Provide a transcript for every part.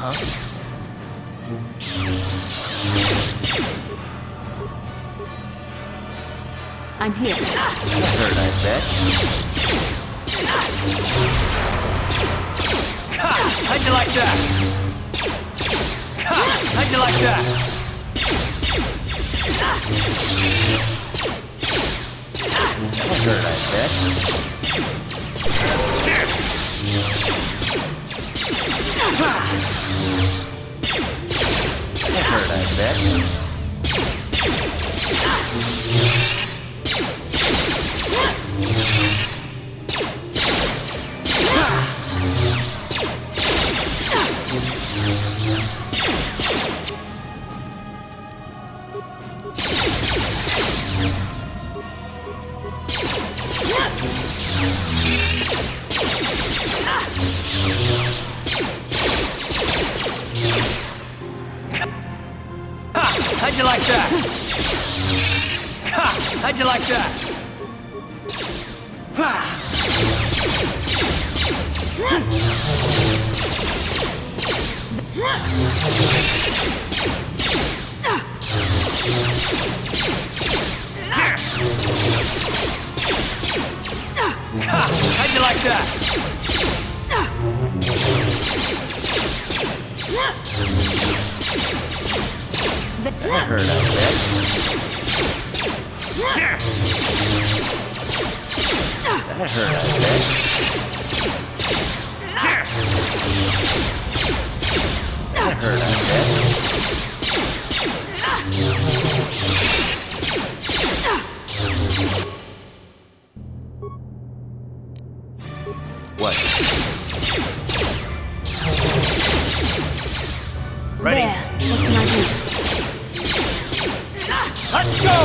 I'm here. That hurt, I bet. How'd you like that? How'd you like that? That hurt, I bet. That hurt, I bet. How'd you like that? How'd you like that? How'd you like that? That hurt, I bet. That hurt, I bet. That hurt, I bet. What? Ready? There. What can I do? Let's go!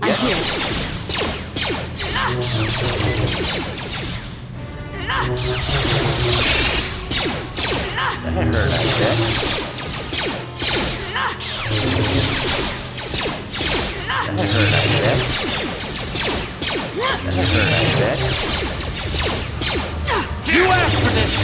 I'm here. That hurt, I bet. That hurt, I bet. That hurt, I bet. You asked for this!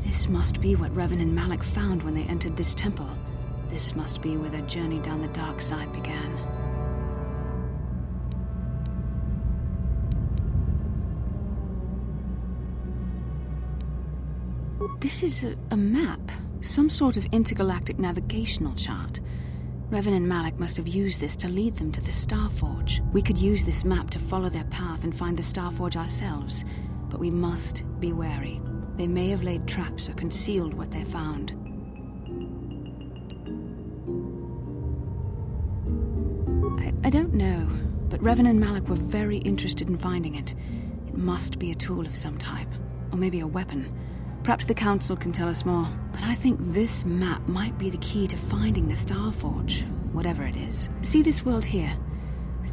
This must be what Revan and Malak found when they entered this temple. This must be where their journey down the dark side began. This is a map, some sort of intergalactic navigational chart. Revan and Malak must have used this to lead them to the Starforge. We could use this map to follow their path and find the Starforge ourselves, but we must be wary. They may have laid traps or concealed what they found. I don't know, but Revan and Malak were very interested in finding it. It must be a tool of some type, or maybe a weapon. Perhaps the Council can tell us more, but I think this map might be the key to finding the Starforge, whatever it is. See this world here?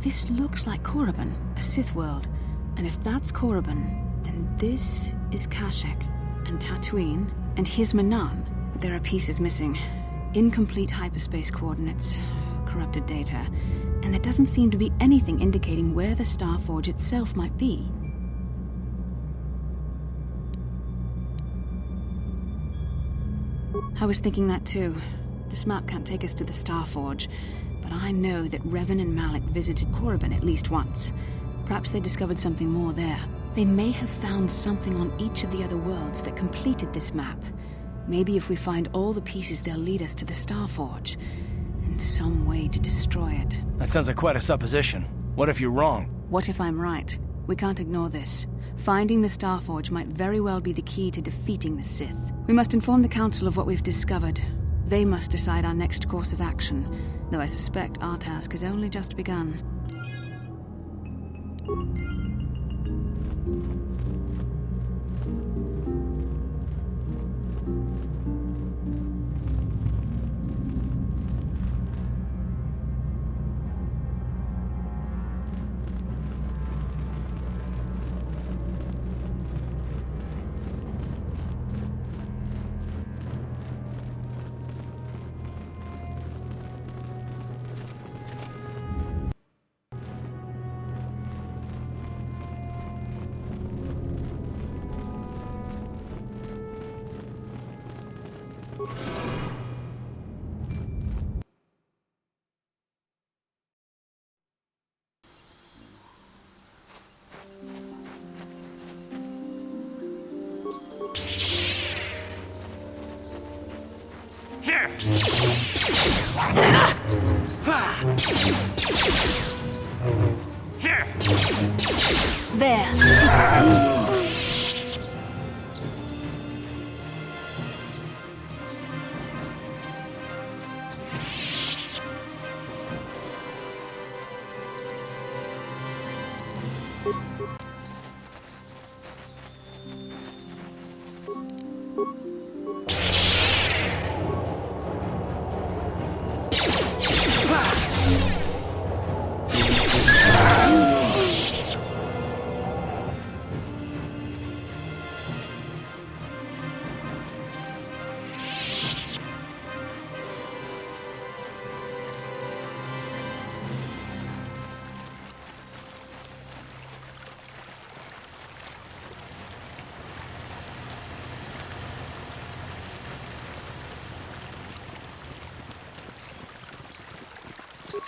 This looks like Korriban, a Sith world, and if that's Korriban, then this is Kashyyyk, and Tatooine, and here's Manaan, but there are pieces missing. Incomplete hyperspace coordinates, corrupted data, and there doesn't seem to be anything indicating where the Starforge itself might be. I was thinking that too. This map can't take us to the Starforge, but I know that Revan and Malak visited Korriban at least once. Perhaps they discovered something more there. They may have found something on each of the other worlds that completed this map. Maybe if we find all the pieces, they'll lead us to the Starforge, and some way to destroy it. That sounds like quite a supposition. What if you're wrong? What if I'm right? We can't ignore this. Finding the Starforge might very well be the key to defeating the Sith. We must inform the Council of what we've discovered. They must decide our next course of action, though I suspect our task has only just begun. Here! Here! There!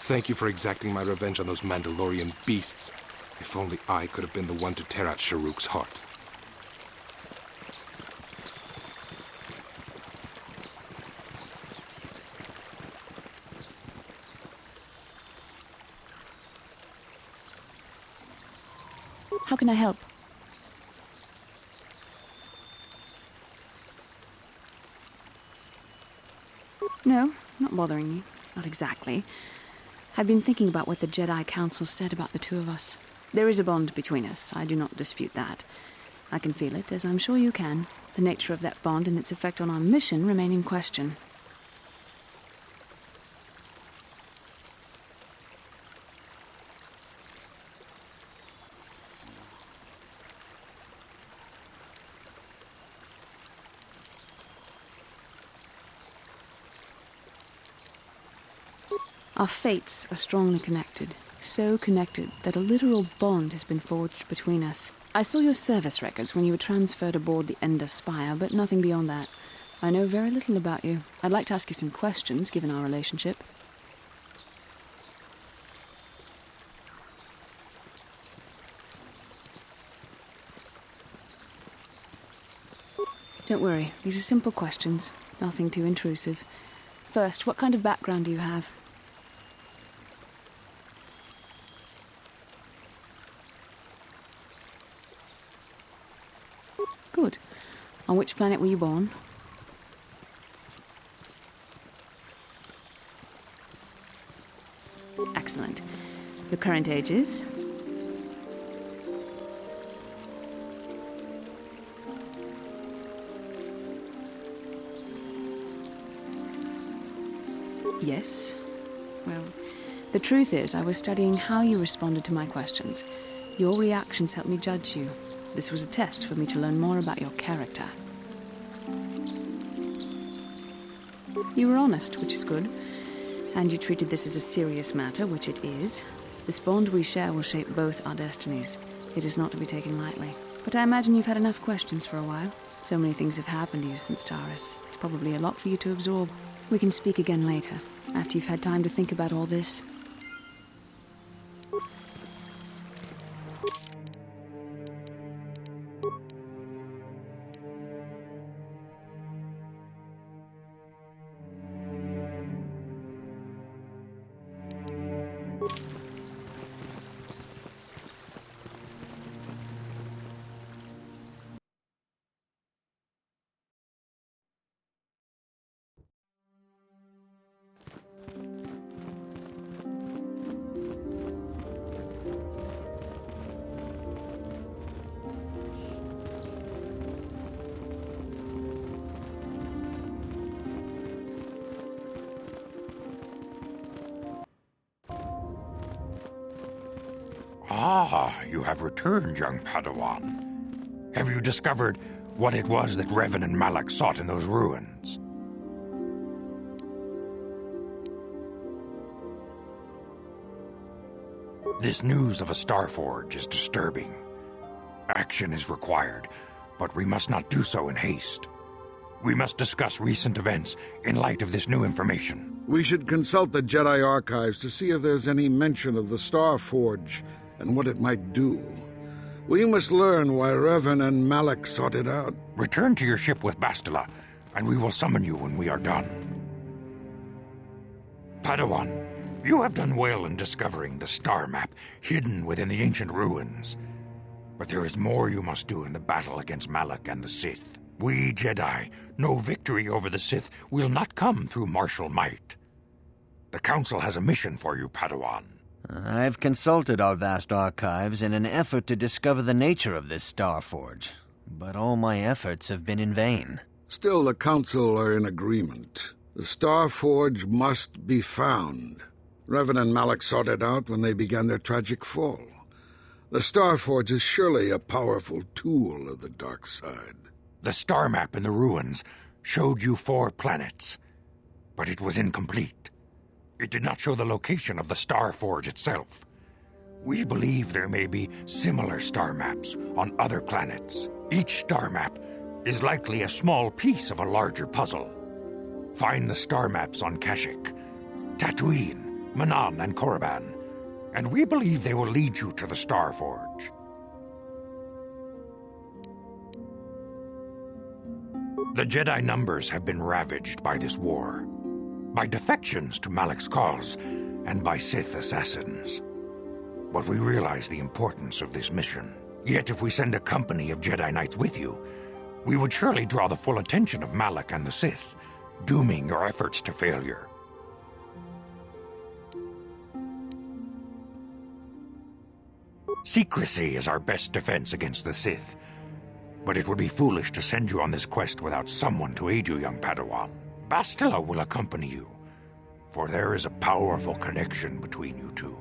Thank you for exacting my revenge on those Mandalorian beasts. If only I could have been the one to tear out Sharuk's heart. How can I help? No, not bothering you. Not exactly. I've been thinking about what the Jedi Council said about the two of us. There is a bond between us, I do not dispute that. I can feel it, as I'm sure you can. The nature of that bond and its effect on our mission remain in question. Our fates are strongly connected, so connected that a literal bond has been forged between us. I saw your service records when you were transferred aboard the Ender Spire, but nothing beyond that. I know very little about you. I'd like to ask you some questions, given our relationship. Don't worry, these are simple questions, nothing too intrusive. First, what kind of background do you have? Good. On which planet were you born? Excellent. Your current age is? Yes. Well, the truth is, I was studying how you responded to my questions. Your reactions helped me judge you. This was a test for me to learn more about your character. You were honest, which is good. And you treated this as a serious matter, which it is. This bond we share will shape both our destinies. It is not to be taken lightly. But I imagine you've had enough questions for a while. So many things have happened to you since Taris. It's probably a lot for you to absorb. We can speak again later, after you've had time to think about all this. Ah, you have returned, young Padawan. Have you discovered what it was that Revan and Malak sought in those ruins? This news of a Starforge is disturbing. Action is required, but we must not do so in haste. We must discuss recent events in light of this new information. We should consult the Jedi archives to see if there's any mention of the Starforge and what it might do. We must learn why Revan and Malak sought it out. Return to your ship with Bastila, and we will summon you when we are done. Padawan, you have done well in discovering the star map hidden within the ancient ruins. But there is more you must do in the battle against Malak and the Sith. We Jedi know victory over the Sith will not come through martial might. The Council has a mission for you, Padawan. I've consulted our vast archives in an effort to discover the nature of this Starforge, but all my efforts have been in vain. Still, the Council are in agreement. The Starforge must be found. Revan and Malak sought it out when they began their tragic fall. The Starforge is surely a powerful tool of the dark side. The star map in the ruins showed you 4 planets, but it was incomplete. It did not show the location of the Starforge itself. We believe there may be similar star maps on other planets. Each star map is likely a small piece of a larger puzzle. Find the star maps on Kashyyyk, Tatooine, Manaan, and Korriban, and we believe they will lead you to the Starforge. The Jedi numbers have been ravaged by this war, by defections to Malak's cause, and by Sith assassins. But we realize the importance of this mission. Yet if we send a company of Jedi Knights with you, we would surely draw the full attention of Malak and the Sith, dooming your efforts to failure. Secrecy is our best defense against the Sith. But it would be foolish to send you on this quest without someone to aid you, young Padawan. Bastila will accompany you, for there is a powerful connection between you two.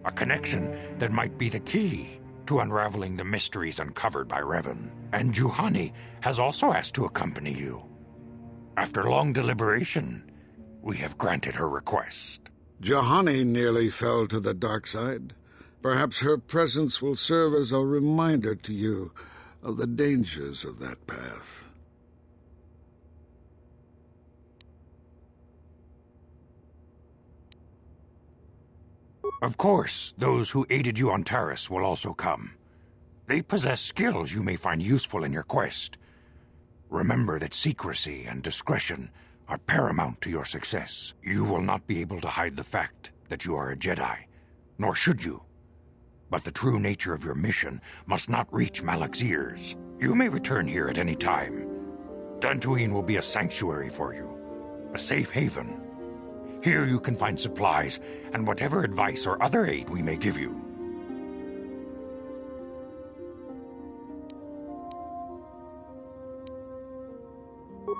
A connection that might be the key to unraveling the mysteries uncovered by Revan. And Juhani has also asked to accompany you. After long deliberation, we have granted her request. Juhani nearly fell to the dark side. Perhaps her presence will serve as a reminder to you of the dangers of that path. Of course, those who aided you on Taris will also come. They possess skills you may find useful in your quest. Remember that secrecy and discretion are paramount to your success. You will not be able to hide the fact that you are a Jedi, nor should you. But the true nature of your mission must not reach Malak's ears. You may return here at any time. Dantooine will be a sanctuary for you, a safe haven. Here you can find supplies and whatever advice or other aid we may give you.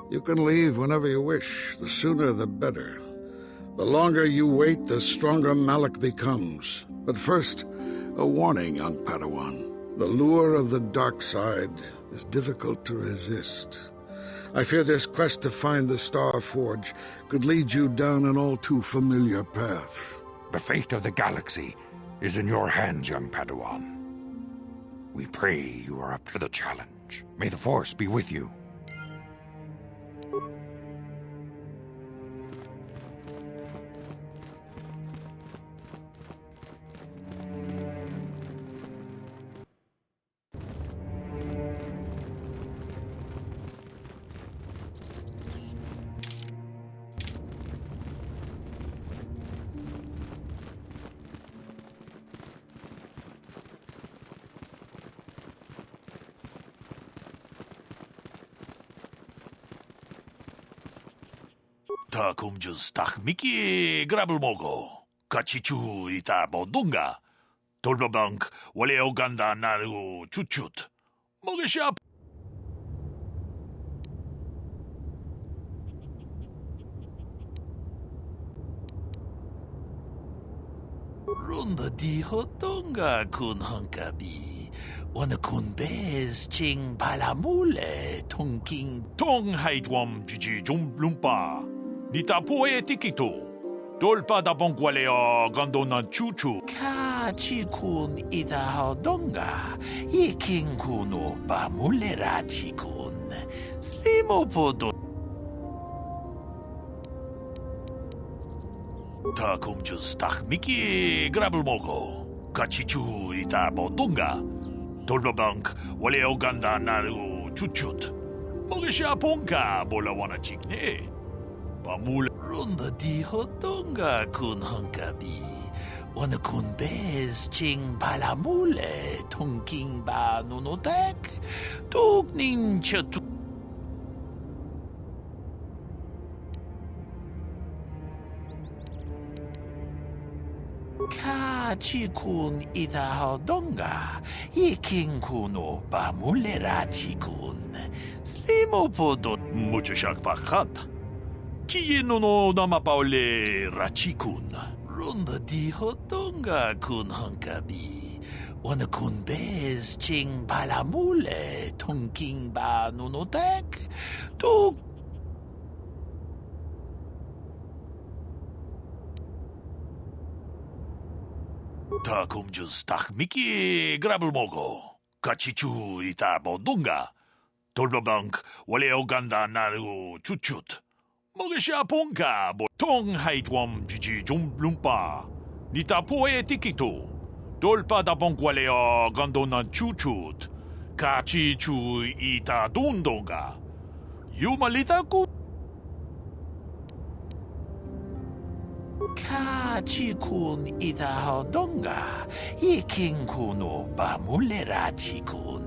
You can leave whenever you wish. The sooner the better. The longer you wait, the stronger Malak becomes. But first, a warning, young Padawan. The lure of the dark side is difficult to resist. I fear this quest to find the Star Forge could lead you down an all too familiar path. The fate of the galaxy is in your hands, young Padawan. We pray you are up to the challenge. May the Force be with you. Ta kumjus tak miki grabel mogo. Kachichu ita bodunga. Tolbabank wale oganda naru chuchut. Mogeshap. Runda di hotonga kun hankabi. Wana kun bez ching palamule tongking tong haidwam jiji jumblumpa. Nita poe tikito. Tolpa da bongwaleo gandona chuchu. Kachi kun ita hodonga. Iking kuno pamulera chikun. Slimo podo. Ta kumjus tak miki grabel mogo. Kachichu ita bodunga. Tolbabank waleo ganda naru chuchut. Mogesha ponka bola wana chikne. Pamul runda di hotonga kun hankabi. Wana kun bez ching palamule tongking ba nunotek. Tuk nincha tu. Kachi kun ita hodonga. Iking kuno pamulera chikun. Slimo podo. Mucho shak pakhat. Kiye no nama paole rachikun. Runda di hotonga kun hankabi. Wana kun bez ching palamule tongking ba nunotek. Tuk. Ta kumjus tak miki grabel mogo. Kachichu ita bodunga. Tolbabank wale oganda naru chuchut. Mogesha ponka bo tong haidwam jiji jumblumpa. Nita poe tikito. Tolpa da bonkwaleo gandona chuchut. Kachi chu ita dundonga. Yumalita ku. Kachi kun ita hodonga. Iking kuno pamulera chikun.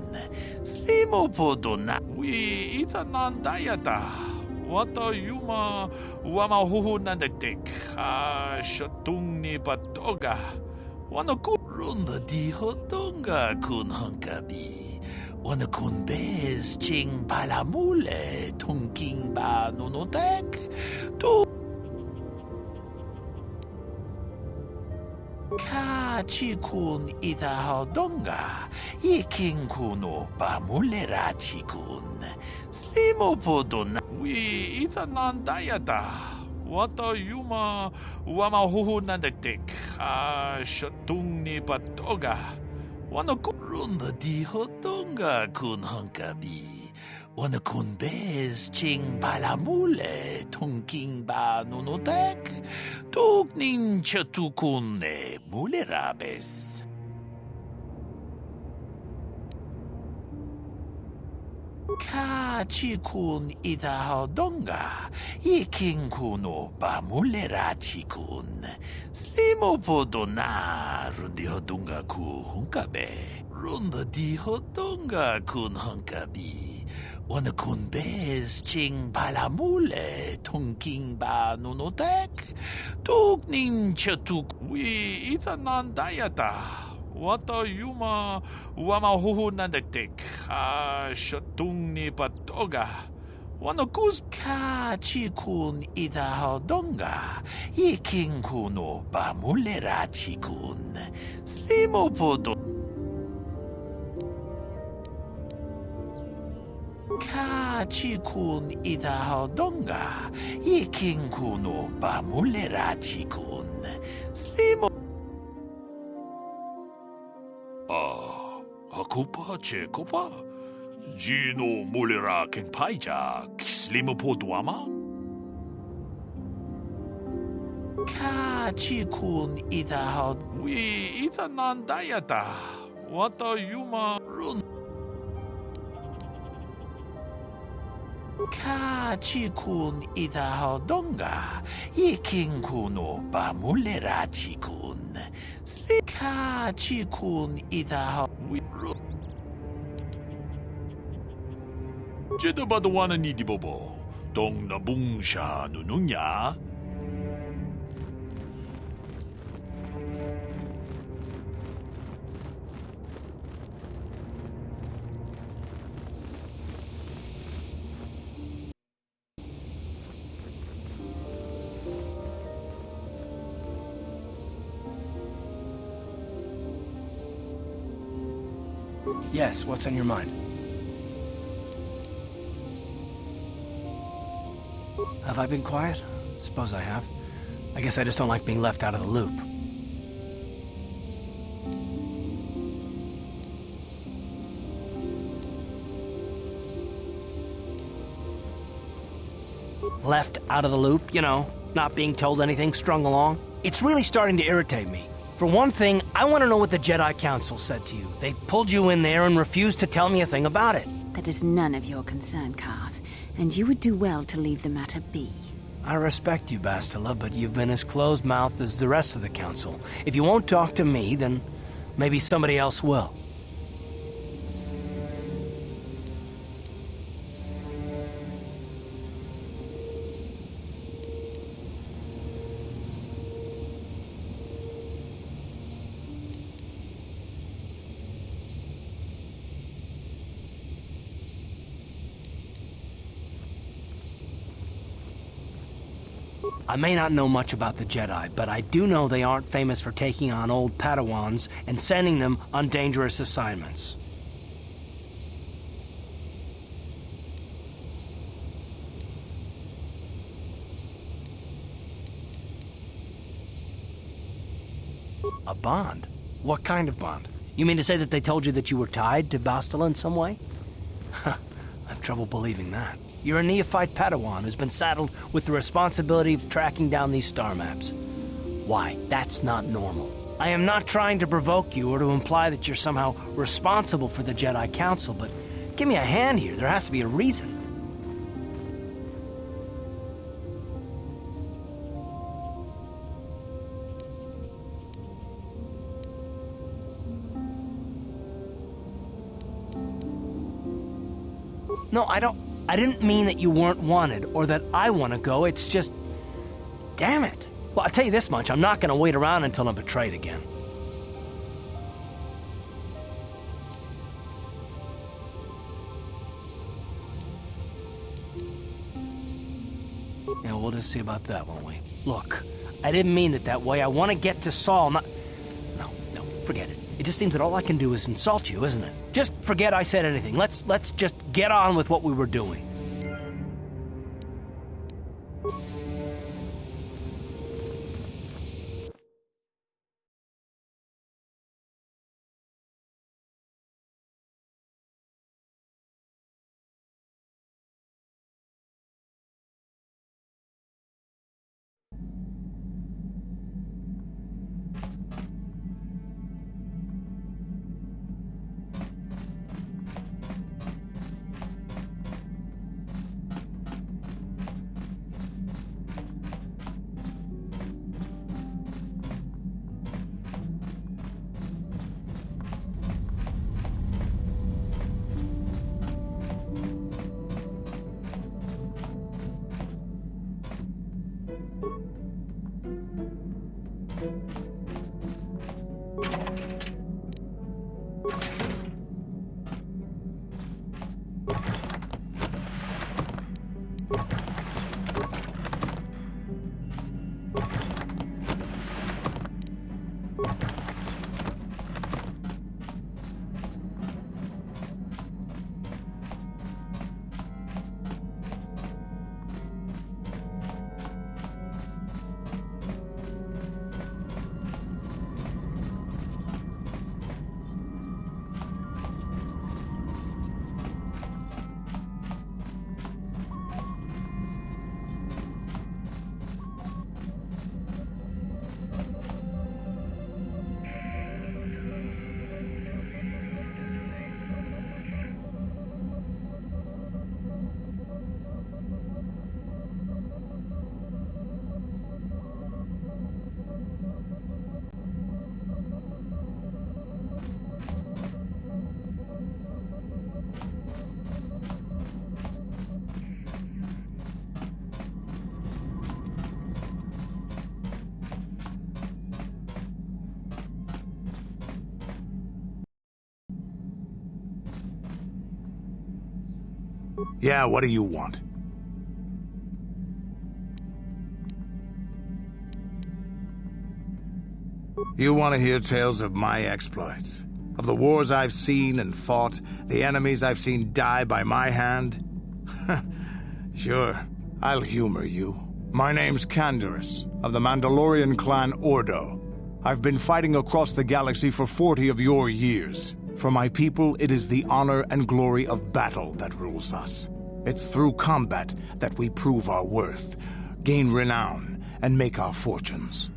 Slimo podona. We ita nandayata. Wata wama huhu nandetek. Shatung ni patoga. Wanaku runda di hodonga kun hunkabi. Wanakun bez ching palamule tunking ba nunodek. To Ka chikun ida hodonga. Iking kuno ba mulera chikun. Slimo podona. We ida nandayata. Wata yuma wama huhu nandektek. Shatung ni patoga. Wanakurunda di hodonga kun hunkabi. Wanakun bez ching palamule tunking ba nunodek. Tugnin chatukune mulerabes. Ka chikun ida hodonga. Iking kuno ba mulera chikun. Slimo podona rundi hodonga ku hunkabe. Runda di hodonga kun hunkabi. Wanakun bez ching palamule tunking ba nunodek. Tugnin chatuk we ita nandayata. Wata yuma wama huhu nandektek. Shatung ni patoga. Wanakus ka chikun ida hodonga. Iking kuno ba mulera chikun. Slimo podo. Ka chikun ida hodonga. Iking kuno ba mulera chikun. Slimo. Hakupa chekopa. Gino mulera king paija. Slimo podwama. Ka chikun ida hod. We ida nandayata. Wata yuma run. Ka chikun ida hodonga. Iking kuno ba mulera chikun. Ka chikun ida hod. Jeda badawana ni di bobo. Dong nabung siya nununya. Yes, what's on your mind? Have I been quiet? Suppose I have. I guess I just don't like being left out of the loop. Left out of the loop, you know, not being told anything, strung along. It's really starting to irritate me. For one thing, I want to know what the Jedi Council said to you. They pulled you in there and refused to tell me a thing about it. That is none of your concern, Carth, and you would do well to leave the matter be. I respect you, Bastila, but you've been as closed-mouthed as the rest of the Council. If you won't talk to me, then maybe somebody else will. I may not know much about the Jedi, but I do know they aren't famous for taking on old Padawans and sending them on dangerous assignments. A bond? What kind of bond? You mean to say that they told you that you were tied to Bastila in some way? I have trouble believing that. You're a neophyte Padawan who's been saddled with the responsibility of tracking down these star maps. Why? That's not normal. I am not trying to provoke you or to imply that you're somehow responsible for the Jedi Council, but give me a hand here. There has to be a reason. No, I didn't mean that you weren't wanted, or that I want to go, it's just... Damn it. Well, I'll tell you this much, I'm not going to wait around until I'm betrayed again. we'll just see about that, won't we? Look, I didn't mean it that way. I want to get to Saul, not... No, forget it. It just seems that all I can do is insult you, isn't it? Just forget I said anything. Let's just get on with what we were doing. Yeah, what do you want? You want to hear tales of my exploits? Of the wars I've seen and fought, the enemies I've seen die by my hand? Sure, I'll humor you. My name's Canderous, of the Mandalorian clan Ordo. I've been fighting across the galaxy for 40 of your years. For my people, it is the honor and glory of battle that rules us. It's through combat that we prove our worth, gain renown, and make our fortunes.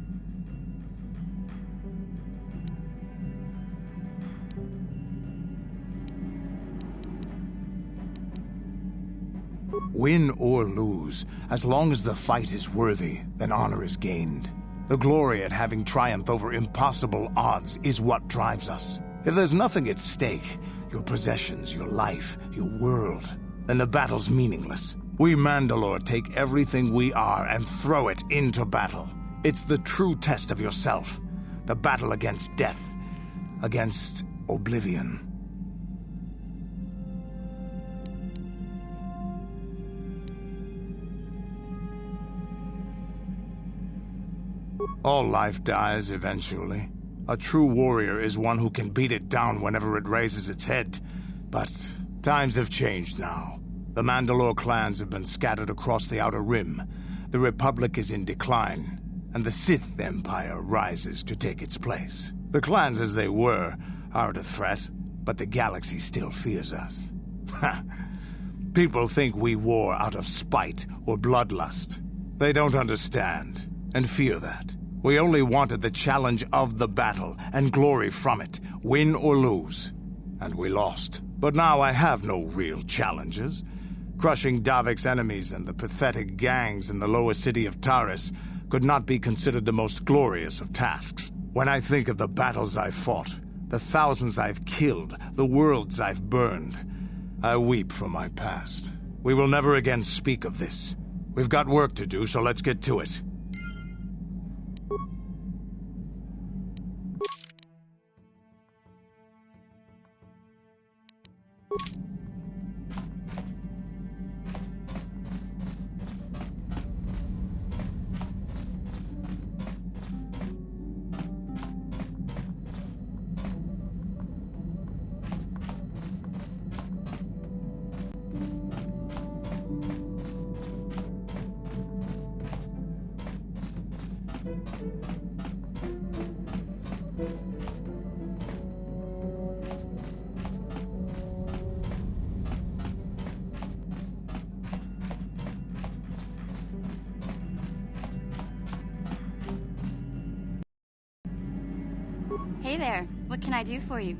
Win or lose, as long as the fight is worthy, then honor is gained. The glory at having triumphed over impossible odds is what drives us. If there's nothing at stake, your possessions, your life, your world, then the battle's meaningless. We Mandalore take everything we are and throw it into battle. It's the true test of yourself. The battle against death, against oblivion. All life dies eventually. A true warrior is one who can beat it down whenever it raises its head. But times have changed now. The Mandalore clans have been scattered across the Outer Rim. The Republic is in decline, and the Sith Empire rises to take its place. The clans as they were aren't a threat, but the galaxy still fears us. People think we war out of spite or bloodlust. They don't understand, and fear that. We only wanted the challenge of the battle, and glory from it, win or lose. And we lost. But now I have no real challenges. Crushing Davik's enemies and the pathetic gangs in the lower city of Taris could not be considered the most glorious of tasks. When I think of the battles I've fought, the thousands I've killed, the worlds I've burned, I weep for my past. We will never again speak of this. We've got work to do, so let's get to it. Hey there, what can I do for you?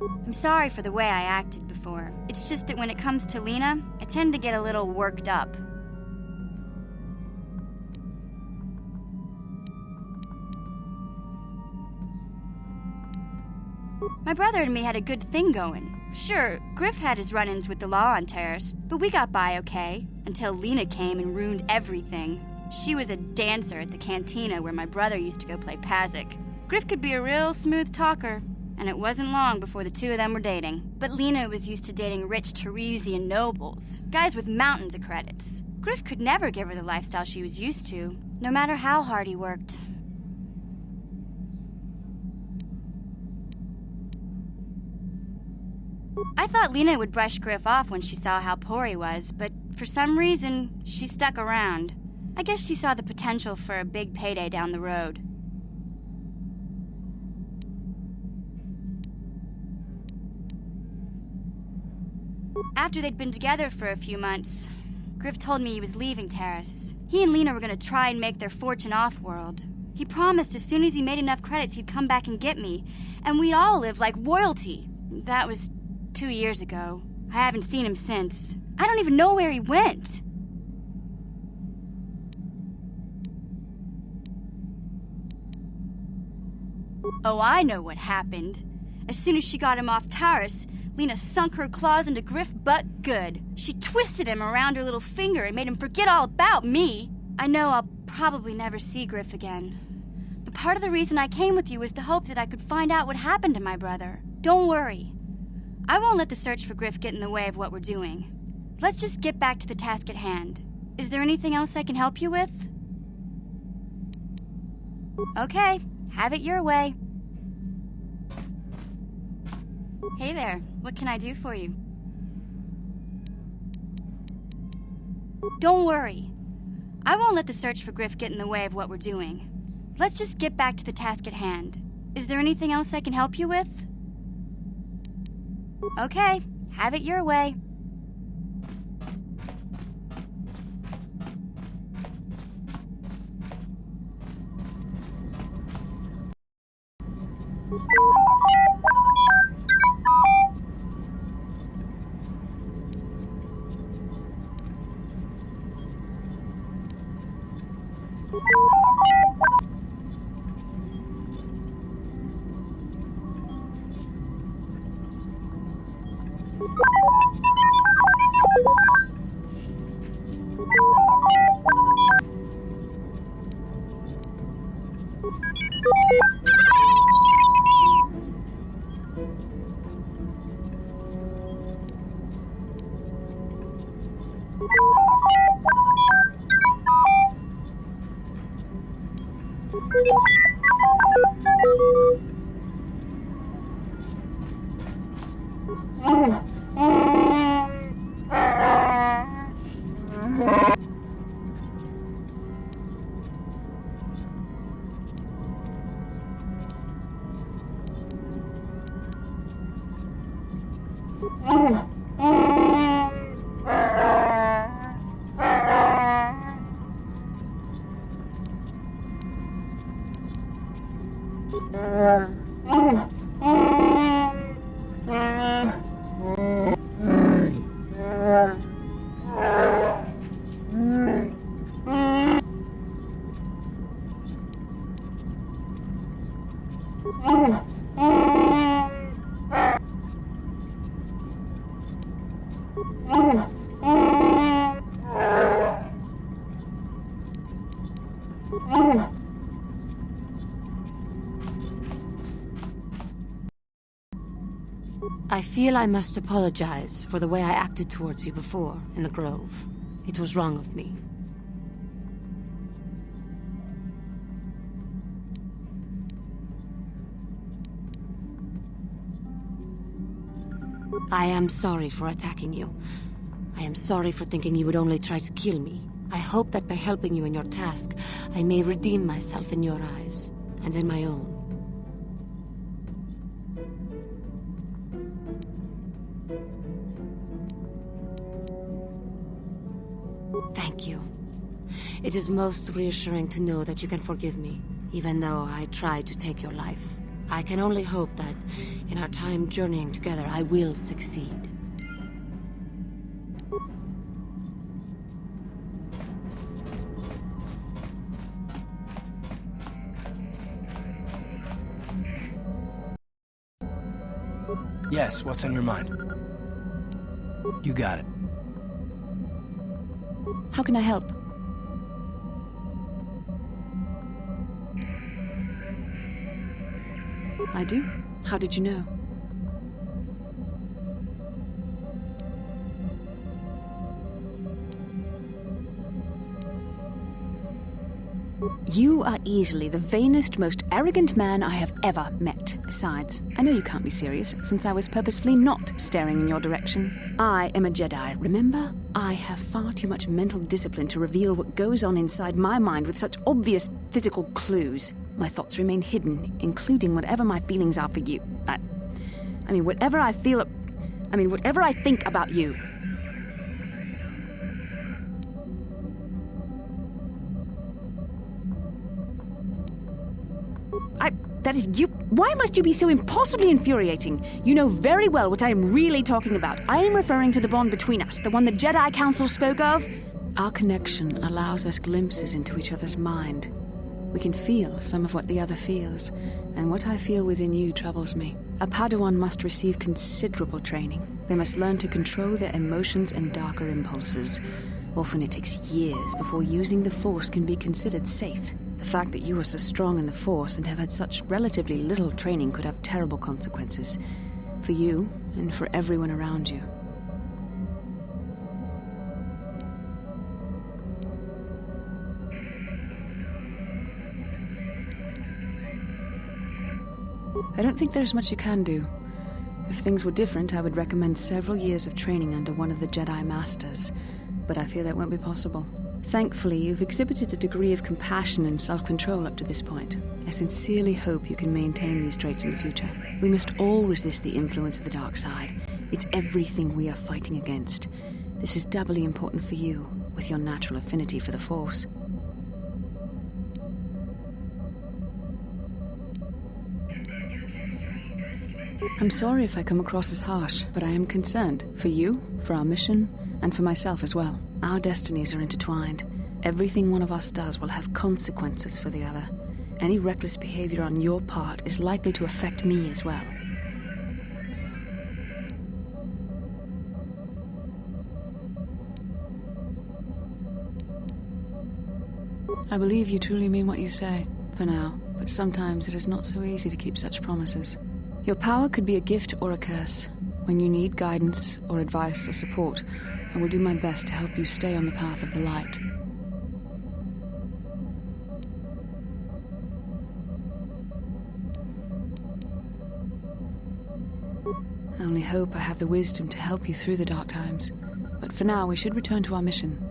I'm sorry for the way I acted before. It's just that when it comes to Lena, I tend to get a little worked up. My brother and me had a good thing going. Sure, Griff had his run-ins with the law on Terrace, but we got by okay, until Lena came and ruined everything. She was a dancer at the cantina where my brother used to go play Pazik. Griff could be a real smooth talker, and it wasn't long before the two of them were dating. But Lena was used to dating rich Teresian nobles, guys with mountains of credits. Griff could never give her the lifestyle she was used to, no matter how hard he worked. I thought Lena would brush Griff off when she saw how poor he was, but for some reason, she stuck around. I guess she saw the potential for a big payday down the road. After they'd been together for a few months, Griff told me he was leaving Terrace. He and Lena were gonna try and make their fortune off-world. He promised as soon as he made enough credits he'd come back and get me, and we'd all live like royalty. That was 2 years ago. I haven't seen him since. I don't even know where he went. Oh, I know what happened. As soon as she got him off Terrace, Lena sunk her claws into Griff but good. She twisted him around her little finger and made him forget all about me. I know I'll probably never see Griff again. But part of the reason I came with you was to hope that I could find out what happened to my brother. Don't worry. I won't let the search for Griff get in the way of what we're doing. Let's just get back to the task at hand. Is there anything else I can help you with? Okay, have it your way. Hey there, what can I do for you? Don't worry. I won't let the search for Griff get in the way of what we're doing. Let's just get back to the task at hand. Is there anything else I can help you with? Okay, have it your way. I feel I must apologize for the way I acted towards you before in the Grove. It was wrong of me. I am sorry for attacking you. I am sorry for thinking you would only try to kill me. I hope that by helping you in your task, I may redeem myself in your eyes, and in my own. Thank thank you. It is most reassuring to know that you can forgive me, even though I tried to take your life. I can only hope that, in our time journeying together, I will succeed. Yes, what's on your mind? You got it. How can I help? I do? How did you know? You are easily the vainest, most arrogant man I have ever met. Besides, I know you can't be serious, since I was purposefully not staring in your direction. I am a Jedi, remember? I have far too much mental discipline to reveal what goes on inside my mind with such obvious physical clues. My thoughts remain hidden, including whatever my feelings are for you. Whatever I think about you. That is you. Why must you be so impossibly infuriating? You know very well what I am really talking about. I am referring to the bond between us, the one the Jedi Council spoke of. Our connection allows us glimpses into each other's mind. We can feel some of what the other feels, and what I feel within you troubles me. A Padawan must receive considerable training. They must learn to control their emotions and darker impulses. Often it takes years before using the Force can be considered safe. The fact that you are so strong in the Force and have had such relatively little training could have terrible consequences. For you, and for everyone around you. I don't think there's much you can do. If things were different, I would recommend several years of training under one of the Jedi Masters. But I fear that won't be possible. Thankfully, you've exhibited a degree of compassion and self-control up to this point. I sincerely hope you can maintain these traits in the future. We must all resist the influence of the dark side. It's everything we are fighting against. This is doubly important for you, with your natural affinity for the Force. I'm sorry if I come across as harsh, but I am concerned. For you, for our mission, and for myself as well. Our destinies are intertwined. Everything one of us does will have consequences for the other. Any reckless behavior on your part is likely to affect me as well. I believe you truly mean what you say, for now, but sometimes it is not so easy to keep such promises. Your power could be a gift or a curse. When you need guidance or advice or support, I will do my best to help you stay on the path of the light. I only hope I have the wisdom to help you through the dark times. But for now, we should return to our mission.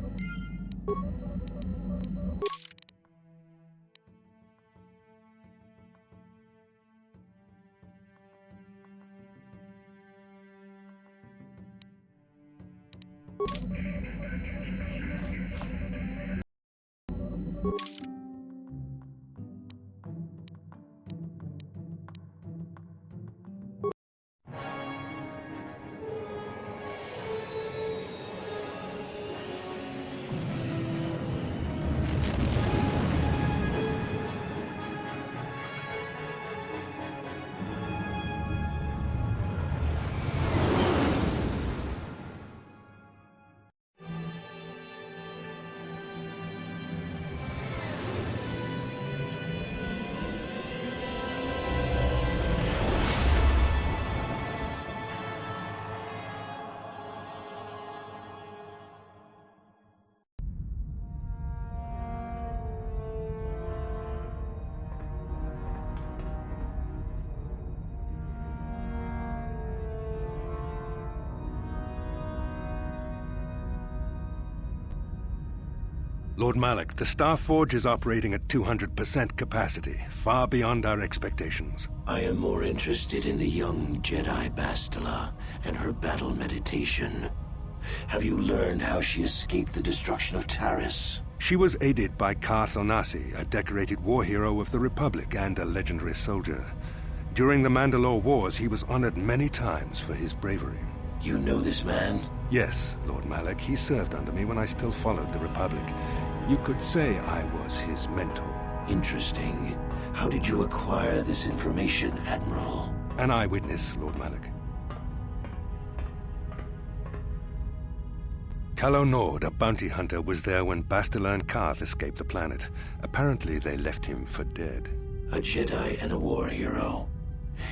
Lord Malak, the Star Forge is operating at 200% capacity, far beyond our expectations. I am more interested in the young Jedi Bastila and her battle meditation. Have you learned how she escaped the destruction of Taris? She was aided by Karth Onasi, a decorated war hero of the Republic and a legendary soldier. During the Mandalore Wars, he was honored many times for his bravery. You know this man? Yes, Lord Malak. He served under me when I still followed the Republic. You could say I was his mentor. Interesting. How did you acquire this information, Admiral? An eyewitness, Lord Malak. Calo Nord, a bounty hunter, was there when Bastila and Karth escaped the planet. Apparently, they left him for dead. A Jedi and a war hero.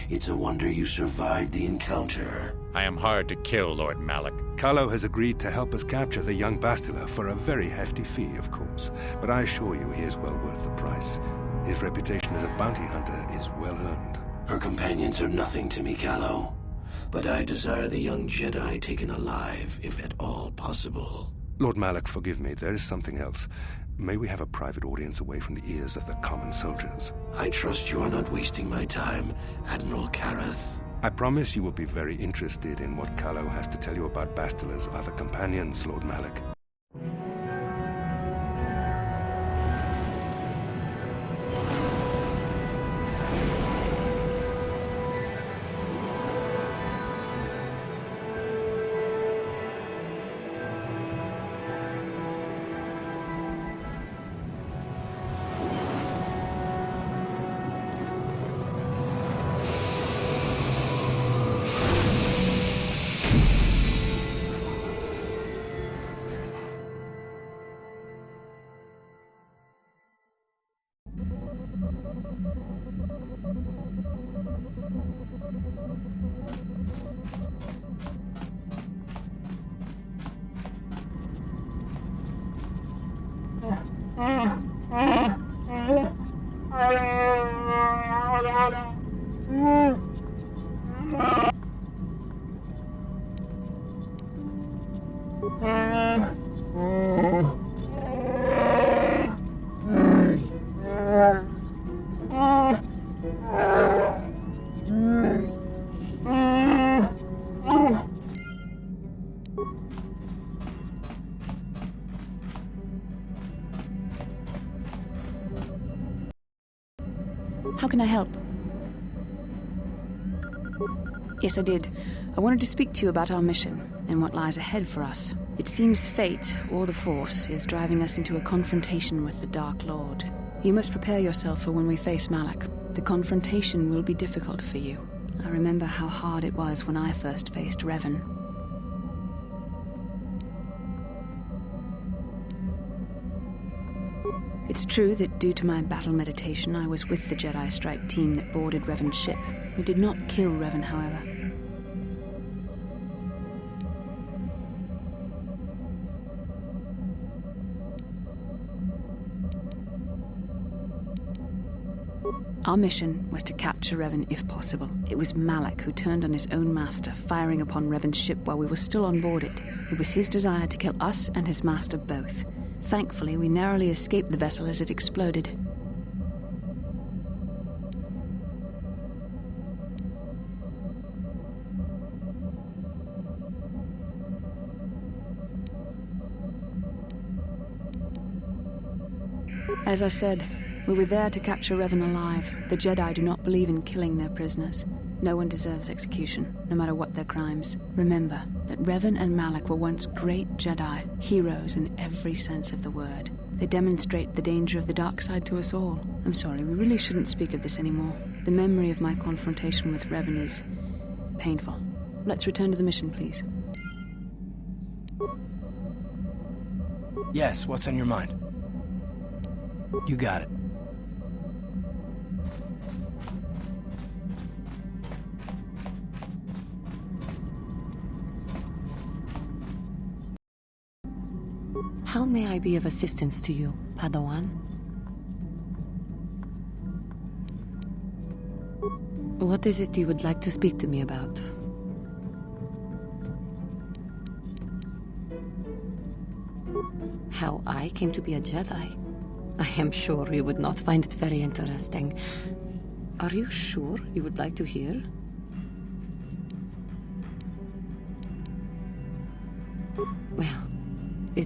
It's a wonder you survived the encounter. I am hard to kill, Lord Malak. Calo has agreed to help us capture the young Bastila for a very hefty fee, of course. But I assure you he is well worth the price. His reputation as a bounty hunter is well earned. Her companions are nothing to me, Calo. But I desire the young Jedi taken alive, if at all possible. Lord Malak, forgive me. There is something else. May we have a private audience away from the ears of the common soldiers? I trust you are not wasting my time, Admiral Karath. I promise you will be very interested in what Calo has to tell you about Bastila's other companions, Lord Malak. How can I help? Yes, I did. I wanted to speak to you about our mission and what lies ahead for us. It seems fate, or the Force, is driving us into a confrontation with the Dark Lord. You must prepare yourself for when we face Malak. The confrontation will be difficult for you. I remember how hard it was when I first faced Revan. It's true that due to my battle meditation, I was with the Jedi strike team that boarded Revan's ship. We did not kill Revan, however. Our mission was to capture Revan if possible. It was Malak who turned on his own master, firing upon Revan's ship while we were still on board it. It was his desire to kill us and his master both. Thankfully, we narrowly escaped the vessel as it exploded. As I said, we were there to capture Revan alive. The Jedi do not believe in killing their prisoners. No one deserves execution, no matter what their crimes. Remember that Revan and Malak were once great Jedi, heroes in every sense of the word. They demonstrate the danger of the dark side to us all. I'm sorry, we really shouldn't speak of this anymore. The memory of my confrontation with Revan is painful. Let's return to the mission, please. Yes, what's on your mind? You got it. How may I be of assistance to you, Padawan? What is it you would like to speak to me about? How I came to be a Jedi? I am sure you would not find it very interesting. Are you sure you would like to hear?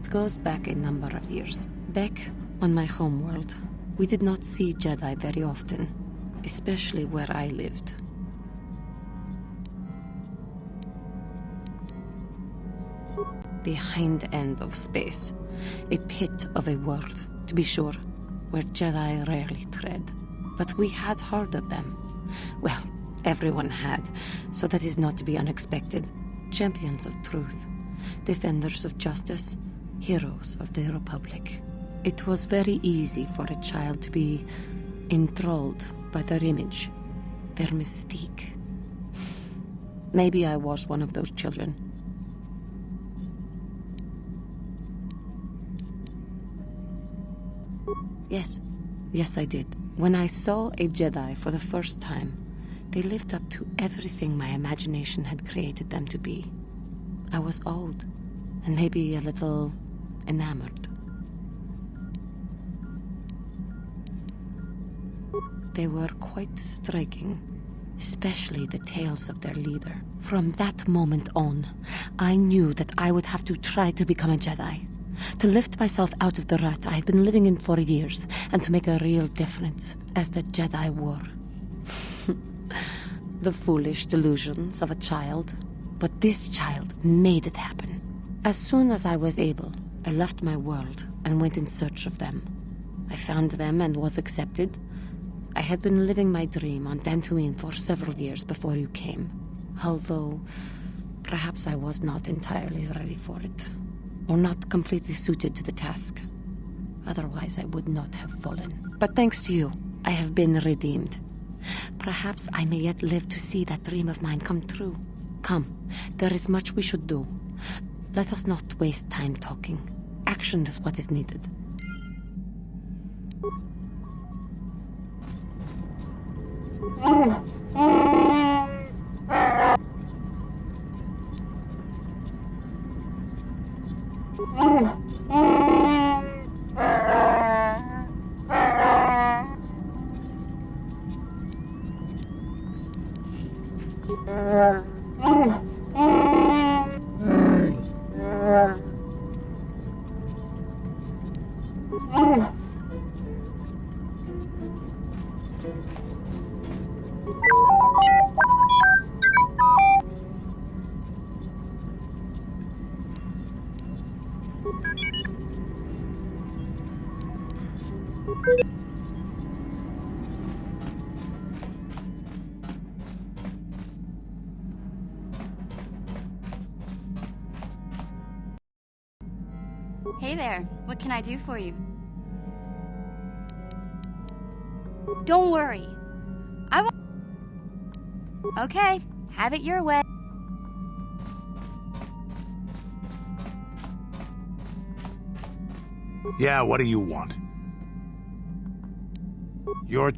It goes back a number of years. Back on my homeworld, we did not see Jedi very often, especially where I lived. The hind end of space. A pit of a world, to be sure, where Jedi rarely tread. But we had heard of them. Well, everyone had, so that is not to be unexpected. Champions of truth, defenders of justice, heroes of the Republic. It was very easy for a child to be enthralled by their image, their mystique. Maybe I was one of those children. Yes, I did. When I saw a Jedi for the first time, they lived up to everything my imagination had created them to be. I was awed, and maybe a little enamored. They were quite striking, especially the tales of their leader. From that moment on, I knew that I would have to try to become a Jedi. To lift myself out of the rut I had been living in for years, and to make a real difference, as the Jedi were. The foolish delusions of a child. But this child made it happen. As soon as I was able, I left my world and went in search of them. I found them and was accepted. I had been living my dream on Dantooine for several years before you came, although perhaps I was not entirely ready for it, or not completely suited to the task. Otherwise, I would not have fallen. But thanks to you, I have been redeemed. Perhaps I may yet live to see that dream of mine come true. Come, there is much we should do. Let us not waste time talking. Action is what is needed. Hey there, what can I do for you? Don't worry. I won't. Okay, have it your way. Yeah, what do you want? You're...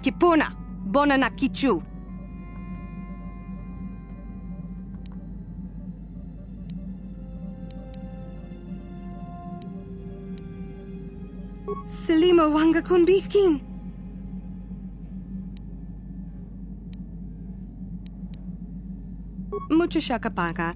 Kipuna, Bonanakichu. Salima wanga konbitkin. Mucho shakapaka.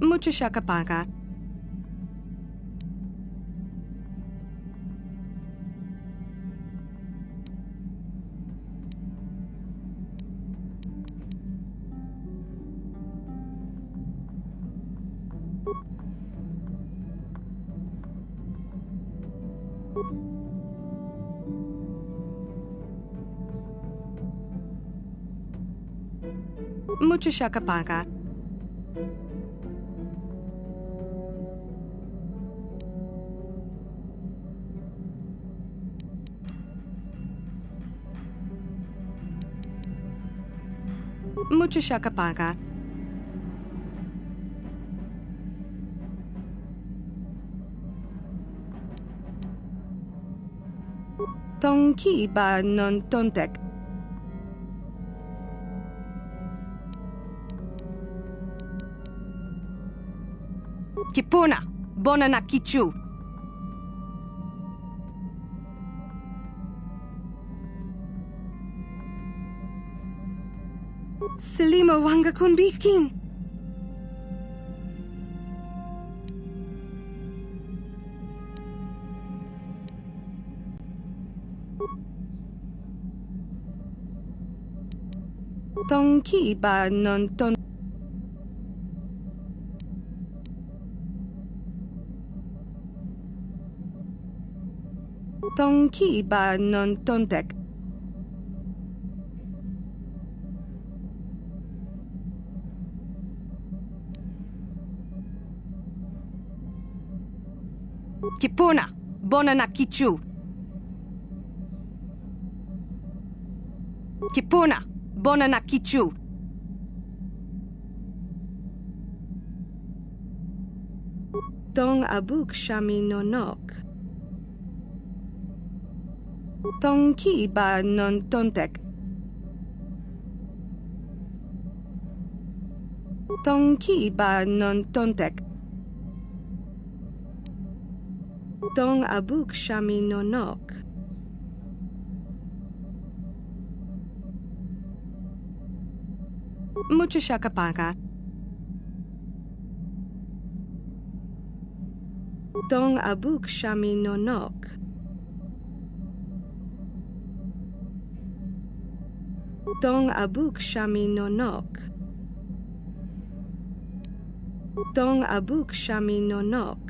Mucho shakapaka. Mucho shakapaka. Mucho shakapaka. Tonki ba non tontek. Kipuna, Bonanakichu. Salima wanga konbitkin. Tonki ba non ton. Tonki ba non tontek. Kipuna, Bonanakichu. Kipuna, Bonanakichu. Tong abuk shami nonok. Tonki ba non tontek. Tonki ba non tontek. Tong abuk shami nonok. Mucho shakapaka. Tong abuk shami nonok. Tong abuk shami nonok. Tong abuk shami nonok.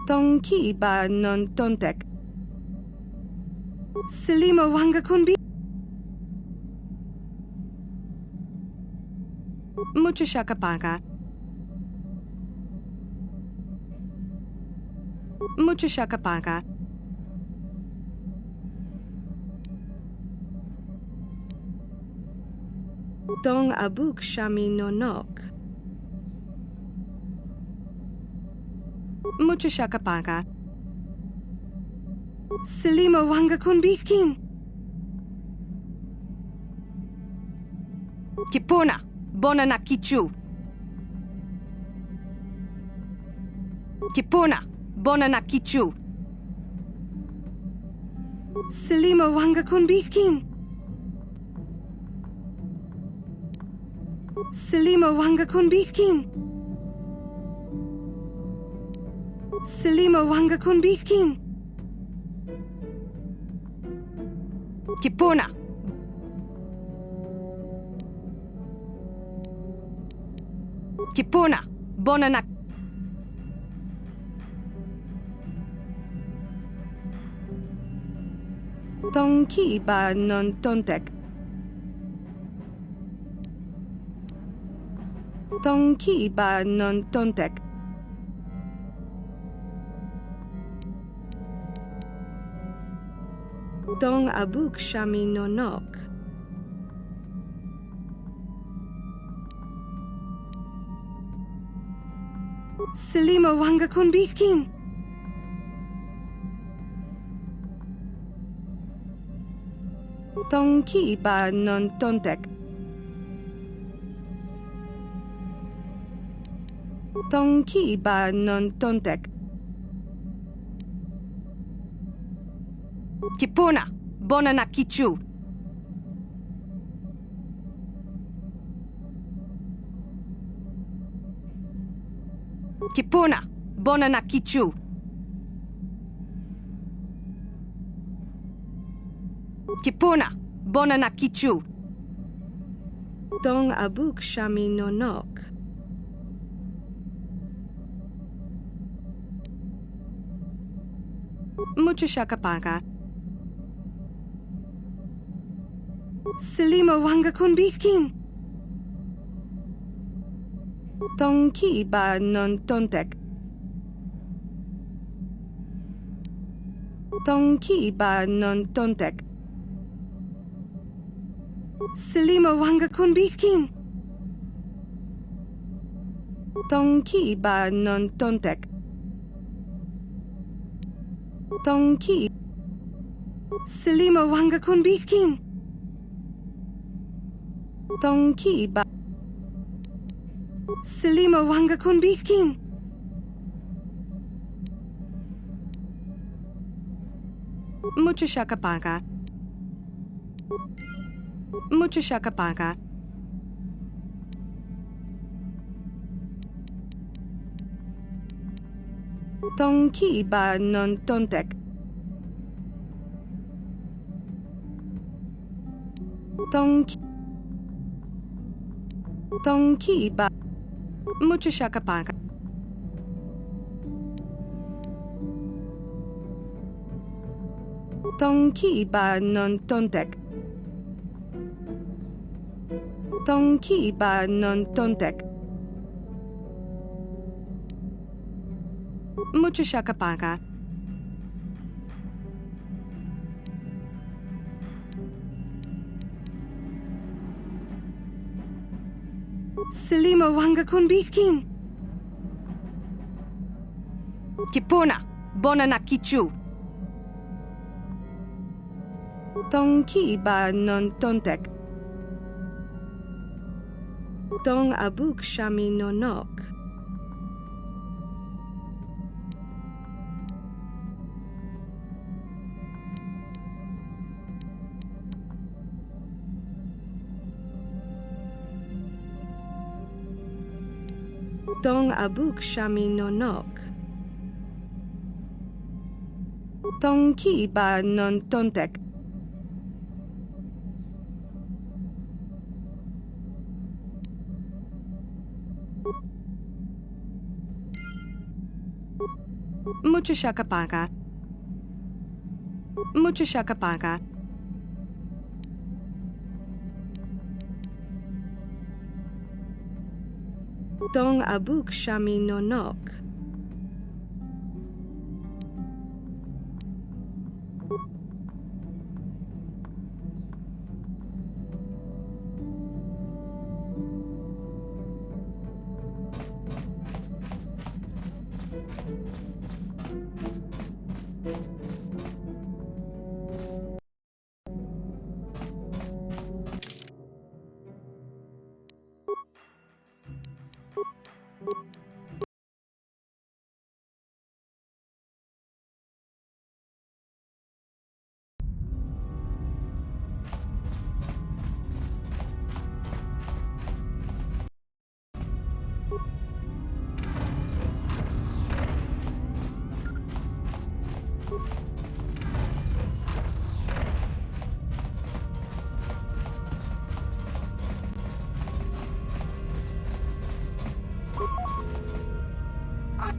Tonki ba non tontek. Salima wanga konbi. Mucho shakapaka. Mucho shakapaka. Tong abuk shami nonok. Mucho shakapaka. Salima wanga konbitkin. Kipuna, Bonanakichu. Kipuna, Bonanakichu. Salima wanga konbitkin. Salima wanga konbitkin. Salima wanga konbitkin. Kipuna. Kipuna, Bonanak. Tonki ba non tontek. Tonki ba non tontek. Dong abuk shami nonok. Selima wanga kun bitkin. Tong ki ba non tontek. Tong ki ba non tontek. Kipuna, bonana kichu. Kipuna, bonana kichu. Kipuna, bonana kichu. Dong abuk shami nonok. Mucho shakapaka. Selima wanga kun bitkin. Tong ki ba non tontek. Tong ki ba non tontek. Selima wanga kun bitkin. Tong ki ba non tontek. Tong ki. Selima wanga kun bitkin. Tong ki ba. Selima wanga kun bitkin. Mucho shakapaka. Mucho shakapaka. Tong ki ba non tontek. Tong ki. Tong ki ba. Mucho shakapaka. Tong ki ba non tontek. Tong ki ba non tontek. Mucho shakapaka. Selima wanga kun bitkin. Kipuna, bonana kichu. Tong ki ba non tontek. Dong abuk shami nonok. Dong abuk shami nonok. Tong ki ba non tontek. Mucho shakapaka. Mucho shakapaka. Dong abuk shami nonok.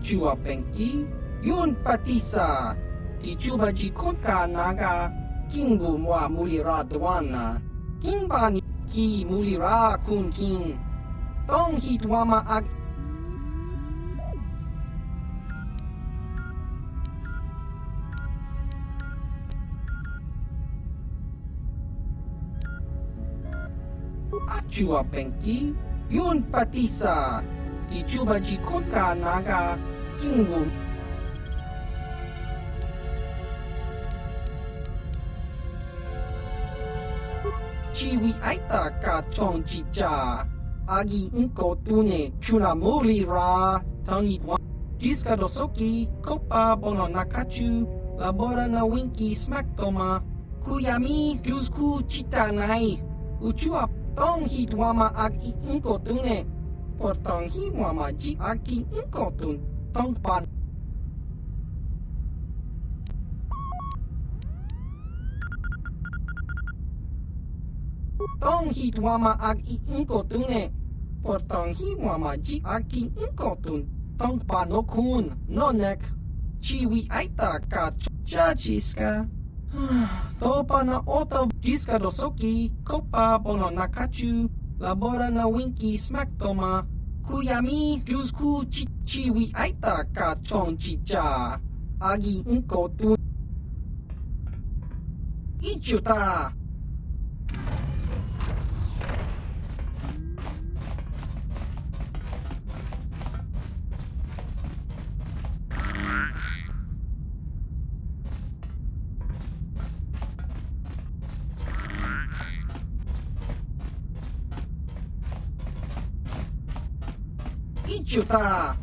Chua Penki, Yun Patisa, Tichuba Jikotka Naga, Kingu Mwa Mulira Dwana, Kinbani Ki Mulira Kun Kin, Tong Hitwama Ag. Achua Penki, Yun Patisa, Tichuba Jikotka Naga, Kingu. Chiwi Aita Ka Chong Chicha, Agi Inko Tune, Chunamuri Ra, Tangitwa, Jiska Dosoki, Kopa Bono Nakachu, Labora na Winki Smaktoma, Kuyami Jusku Chitanai, Uchua Tong Hitwama Agi Inko Tune, Portong Hiwama Ji Aki Inko Tun, Tong Pan. Tong Hitwama Agi Inko Tune, Portong Hiwama Ji Aki Inko Tun, Tong Panokun, Nonek, Chiwi Aita Ka Chachiska. Topa na ota Jiska Dosoki, Kopa Bono Nakachu, Labora na Winki Smaktoma, Kuyami Jusku Chiwi Aita Ka Chong Chicha, Agi Inko Tun. Ichuta! Ichuta!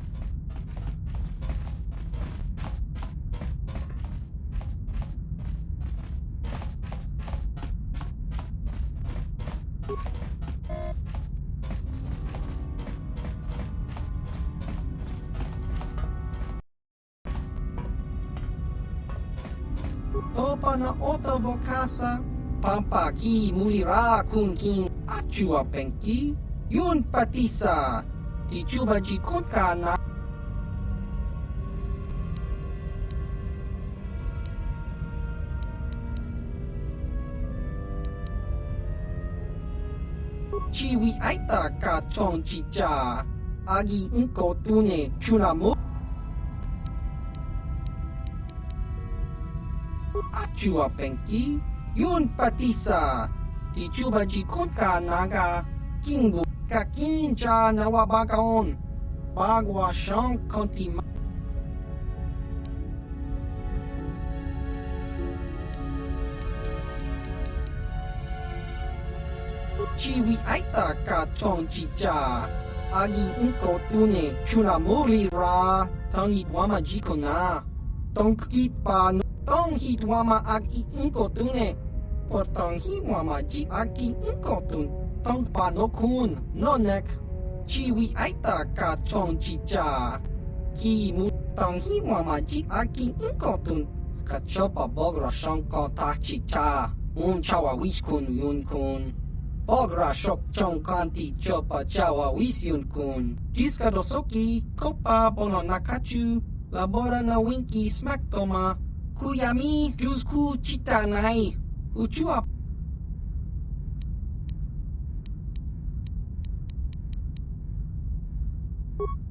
Topa na ota vokasa, Pampa ki mulira kun kin Achua Penki, Yun Patisa, Tichuba Jikotka na Chiwi Aita Ka Chong Chicha, Agi Inko Tune Chunamu Achua Penki, Yun Patisa, Tichuba Jikotka Naga, Kingbu Kakincha Nawabagaon, Bagwa Shang Kontima. Chiwi Aita Ka Chong Chicha, Agi Inko Tune Chunamuri Ra, Tangit Wama Jikona, Tongkit Pa, Tonghit Wama Agi Inko Tune, Portanghi Wama Ji Agi Inko Tun. Tong Panokun, Nonek, Chiwi Aita Ka Chong Chicha, Ki Mu Tong Hiwama Ji Aki Inkotun, Kachopa Bogra Shonko Ta Chicha, Chawa Wiskun Yun Kun, Bogra Shok Chong Kanti Chopa Chawa Wis Yun Kun, Jiska Dosoki, Kopa Bono Nakachu, Labora na Winki Smaktoma, Kuyami Jusku Chitanai, Uchua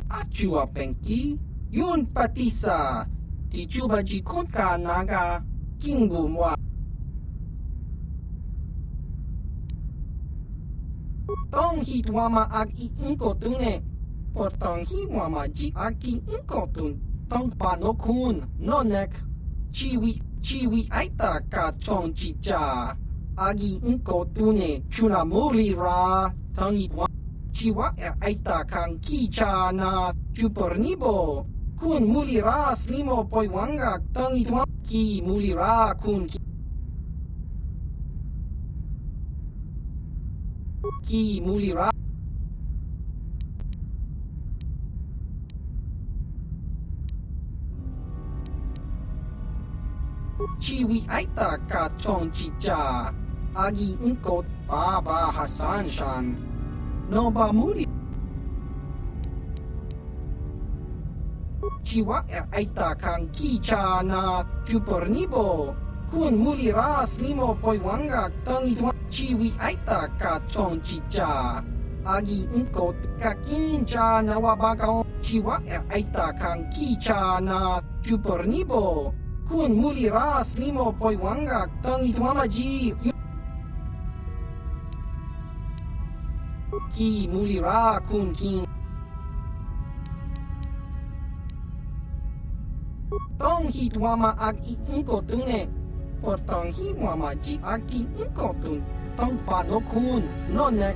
Achua Penki, Yun Patisa, Tichuba Jikotka Naga, Kingu Mwa. Tong Hitwama Agi Inko Tune, Portong Hiwama Ji Aki Inko Tun, Tong Panokun, Nonek, Chiwi Aita Ka Chong Chicha, Agi Inko Tune Chunamuri Ra, Tong Hitwama. Chiwa Aita Kang Kicha na Chupornibo, Kun Mulira Slimo Poiwanga, Tang Itwa Ki Mulira Kun Ki Mulira Chiwi Aita Ka Chong Chicha, Agi Inko Baba Hassan Shan. Noba Muri Chiwa Aita Kang Kicha na Chupornibo, Kun Mulira Slimo Poiwanga, Tang Itwa Chiwi Aita Ka Chong Chicha, Agi Inko Kakincha Nawabagaon, Chiwa Aita Kang Kicha na Chupornibo, Kun Mulira Slimo Poiwanga, Tang Itwa Maji. Ki mulira kun king. Tong hit wama ag iinkotune. Portong hi wama ji aki inkotun. Tong panokun nonek.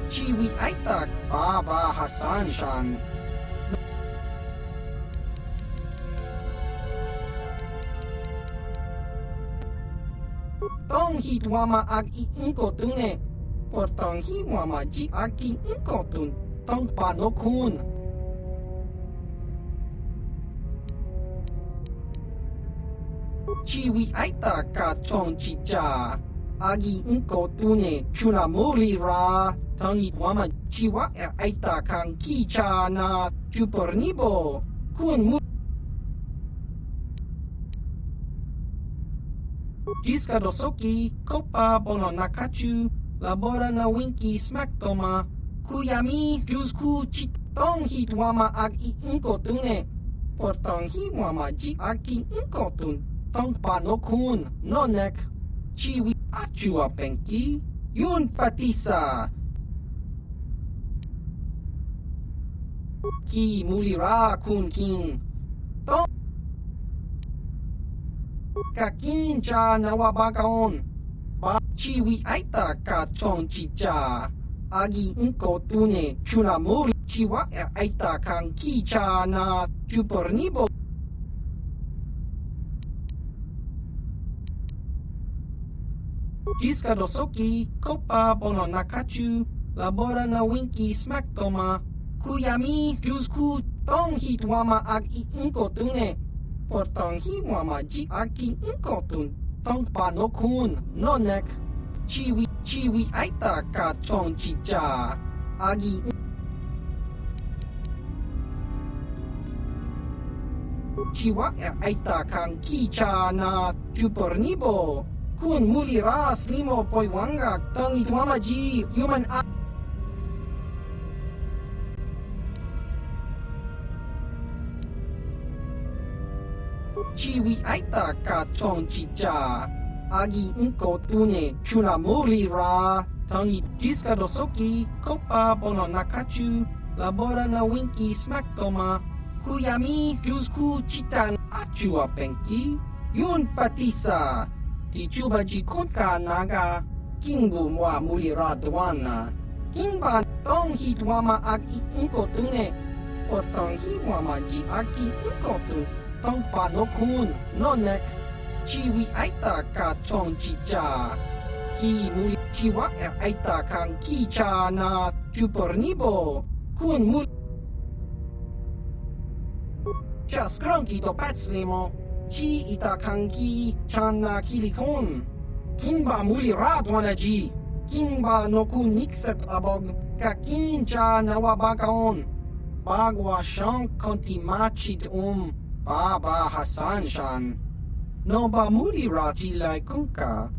Chiwi aitak Baba Hassan Shan. Tong hit wama ag iinkotune. Portong hi wama ji aki inkotun. Tong panokun. Chiwi aita ka chong chicha. Agi inkotune chuna muri ra. Tangit wama chiwa aita kang kicha na chupornibo. Kun mu. Jiska dosoki kopa bono nakachu. Labora na winki smack toma. Kuyami jusku chit. Tong hit wama ag inkotune. Portong hi wama ji aki inkotun. Tong panokun nonek. Chiwi achua penki. Yun patisa. Ki mulira kun king. Tong. Kakin cha nawabakaon. Ba chiwi aita ka chong chicha. Agi inkotune chunamuri. Chiwa aita kang kicha na chupornibo. Jiska dosoki kopa bono nakachu. Labora na winki smack toma. Kuyami jusku tong hit wama ag iinkotune. Portong hi wama ji aki inkotun. Tong panokun nonek. Chiwi aita ka chong chicha. Agi Chiwa aita kang kicha na chupornibo. Kun mulira slimo poiwanga tong itwama ji human a. Chiwi aita ka chong chicha. Agi inkotune chunamuri ra. Tangi jiska dosoki kopa bono nakachu. Labora na winki smack toma. Kuyami jusku chitan achua penki. Yun patisa. Ti chuba ji konka naga. Kingbu mwa mulira dwana. Kingba tong hit wama ag inkotune. Portong hi wama ji aki inkotun. Tong panokun nonek. Chiwi aita ka chong chicha. Ki muli chiwa aita kang kicha na chupornibo. Kun muli. Just cronky to patslimo. Chi ita kang ki chan na kilikon. Kinba muli radwana ji. Kinba no kun nikset abog. Kakin cha nawabakaon. Bagwa shank konti machid Baba Hassan Shan. No ba muli rati lai kunka.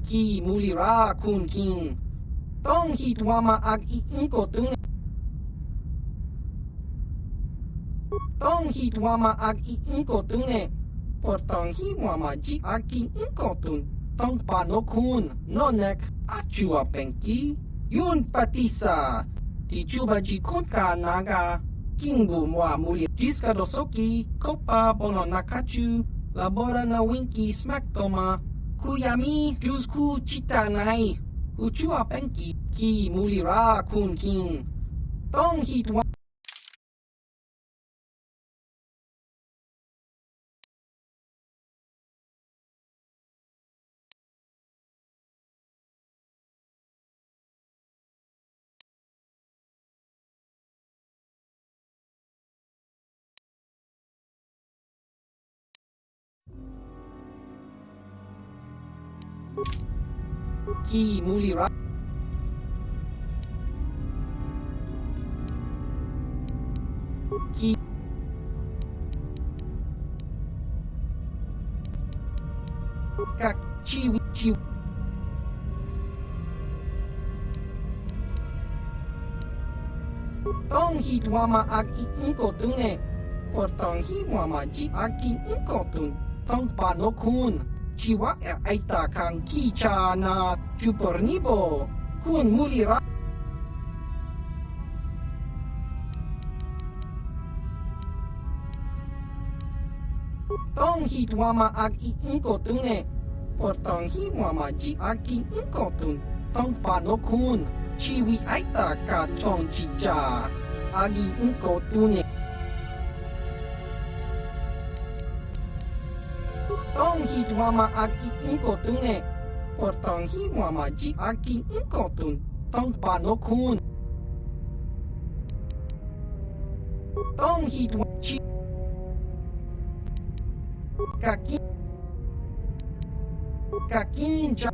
Ki muli ra kun king. Tong hit wama ag iinkotune. Tong hit wama ag iinkotune. Portong hi wama ji aki inkotun. Tong panokun nonek. Achua penki. Yun patisa. Ti chuba ji konka naga. Kingbu mwa muli. Jiska dosoki kopa bono nakachu. Labora na winki smack toma. Kuyami jusku chitanai. Uchua penki. Ki mulira kun king. Tong hit wa. Ki mulira. Ki. Kak chiwi chiwi. Tong hit wama ag iinkotune. Portong hi wama ji aki inkotun. tong panokun. Jiwa aita kang kicha na jupornibo. Kun mulira. Tong hitwama ag iinkotune. Portong hitwama ji agi inkotun. Tong panokun. Chiwi aita ka chong chicha. Agi inkotune. Tong hitwama ag iinkotune. Portong hitwama ji agi inkotun. Tong panokun. Tong hitwama chi. Kakinja.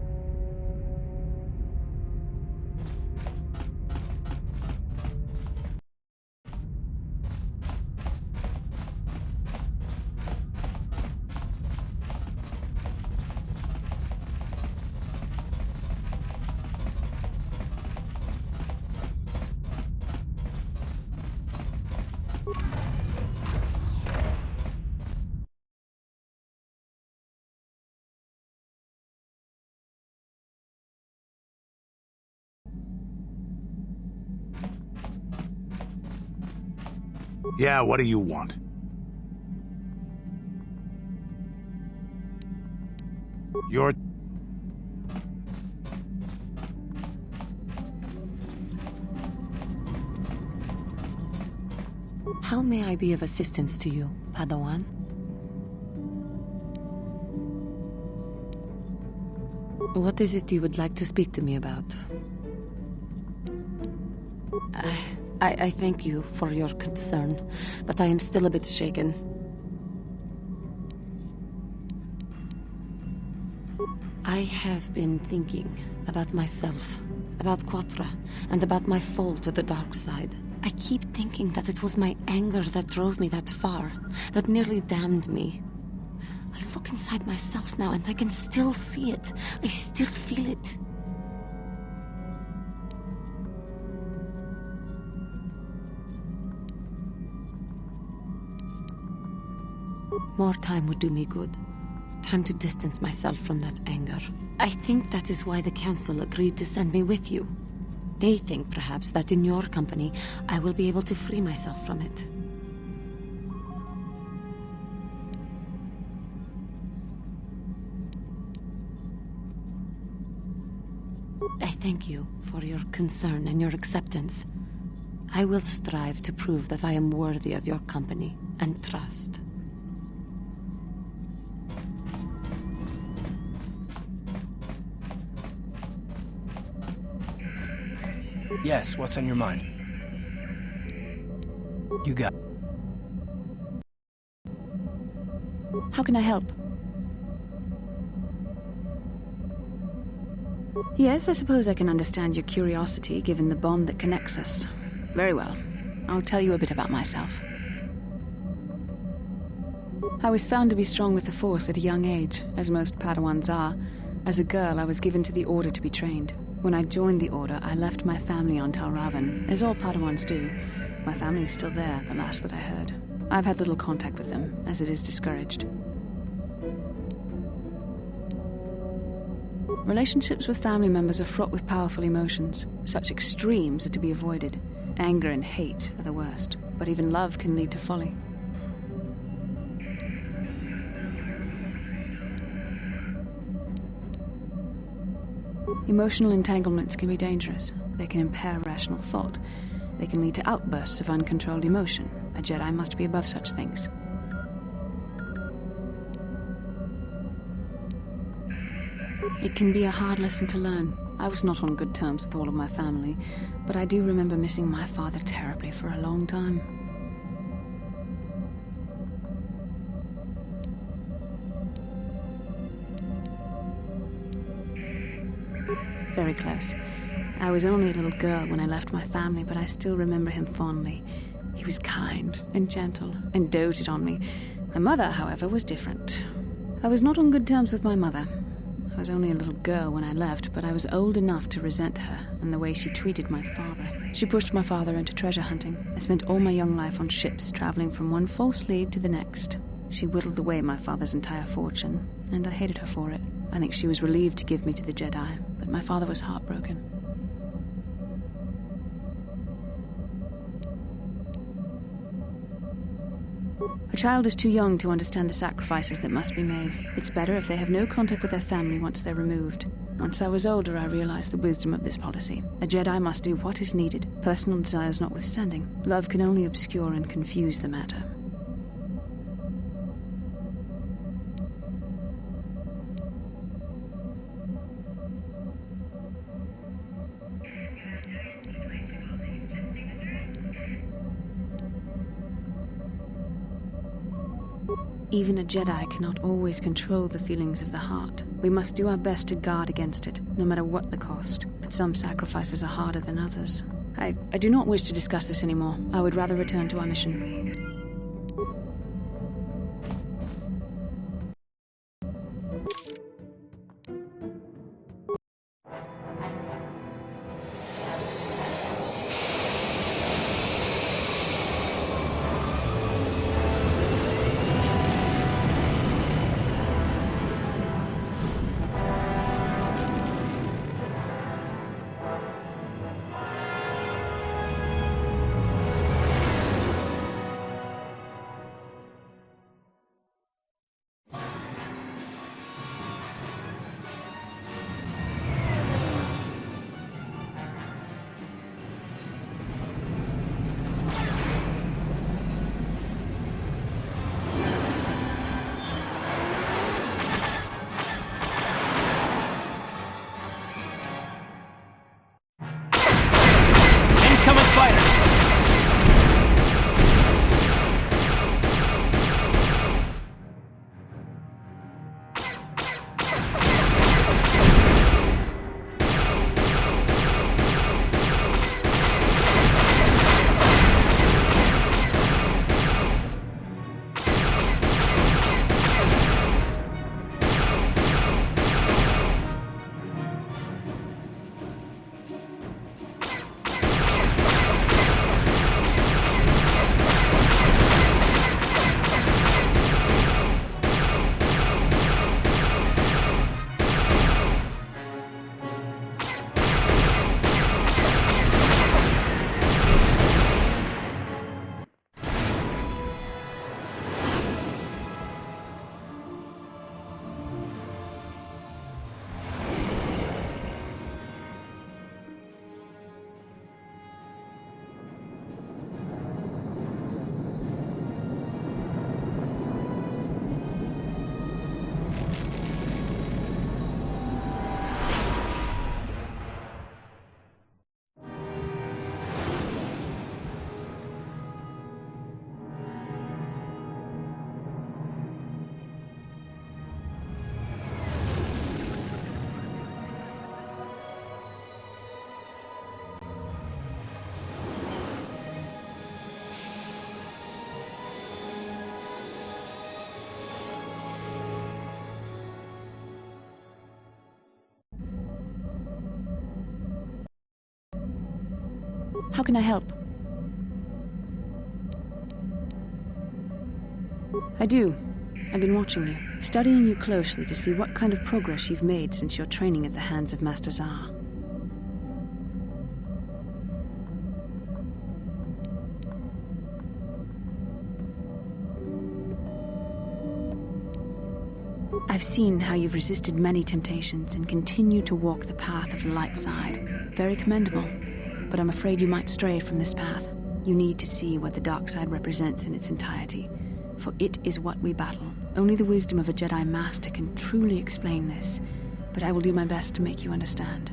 Yeah, what do you want? You're... How may I be of assistance to you, Padawan? What is it you would like to speak to me about? I thank you for your concern, but I am still a bit shaken. I have been thinking about myself, about Quatra, and about my fall to the dark side. I keep thinking that it was my anger that drove me that far, that nearly damned me. I look inside myself now and I can still see it. I still feel it. More time would do me good. Time to distance myself from that anger. I think that is why the Council agreed to send me with you. They think, perhaps, that in your company, I will be able to free myself from it. I thank you for your concern and your acceptance. I will strive to prove that I am worthy of your company and trust. Yes, what's on your mind? You got... How can I help? Yes, I suppose I can understand your curiosity, given the bond that connects us. Very well. I'll tell you a bit about myself. I was found to be strong with the Force at a young age, as most Padawans are. As a girl, I was given to the Order to be trained. When I joined the Order, I left my family on Tal Ravan, as all Padawans do. My family is still there, the last that I heard. I've had little contact with them, as it is discouraged. Relationships with family members are fraught with powerful emotions. Such extremes are to be avoided. Anger and hate are the worst, but even love can lead to folly. Emotional entanglements can be dangerous. They can impair rational thought. They can lead to outbursts of uncontrolled emotion. A Jedi must be above such things. It can be a hard lesson to learn. I was not on good terms with all of my family, but I do remember missing my father terribly for a long time. Very close. I was only a little girl when I left my family, but I still remember him fondly. He was kind and gentle and doted on me. My mother, however, was different. I was not on good terms with my mother. I was only a little girl when I left, but I was old enough to resent her and the way she treated my father. She pushed my father into treasure hunting. I spent all my young life on ships, traveling from one false lead to the next. She whittled away my father's entire fortune, and I hated her for it. I think she was relieved to give me to the Jedi, but my father was heartbroken. A child is too young to understand the sacrifices that must be made. It's better if they have no contact with their family once they're removed. Once I was older, I realized the wisdom of this policy. A Jedi must do what is needed, personal desires notwithstanding. Love can only obscure and confuse the matter. Even a Jedi cannot always control the feelings of the heart. We must do our best to guard against it, no matter what the cost. But some sacrifices are harder than others. I do not wish to discuss this anymore. I would rather return to our mission. How can I help? I do. I've been watching you, studying you closely to see what kind of progress you've made since your training at the hands of Master Zahar. I've seen how you've resisted many temptations and continue to walk the path of the light side. Very commendable. But I'm afraid you might stray from this path. You need to see what the dark side represents in its entirety, for it is what we battle. Only the wisdom of a Jedi Master can truly explain this, but I will do my best to make you understand.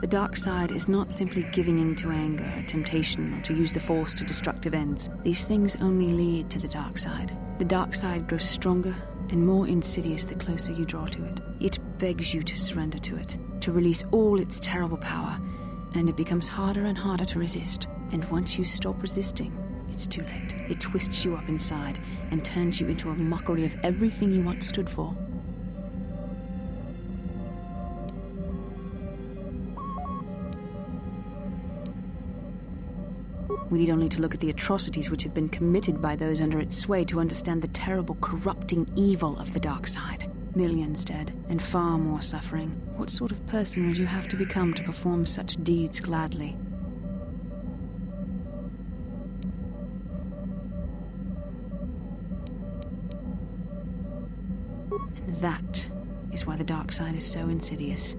The dark side is not simply giving in to anger, temptation, or to use the Force to destructive ends. These things only lead to the dark side. The dark side grows stronger and more insidious the closer you draw to it. It begs you to surrender to it, to release all its terrible power, and it becomes harder and harder to resist. And once you stop resisting, it's too late. It twists you up inside and turns you into a mockery of everything you once stood for. We need only to look at the atrocities which have been committed by those under its sway to understand the terrible corrupting evil of the dark side. Millions dead, and far more suffering. What sort of person would you have to become to perform such deeds gladly? And that is why the dark side is so insidious.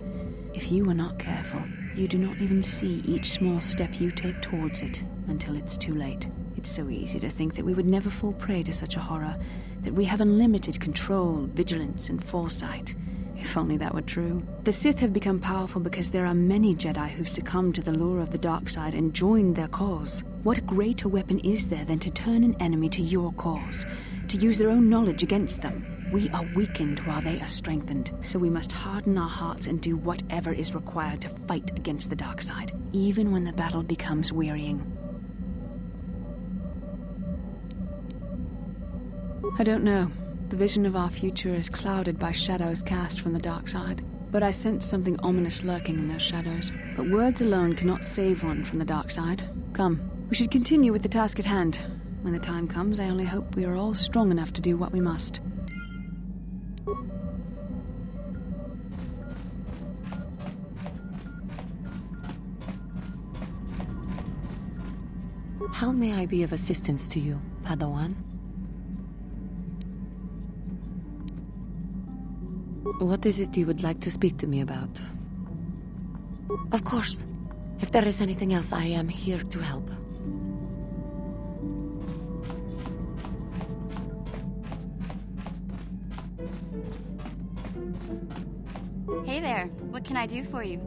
If you are not careful, you do not even see each small step you take towards it until it's too late. It's so easy to think that we would never fall prey to such a horror, that we have unlimited control, vigilance, and foresight. If only that were true. The Sith have become powerful because there are many Jedi who've succumbed to the lure of the dark side and joined their cause. What greater weapon is there than to turn an enemy to your cause, to use their own knowledge against them? We are weakened while they are strengthened, so we must harden our hearts and do whatever is required to fight against the dark side, even when the battle becomes wearying. I don't know. The vision of our future is clouded by shadows cast from the dark side. But I sense something ominous lurking in those shadows. But words alone cannot save one from the dark side. Come, we should continue with the task at hand. When the time comes, I only hope we are all strong enough to do what we must. How may I be of assistance to you, Padawan? What is it you would like to speak to me about? Of course. If there is anything else, I am here to help. Hey there, what can I do for you?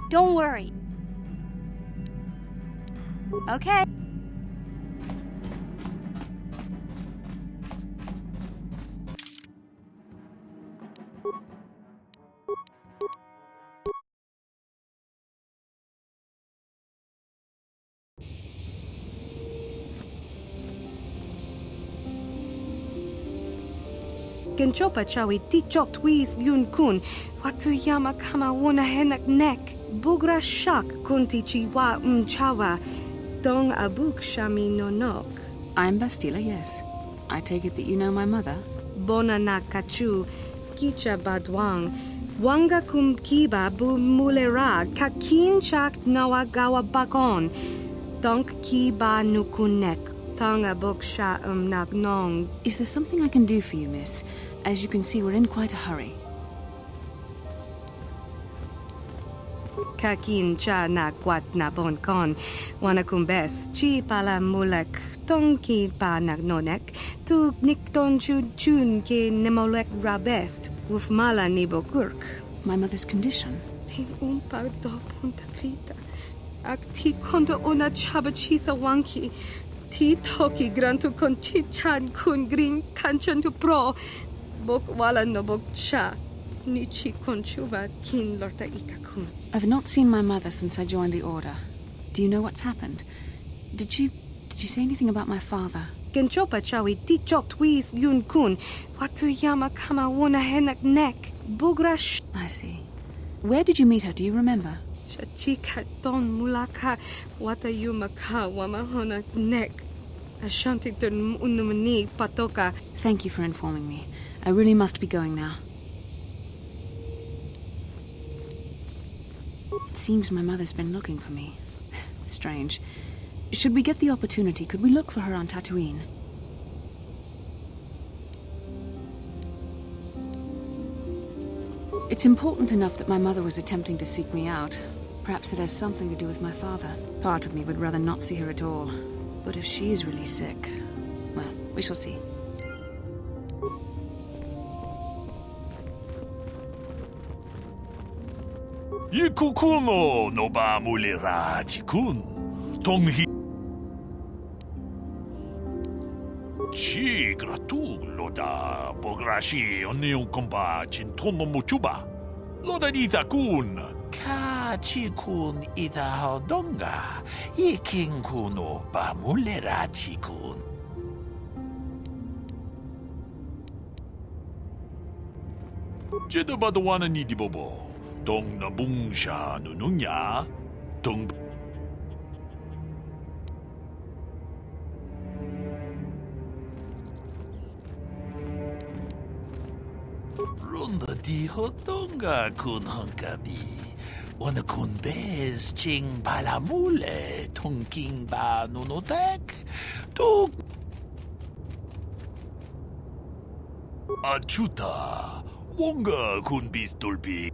Don't worry. Okay. Genchopa chawi tikchok twiz yun kun. Watu yama kama wona henak nek. Bugra shak kunti chiwa chawa. Dong abuk shami nonok. I'm Bastila, yes. I take it that you know my mother? Bona na kachu. Kicha badwang. Wanga kum kiba bu mulera. Kakin chak nawa gawa bakon. Donk kiba nukunek. Tonga buksha nagnong. Is there something I can do for you, miss? As you can see, we're in quite a hurry. Kakin cha na kwat na bon kon. Wanakumbes chi pala mulek. Tonki pa nagnonek. Tu nikton chun ke nemolek rabest. Uf mala nibokurk. My mother's condition? Tin umpa do punta krita. Ak ti konto ona chaba chisa wanki. Ti toki grantu kon chichan kun green kanchan tu pro. Bok wala no bok cha. Nichi kon chuva kin lorta ikakun. I've not seen my mother since I joined the Order. Do you know what's happened? Did she say anything about my father? Genchopa chawi tikchok twiz yun kun. Watu yama kama wona henak nek. Bugrash. I see. Where did you meet her? Do you remember? Chika ton mulaka wata yumaka wamahona nek. Ashantiton unumani patoka. Thank you for informing me. I really must be going now. It seems my mother's been looking for me. Strange. Should we get the opportunity, could we look for her on Tatooine? It's important enough that my mother was attempting to seek me out. Perhaps it has something to do with my father. Part of me would rather not see her at all. But if she's really sick, well, we shall see. Yikukuno no ba mulira chikun. Tonghi. Chi gratu loda pograshi onion komba chintomo muchuba. Loda dita kun. Ka chikun ita hodonga. Yikinkuno ba mulira chikun. Jedabadawana ni dibobo. Dong nabung sha nununya. Dong. Ronda di hotonga kun honkabi. Wana kun bez ching balamule. Tonking ba nunotek. Tuk. Achuta. Wonga kun bis dolpi.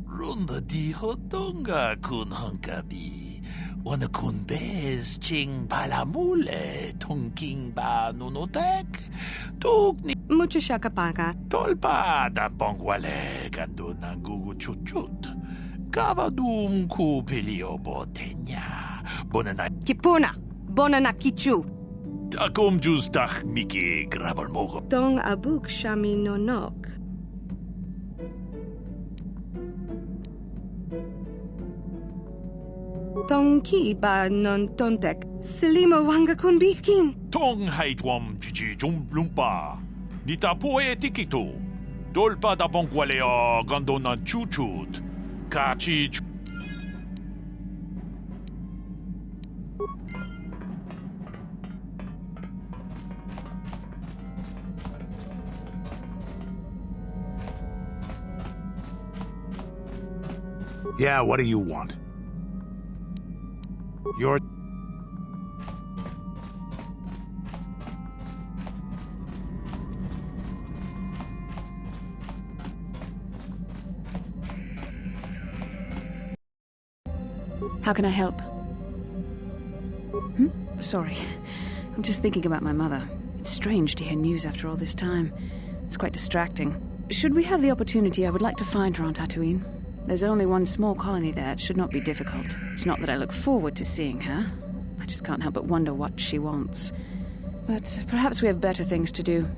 Ronda di hotonga kun honkabi. Wana kun bez ching palamule. Tonking ba nunotek. Tuk ni. Mucho shakapaka. Tolpa da bongwale gando nangugu chut. Kavadum ku pilio botenya. Bonana. Kipuna. Bonana kichu. Takom jus dach miki grabal mogo. Dong abuk shami nonok. Tong ki ba non tontek. Selima wanga kun bikin. Tong haitwam jiji jum lumpa. Nita poe tikito. Dolpa da bongwale o gandona chuchut. Kachi. Yeah, what do you want? You're... How can I help? Sorry. I'm just thinking about my mother. It's strange to hear news after all this time. It's quite distracting. Should we have the opportunity, I would like to find her on Tatooine. There's only one small colony there. It should not be difficult. It's not that I look forward to seeing her. I just can't help but wonder what she wants. But perhaps we have better things to do.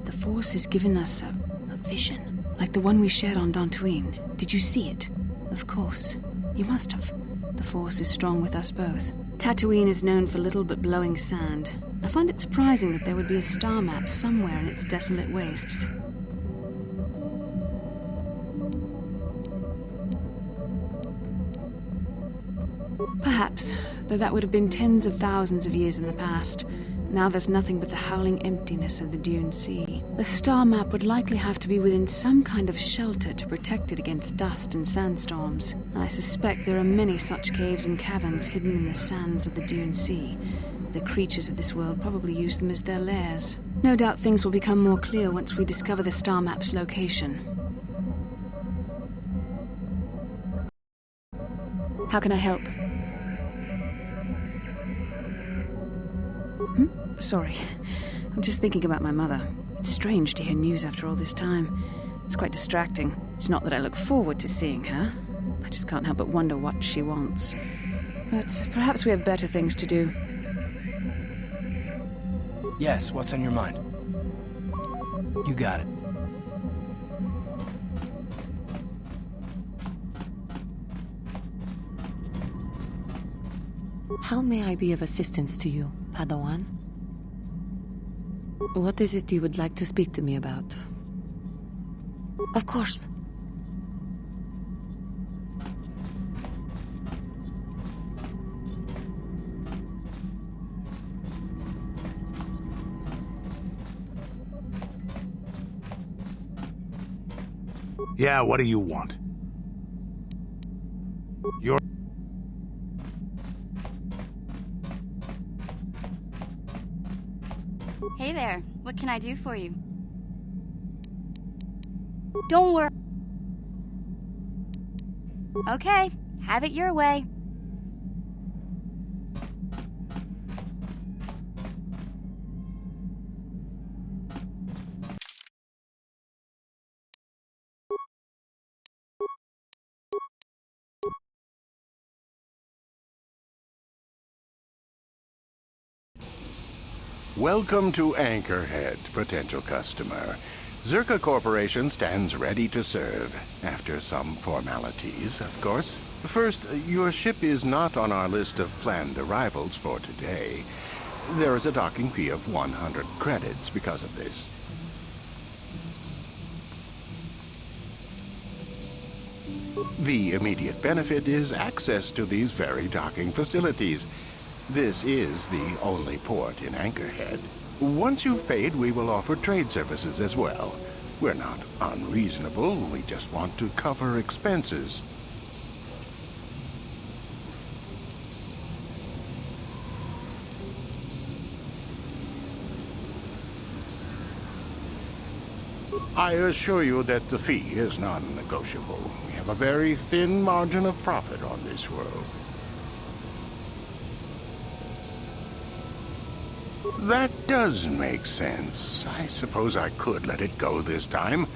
The Force has given us a vision, like the one we shared on Dantooine. Did you see it? Of course. You must have. The Force is strong with us both. Tatooine is known for little but blowing sand. I find it surprising that there would be a star map somewhere in its desolate wastes. Perhaps, though that would have been tens of thousands of years in the past. Now there's nothing but the howling emptiness of the Dune Sea. The star map would likely have to be within some kind of shelter to protect it against dust and sandstorms. I suspect there are many such caves and caverns hidden in the sands of the Dune Sea. The creatures of this world probably use them as their lairs. No doubt things will become more clear once we discover the star map's location. How can I help? Sorry. I'm just thinking about my mother. It's strange to hear news after all this time. It's quite distracting. It's not that I look forward to seeing her. I just can't help but wonder what she wants. But perhaps we have better things to do. Yes, what's on your mind? You got it. How may I be of assistance to you, Padawan? What is it you would like to speak to me about? Of course. Yeah, what do you want? You're... Hey there, what can I do for you? Don't worry. Okay, have it your way. Welcome to Anchorhead, potential customer. Zerka Corporation stands ready to serve, after some formalities, of course. First, your ship is not on our list of planned arrivals for today. There is a docking fee of 100 credits because of this. The immediate benefit is access to these very docking facilities. This is the only port in Anchorhead. Once you've paid, we will offer trade services as well. We're not unreasonable, we just want to cover expenses. I assure you that the fee is non-negotiable. We have a very thin margin of profit on this world. That does make sense. I suppose I could let it go this time.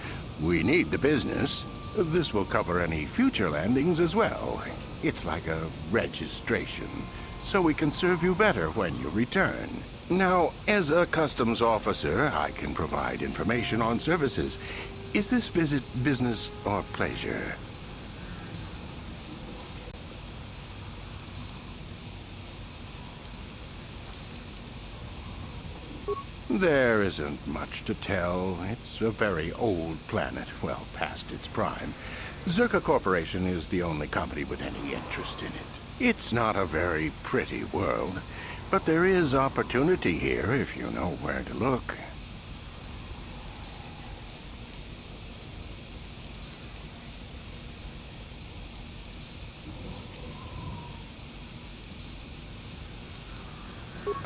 We need the business. This will cover any future landings as well. It's like a registration, so we can serve you better when you return. Now, as a customs officer, I can provide information on services. Is this visit business or pleasure? There isn't much to tell. It's a very old planet, well past its prime. Zerka Corporation is the only company with any interest in it. It's not a very pretty world, but there is opportunity here if you know where to look.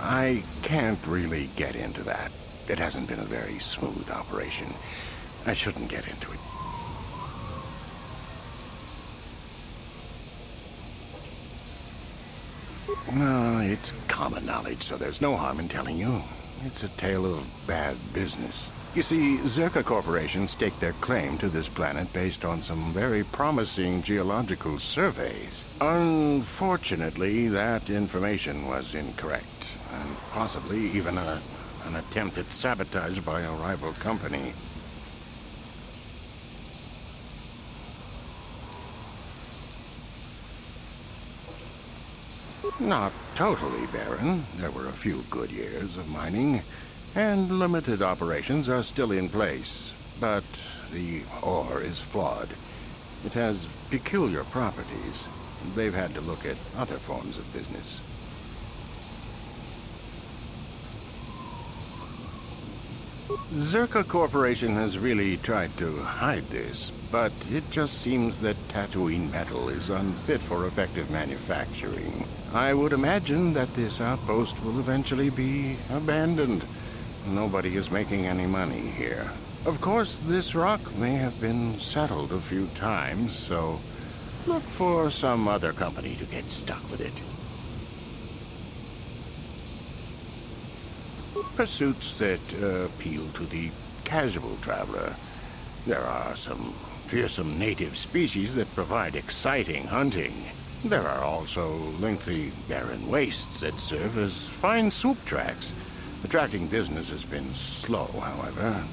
I can't really get into that. It hasn't been a very smooth operation. I shouldn't get into it. No, it's common knowledge, so there's no harm in telling you. It's a tale of bad business. You see, Zerka Corporation staked their claim to this planet based on some very promising geological surveys. Unfortunately, that information was incorrect, and possibly even an attempt at sabotage by a rival company. Not totally barren. There were a few good years of mining, and limited operations are still in place. But the ore is flawed. It has peculiar properties. They've had to look at other forms of business. Zerka Corporation has really tried to hide this, but it just seems that Tatooine metal is unfit for effective manufacturing. I would imagine that this outpost will eventually be abandoned. Nobody is making any money here. Of course, this rock may have been settled a few times, so look for some other company to get stuck with it. Pursuits that appeal to the casual traveler. There are some fearsome native species that provide exciting hunting. There are also lengthy, barren wastes that serve as fine swoop tracks. Attracting business has been slow, however.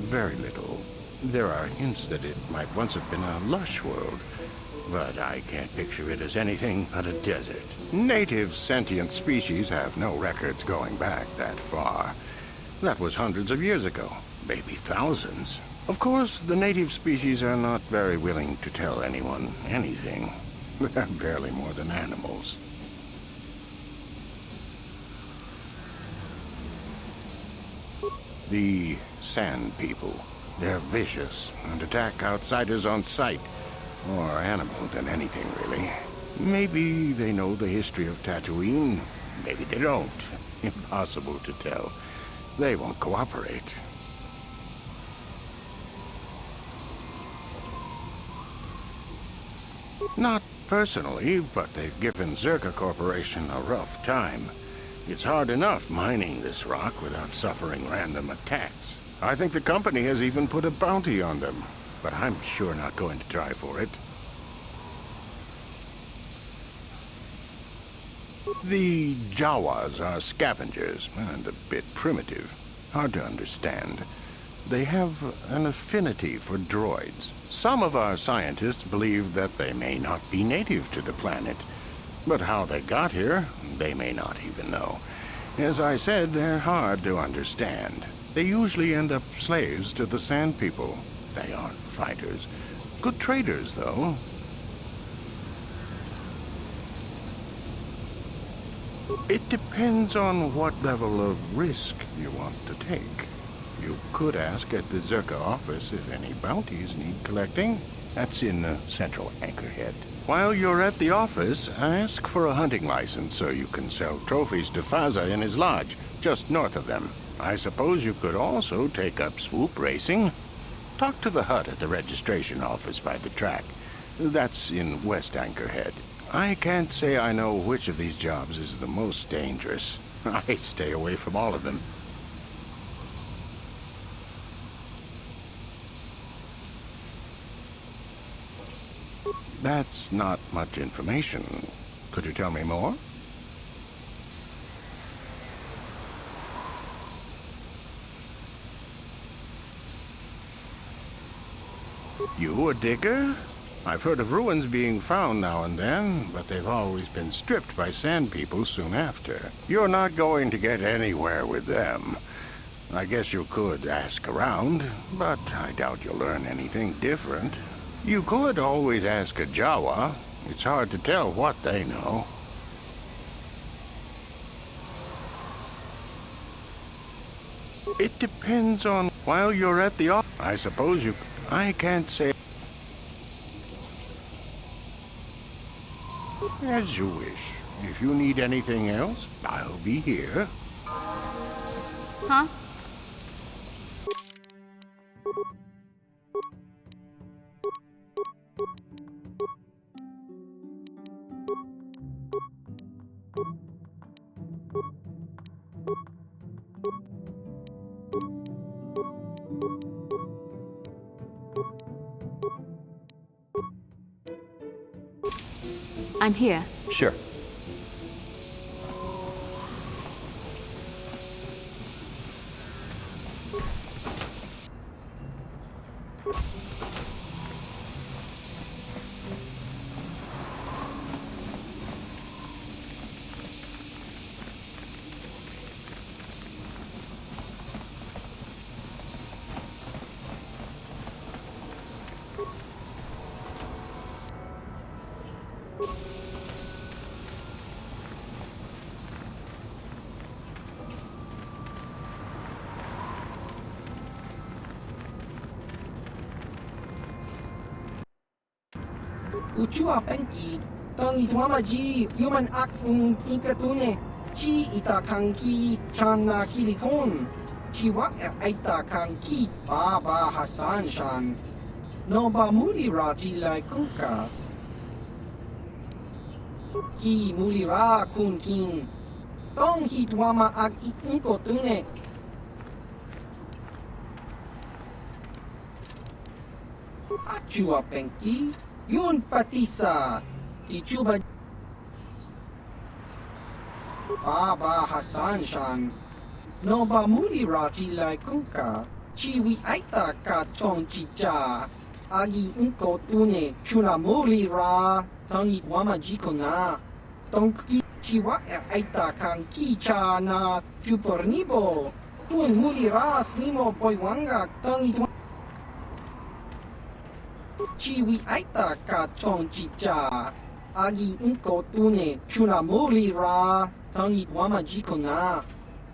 Very little. There are hints that it might once have been a lush world, but I can't picture it as anything but a desert. Native sentient species have no records going back that far. That was hundreds of years ago, maybe thousands. Of course, the native species are not very willing to tell anyone anything. They're barely more than animals. The Sand People. They're vicious and attack outsiders on sight. More animal than anything, really. Maybe they know the history of Tatooine. Maybe they don't. Impossible to tell. They won't cooperate. Not personally, but they've given Zerka Corporation a rough time. It's hard enough mining this rock without suffering random attacks. I think the company has even put a bounty on them, but I'm sure not going to try for it. The Jawas are scavengers, and a bit primitive. Hard to understand. They have an affinity for droids. Some of our scientists believe that they may not be native to the planet, but how they got here, they may not even know. As I said, they're hard to understand. They usually end up slaves to the Sand People. They aren't fighters. Good traders, though. It depends on what level of risk you want to take. You could ask at the Zerka office if any bounties need collecting. That's in Central Anchorhead. While you're at the office, ask for a hunting license so you can sell trophies to Faza in his lodge, just north of them. I suppose you could also take up swoop racing. Talk to the hut at the registration office by the track. That's in West Anchorhead. I can't say I know which of these jobs is the most dangerous. I stay away from all of them. That's not much information. Could you tell me more? You a digger? I've heard of ruins being found now and then, but they've always been stripped by Sand People soon after. You're not going to get anywhere with them. I guess you could ask around, but I doubt you'll learn anything different. You could always ask a Jawa. It's hard to tell what they know. It depends on... While you're at the office, I suppose you... I can't say... As you wish. If you need anything else, I'll be here. Huh? I'm here. Sure. Uchua penki, tangi tuamaji, human ak in ikatune, chi itakanki, chana kilikon, chiwak aita kanki, baba Hassan shan, no ba muri raji lai kuka. Ki mulira kun king. Tong hitwama ag iinko tune. Achua pengki. Yun patisa. Tichuba. Baba Hassan Shan. No ba mulira tilai kunka. Chiwi aita ka chong chicha. Agi inko tune chuna mulira. Tangi wama jiko na. Tongki chiwa aita kang kicha na chupornibo. Kun mulira slimo poiwanga tangi Chiwi aita ka chong chicha. Agi inko tune chuna mulira. Tangi wama jiko na.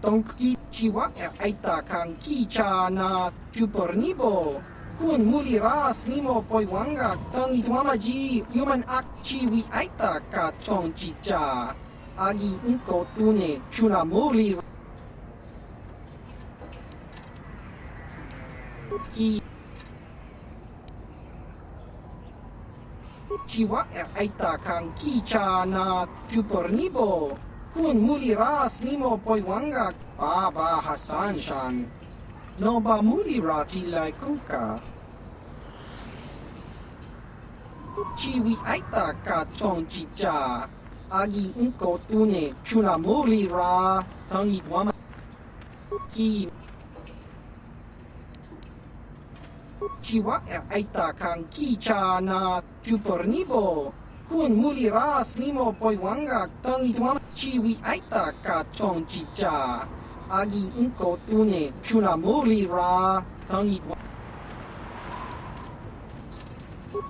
Tongki chiwa aita kang kicha na chupornibo. Kun mulira slimo poiwanga tangi tuamaji human ak chiwi aita ka chong chicha. Agi inko tune chuna mulira. Ki chiwa aita kang kicha na chupornibo. Kun mulira slimo poiwanga Baba Hassan Shan. No ba mulira tilai kunka. Chiwi aita ka chong chicha. Agi inko tune chuna mulira. Tangi wama. Ki chiwa aita kang kicha na chupornibo. Kun mulira slimo poiwanga tangi wama. Chiwi aita ka chong chicha. Agi inko tune chuna mulira tangi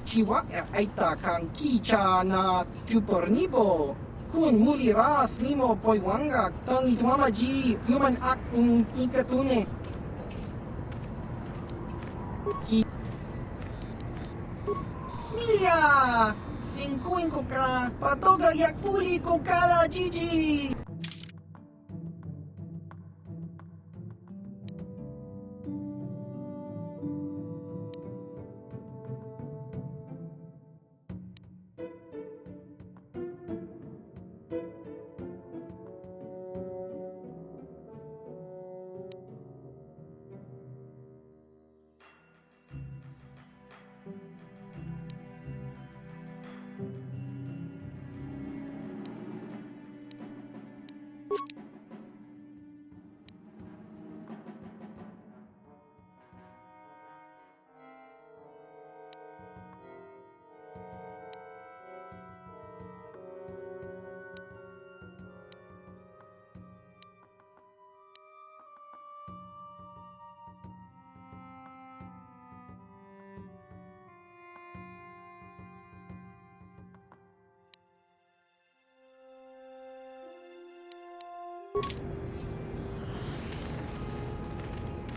chiwa aita kang kicha na chupornibo. Kun mulira slimo poiwanga tangi tuamaji human ak in ikatune. Ki Smilia! Tingkuin ko ka! Patoga yak fuli ko kala Gigi!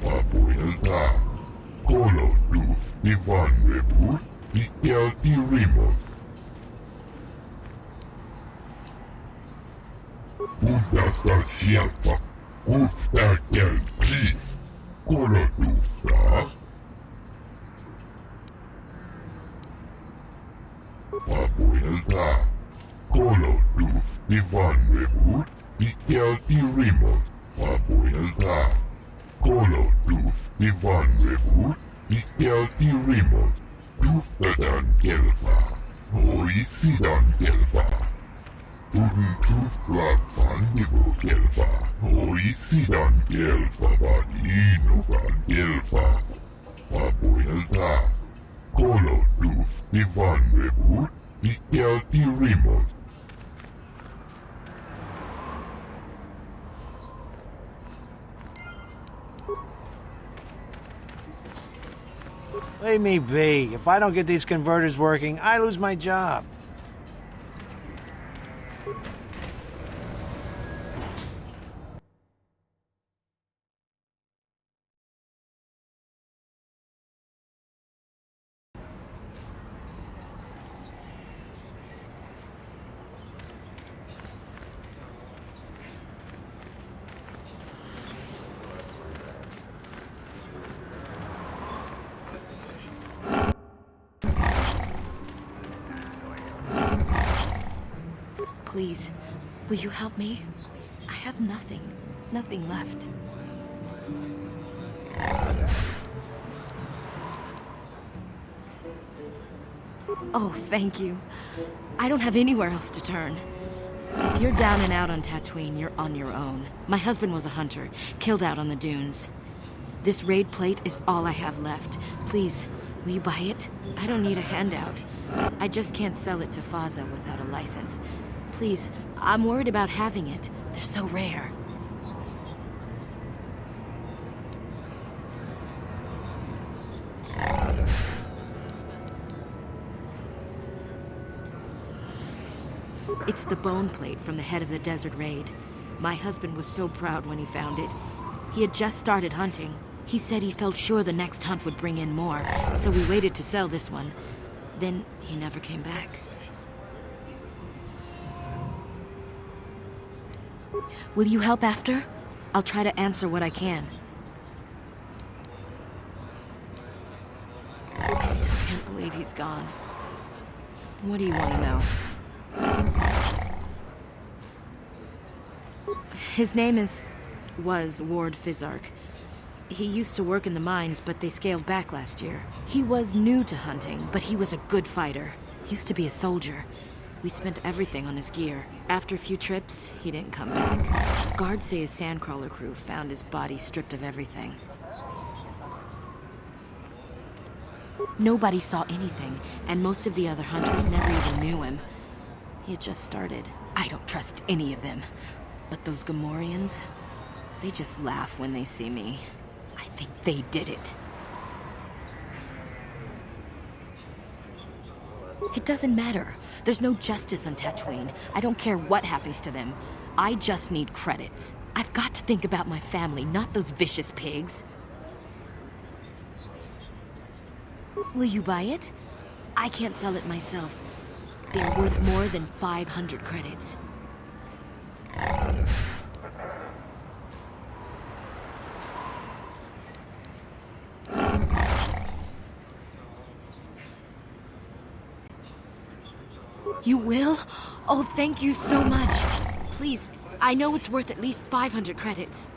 Papuelta, Colo Luz, Ivan Rebut, Mikel y Rimos. Puntas del Shelfa, Gusta del Chief, Colo Luz, Papuelta, Colo Luz, Ivan Rebut, Mikel y Rimos. Papuelta, Colo Luz, Ivan Rebut, Mikel y Rimos. Luftadan Gelfa, Hoisidan Gelfa. Uden Truthblatt Fandigo Gelfa, Hoisidan Gelfa, Badinogan Gelfa. Papuelta, Colo Luz, Ivan Rebut, Mikel y Rimos. Leave me be. If I don't get these converters working, I lose my job. Please, will you help me? I have nothing. Nothing left. Oh, thank you. I don't have anywhere else to turn. If you're down and out on Tatooine, you're on your own. My husband was a hunter, killed out on the dunes. This raid plate is all I have left. Please, will you buy it? I don't need a handout. I just can't sell it to Faza without a license. Please, I'm worried about having it. They're so rare. It's the bone plate from the head of the desert raid. My husband was so proud when he found it. He had just started hunting. He said he felt sure the next hunt would bring in more, so we waited to sell this one. Then he never came back. Will you help after? I'll try to answer what I can. I still can't believe he's gone. What do you want to know? His name was Ward Fizark. He used to work in the mines, but they scaled back last year. He was new to hunting, but he was a good fighter. Used to be a soldier. We spent everything on his gear. After a few trips, he didn't come back. Guards say his sandcrawler crew found his body stripped of everything. Nobody saw anything, and most of the other hunters never even knew him. He had just started. I don't trust any of them. But those Gamorreans, they just laugh when they see me. I think they did it. It doesn't matter. There's no justice on Tatooine. I don't care what happens to them. I just need credits. I've got to think about my family, not those vicious pigs. Will you buy it? I can't sell it myself. They're worth more than 500 credits. You will? Oh, thank you so much. Please, I know it's worth at least 500 credits.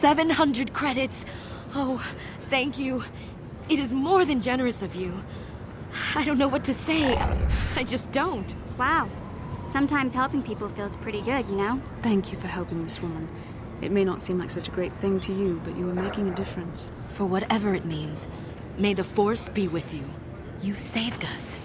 $700 credits. Oh, thank you. It is more than generous of you. I don't know what to say. I just don't. Wow. Sometimes helping people feels pretty good, you know? Thank you for helping this woman. It may not seem like such a great thing to you, but you are making a difference. For whatever it means, may the Force be with you. You saved us.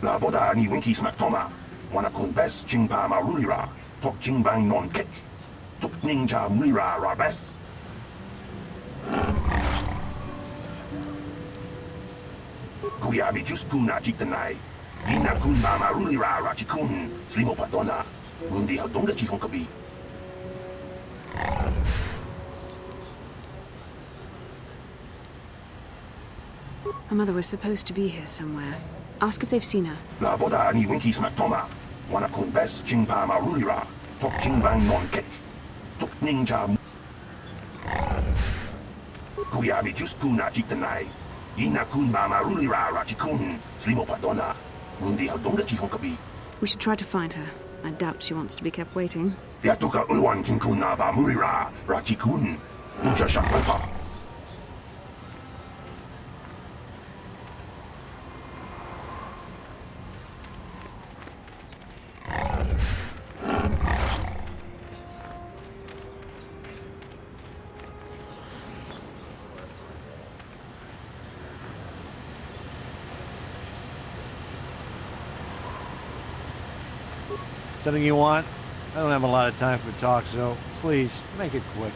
La boda ni winki smak toma. Wana kun bes jingpa marulira. Tok jingbang non kek. Tok ninja mulira rabes. Kuyabi jus kuna jitanai. Ina kun mama rulira rachikun. Slimo patona. Mundi hadonga chikon kabi. Her mother was supposed to be here somewhere. Ask if they've seen her. La boda ni winki smak toma. Wana kun bes jingpa marulira. Tok jingbang non kek. Tok ninja. Kuyabi jus kuna jitanai. Ina kun mama rulira rachikun. Slimo patona. Mundi hadonga chikon kabi. We should try to find her. I doubt she wants to be kept waiting. Yatuka ulwan kinkuna ba murira rachikun. Mucha shakpa. Something you want? I don't have a lot of time for talk, so please, make it quick.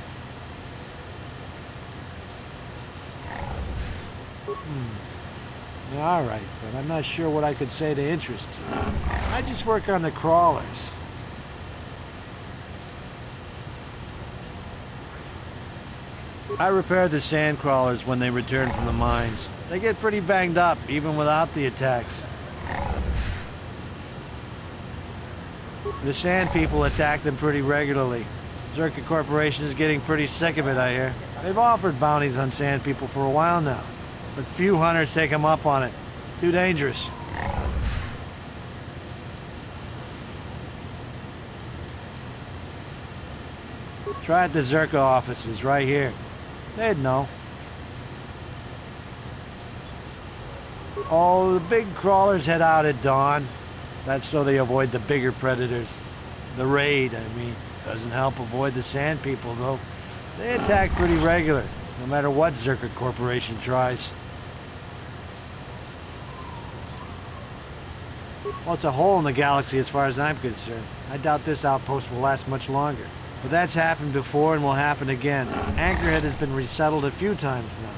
All right, but I'm not sure what I could say to interest you. I just work on the crawlers. I repaired the sand crawlers when they returned from the mines. They get pretty banged up, even without the attacks. The sand people attack them pretty regularly. Zerka Corporation is getting pretty sick of it, I hear. They've offered bounties on sand people for a while now, but few hunters take them up on it. Too dangerous. Try at the Zerka offices right here. They'd know. Oh, the big crawlers head out at dawn. That's so they avoid the bigger predators. The raid, I mean. Doesn't help avoid the sand people, though. They attack pretty regular, no matter what Zerka Corporation tries. Well, it's a hole in the galaxy as far as I'm concerned. I doubt this outpost will last much longer. But that's happened before and will happen again. Anchorhead has been resettled a few times now.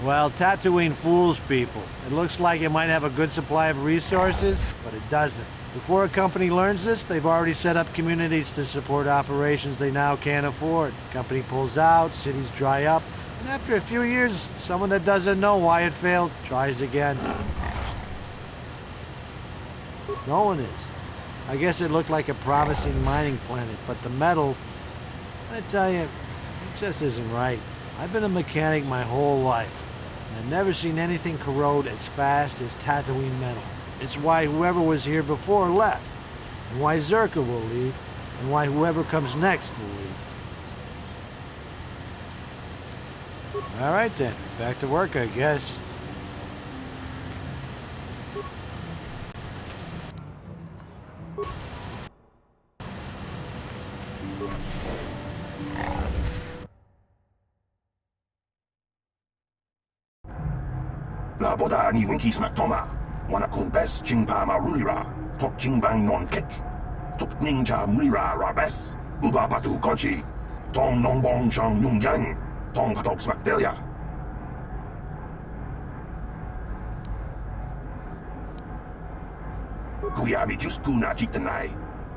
Well, Tatooine fools people. It looks like it might have a good supply of resources, but it doesn't. Before a company learns this, they've already set up communities to support operations they now can't afford. Company pulls out, cities dry up, and after a few years, someone that doesn't know why it failed tries again. No one is. I guess it looked like a promising mining planet, but the metal, I tell you, it just isn't right. I've been a mechanic my whole life. I've never seen anything corrode as fast as Tatooine metal. It's why whoever was here before left, and why Zerka will leave, and why whoever comes next will leave. All right then, back to work, I guess. La boda ni winki smak toma. Wanakun bes jingpa marulira. Tok jingbang non kek. Tok ninja mulira rabes. Uba batu kochi. Tong non bong chang yung yang. Tong patok smak delia. Kuya mi just kuna jitanai.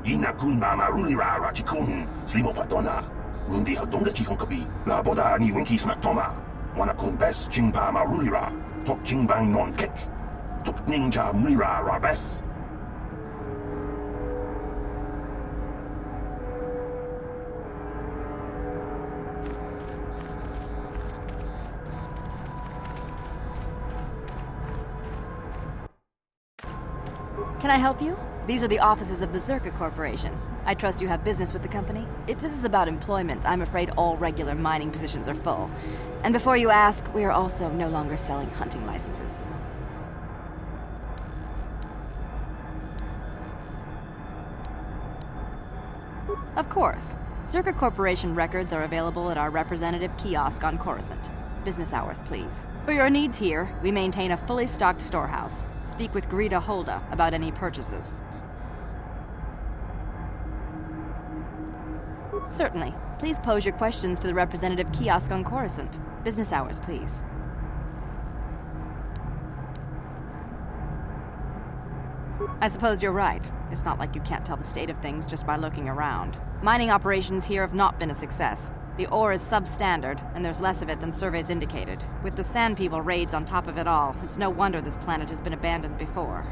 Ina kun ba marulira rachikun. Slimo patona. Rundi hadonga chihon kabi. La boda ni winki smak toma. Wanakun bes jingpa marulira. Tok jingbang non kek. Tok ninja mulira rabes. Can I help you? These are the offices of the Zerka Corporation. I trust you have business with the company. If this is about employment, I'm afraid all regular mining positions are full. And before you ask, we are also no longer selling hunting licenses. Of course. Zerka Corporation records are available at our representative kiosk on Coruscant. Business hours, please. For your needs here, we maintain a fully stocked storehouse. Speak with Greta Holda about any purchases. Certainly. Please pose your questions to the representative kiosk on Coruscant. Business hours, please. I suppose you're right. It's not like you can't tell the state of things just by looking around. Mining operations here have not been a success. The ore is substandard, and there's less of it than surveys indicated. With the Sand People raids on top of it all, it's no wonder this planet has been abandoned before.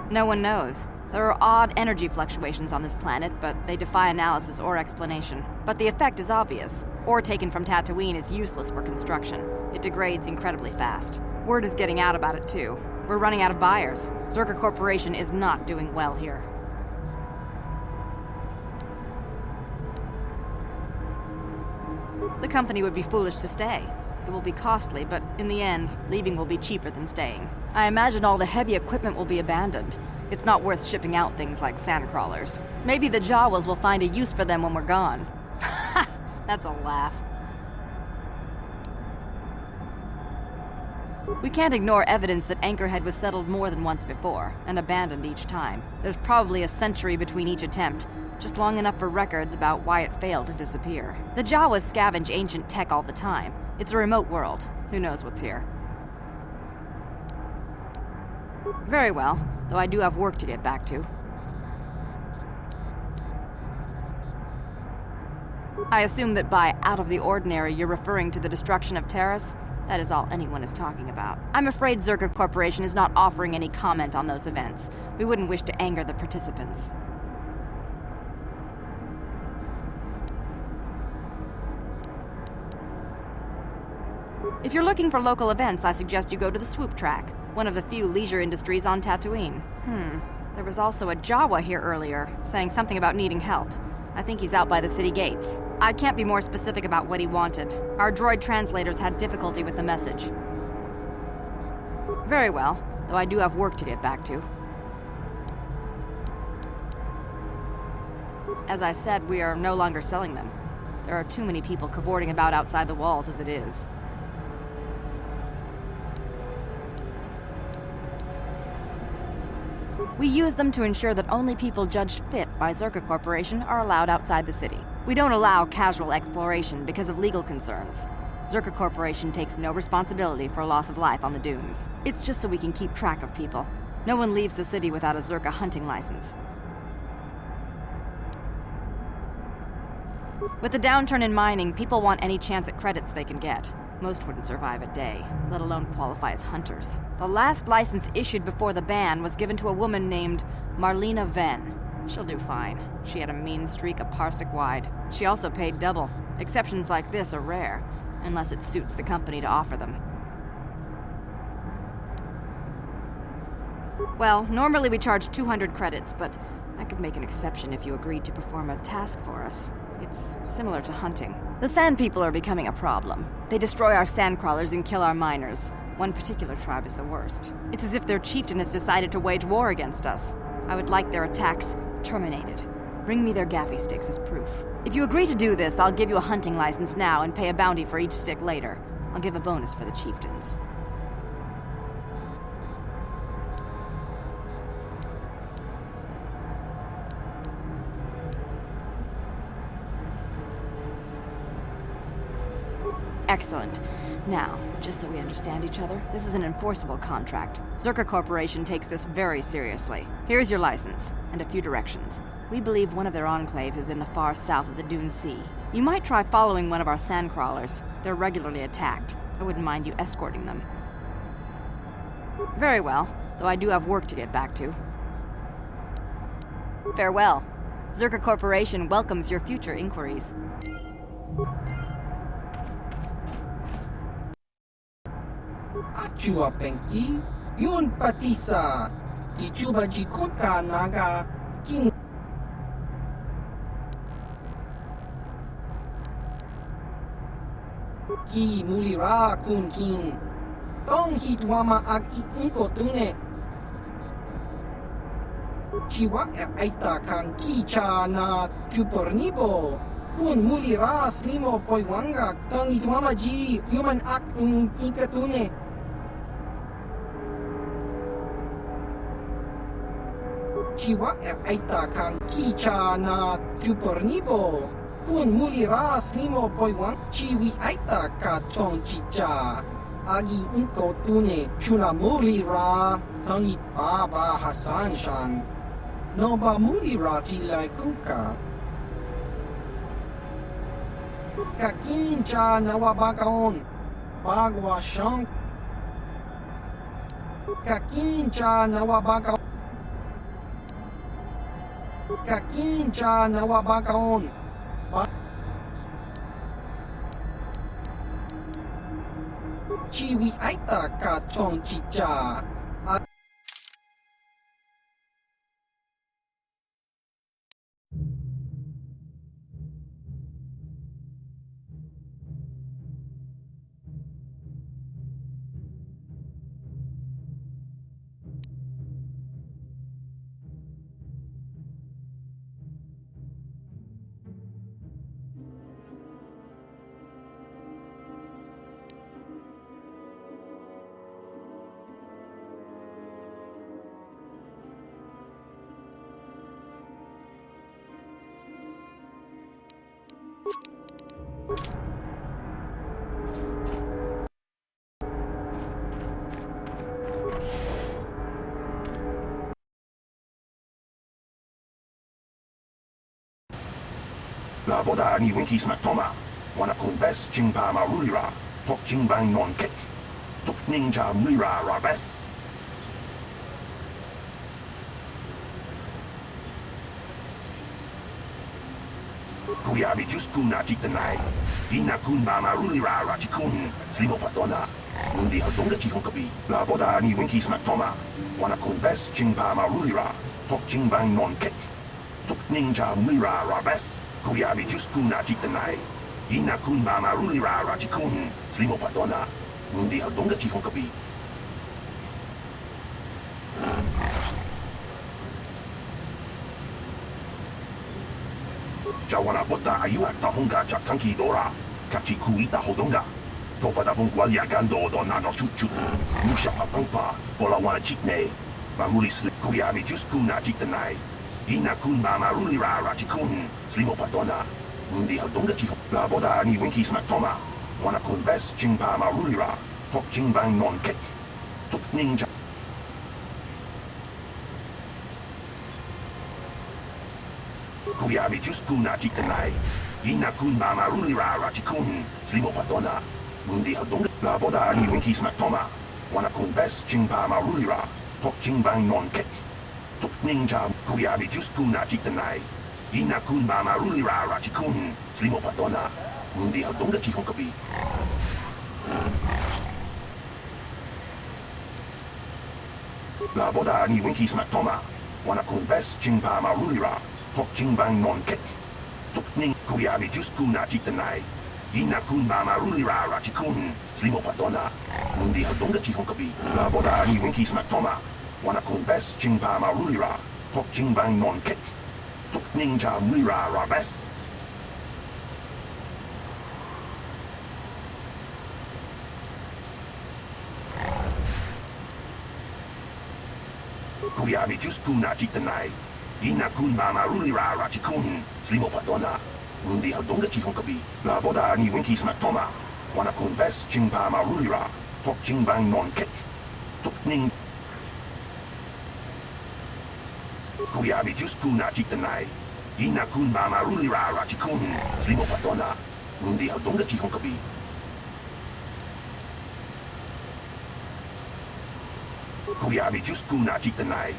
No one knows. There are odd energy fluctuations on this planet, but they defy analysis or explanation. But the effect is obvious. Ore taken from Tatooine is useless for construction. It degrades incredibly fast. Word is getting out about it, too. We're running out of buyers. Zerka Corporation is not doing well here. The company would be foolish to stay. It will be costly, but in the end, leaving will be cheaper than staying. I imagine all the heavy equipment will be abandoned. It's not worth shipping out things like sand crawlers. Maybe the Jawas will find a use for them when we're gone. That's a laugh. We can't ignore evidence that Anchorhead was settled more than once before, and abandoned each time. There's probably a century between each attempt, just long enough for records about why it failed to disappear. The Jawas scavenge ancient tech all the time. It's a remote world. Who knows what's here? Very well, though I do have work to get back to. I assume that by out of the ordinary, you're referring to the destruction of Terrace? That is all anyone is talking about. I'm afraid Zerka Corporation is not offering any comment on those events. We wouldn't wish to anger the participants. If you're looking for local events, I suggest you go to the Swoop Track, one of the few leisure industries on Tatooine. There was also a Jawa here earlier, saying something about needing help. I think he's out by the city gates. I can't be more specific about what he wanted. Our droid translators had difficulty with the message. Very well, though I do have work to get back to. As I said, we are no longer selling them. There are too many people cavorting about outside the walls as it is. We use them to ensure that only people judged fit by Zerka Corporation are allowed outside the city. We don't allow casual exploration because of legal concerns. Zerka Corporation takes no responsibility for loss of life on the dunes. It's just so we can keep track of people. No one leaves the city without a Zerka hunting license. With the downturn in mining, people want any chance at credits they can get. Most wouldn't survive a day, let alone qualify as hunters. The last license issued before the ban was given to a woman named Marlena Venn. She'll do fine. She had a mean streak a parsec wide. She also paid double. Exceptions like this are rare, unless it suits the company to offer them. Well, normally we charge 200 credits, but I could make an exception if you agreed to perform a task for us. It's similar to hunting. The Sand People are becoming a problem. They destroy our sandcrawlers and kill our miners. One particular tribe is the worst. It's as if their chieftain has decided to wage war against us. I would like their attacks terminated. Bring me their gaffy sticks as proof. If you agree to do this, I'll give you a hunting license now and pay a bounty for each stick later. I'll give a bonus for the chieftains. Excellent. Now, just so we understand each other, this is an enforceable contract. Zerka Corporation takes this very seriously. Here's your license, and a few directions. We believe one of their enclaves is in the far south of the Dune Sea. You might try following one of our sandcrawlers. They're regularly attacked. I wouldn't mind you escorting them. Very well, though I do have work to get back to. Farewell. Zerka Corporation welcomes your future inquiries. Achua Penki, Yun Patisa, Kichuba Jikutka Naga, King. Ki Mulira Kun King, Tong Hitwama Ag Inko Tune. Chiwa Aita Kan Kicha na Chupornibo, Kun Mulira Slimo Poiwanga, Tong Hitwama Ji, Human Ak in Ikatune. Chiwa aita kan kicha na chupornibo kun mulira slimo poiwan chiwi aita ka chong chicha agi inko tune chuna mulira tangi baba Hassan shan no ba mulira tilai kunka kakincha nawabagaon bagwa shank kakincha nawabagaon Kakincha nawabakaon. Chiwi aita ka chong chicha. La boda ni winki smack toma. Wana kun bes ching pa marulira. Tok ching bang non kek. Tok ninja muira rabes. Kuyabi just kuna jitanai. Ina kun ba marulira rachikun. Slimo patona. Mundi hadonga chihon kabi. La boda ni winki smack toma. Wana kun bes ching pa marulira. Tok ching bang non kek. Tok ninja muira rabes. Kuyabi just kuna jitanai. Ina kun ba marulira rachikun. Slimo patona. Mundi hadonga chihon kabi. Jawana bota ayuha tahunga chakanki dora. Kachi kuita hodonga. Topa bung gualia gando do nano chuchu. Musha papampa. Bola wana chikne. Mamuli slip kuyabi just kuna jitanai. Ina kun ba marulira rachikun. Slimo patona. Mundi hadonga chihon. La boda ni winki smack toma. Wana kun bes ching pa marulira. Tok ching bang non kek. Tok ninja. Kuyabi just kuna jitanai. Ina kun ba marulira rachikun. Slimo patona. Mundi hadonga. La boda ni winki smack toma. Wana kun bes ching pa marulira. Tok ching bang non kek. Tok ninja. Kuyabi just kuna jitanai. Ina kun ba marulira rachikun. Slimo patona. Mundi hadonga chihon kabi. La boda ni winki smack toma. Wana kun bes ching pa marulira. Tok ching bang non kek. Tok ning kuyabi just kuna jitanai. Ina kun ba marulira rachikun. Slimo patona. Mundi hadonga chihon kabi. La boda ni winki smack toma. Wana kun bes ching pa marulira. Tok ching bang non kek. Tok ninja muira rabes. Kuyabi just kuna jitanai. Ina kun ba marulira rachikun. Slimo patona. Mundi hadonga chihon kabi. La boda ni winki smack toma. Wana kun bes ching pa marulira. Tok ching bang non kek. Tok ning. Kuyabi just kuna jitanai. Ina kun ba marulira rachikun. Slimo patona. Mundi hadonga chihon kabi. Kuyabi just kuna jitanai.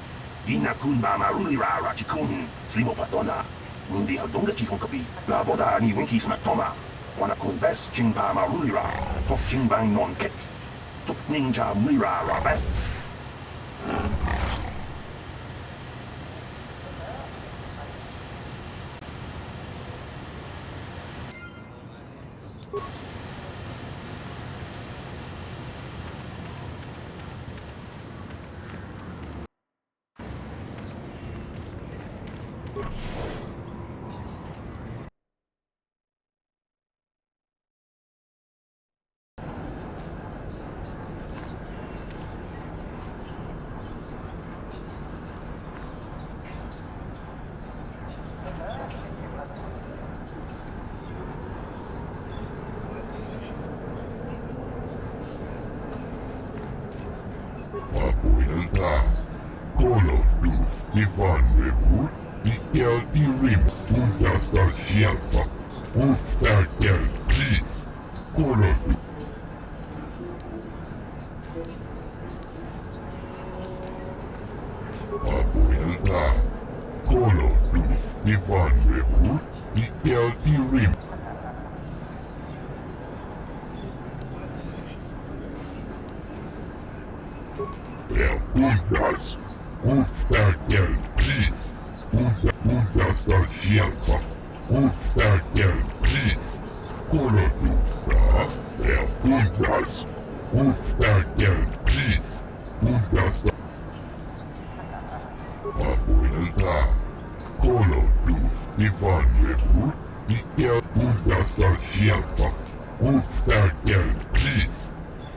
Ina kun ba marulira rachikun. Slimo patona. Mundi hadonga chihon kabi. La boda ni winki smack toma. Wana kun bes ching pa marulira. Tok ching bang non kek. Tok ninja muira rabes. Abuelta, Colo, Luz, Ivan, Webur, Ikel, Irim, Tuntastar, Shelfa, Uftar, Kel, Chief, Colo, Luz. Abuelta, Colo, Luz, Ivan, Webur, Ikel, Irim. Puntas, Uftar, Kel, Chief, Tuntastar, Shelfa, Uftar, Kel, Chief, Colo, Luzta, Puntas, Uftar, Kel, Chief, Tuntastar. Abuelta, Colo, Luz, Ivan, Webur, Ikel, Tuntastar, Shelfa, Uftar, Kel, Chief,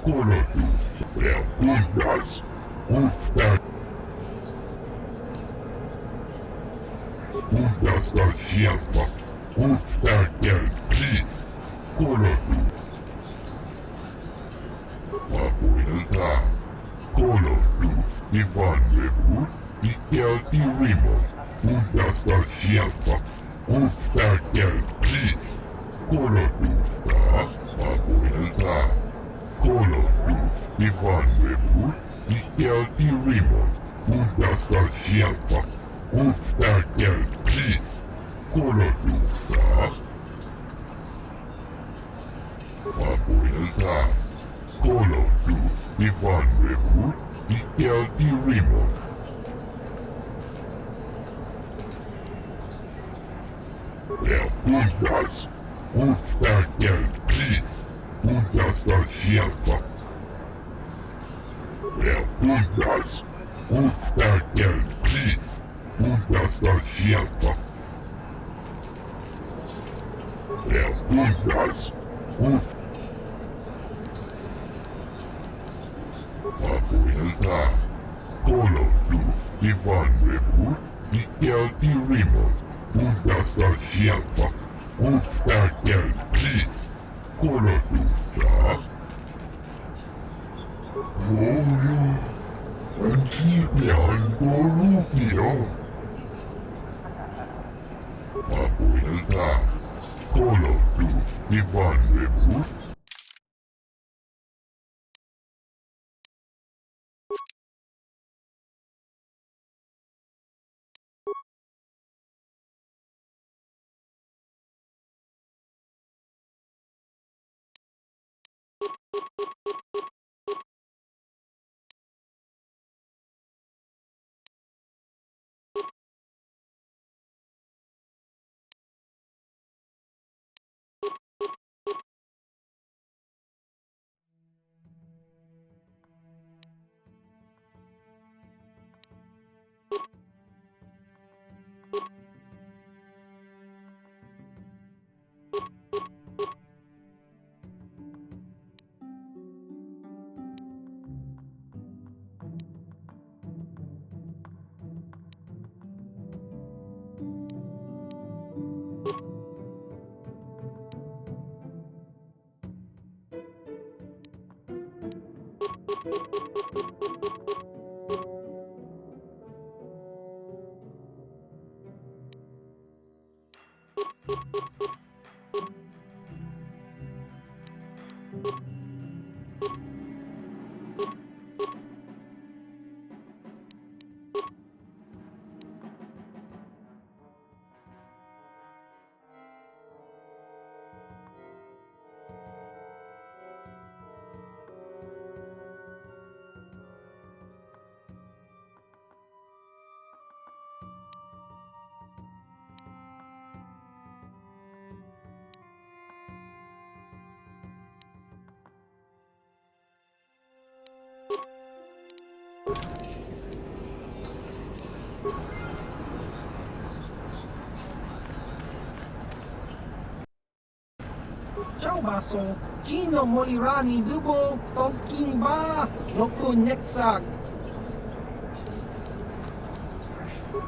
Colo, Luzta, Puntas, Uftar. Tuntastar, Shelfa, Uftar, Kel, Chief, Colo, Luz. Abuelta, Colo, Luz, Ivan, Webur, Ikel, Irimo, Tuntastar, Shelfa, Uftakel Chief. Kolodufta. Papuelta. Koloduf. Ivan Webu. Ikel Irimo. Undastal Shelfa. Uftakel Chief. Kolodufta. Papuelta. Koloduf. Ivan Webu. Ikel Irimo. Der Bundas. Uftakel Chief. Undastal Shelfa. Der Bundas. Uftakel Chief. Undastal Shelfa. Der Bundas. Papuelta. Koloduf. Ivan Webu. Ikel Irimo. Undastal Shelfa. Uftakel Chief. Kolodufta. Glorio. And keep me on Gorufio. Papuelta. Koloduf. Ivan Webu. Ciao baso, Gino Molirani Bubo, Tonkin Ba, Loku Nexag.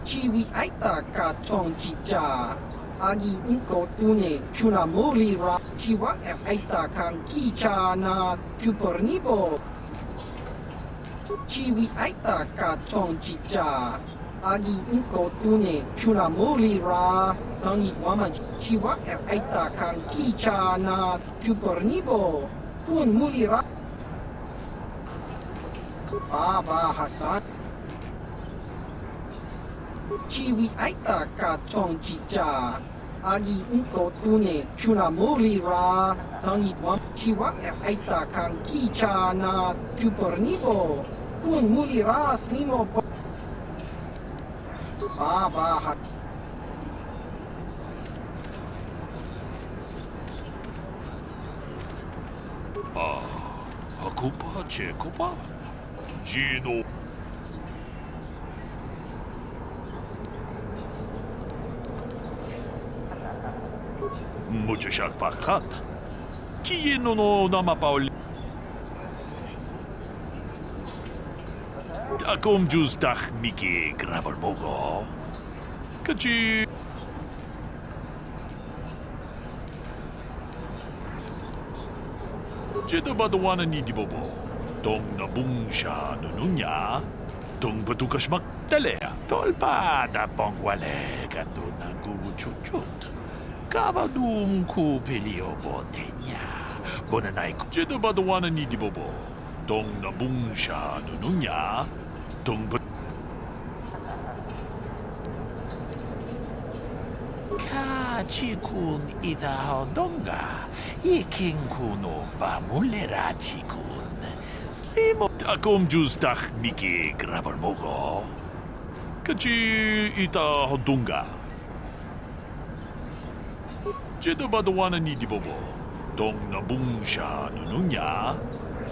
Chiwi Aita Ka Chong Chicha, Agi Inko Tune, Chuna Molira, Chiwa Aita Kan Kicha na Chupornibo. Chiwi Aita Ka Chong Chicha, Agi Inko Tune, Chuna Molira, Tangi Wama Chiwa Aita Kan Kicha na Chupornibo, Kun Mulira. Baba Hassan. Chiwi Aita Ka Chong Chicha, Agi Inko Tune, Chuna Molira, Tangi Wama Chiwa Aita Kan Kicha na Chupornibo, Kun Mulira Slimo Baba Hassan. Hakupa, Chekopa, Gino. Mucho shakpakat. Kieno no namapaul. Takom jus dach Miki Grabermogo. Kachi. Jedo badawana ni Dibobo. Tong nabungsha nununya. Tong batukas magtalea. Tolpa da pongwale. Kando na gugut chuchut. Kavadum ku pelio botenya. Bonanai jedabadwana ni dibobo. Dong nabungsha nununya. Dong Chikun ida hodonga, iking kuno bamulera chikun. Slimo takom justach miki grabarmogo. Kachi ita hodonga. Jedabadwana ni dibobo. Dong nabungsha nununya.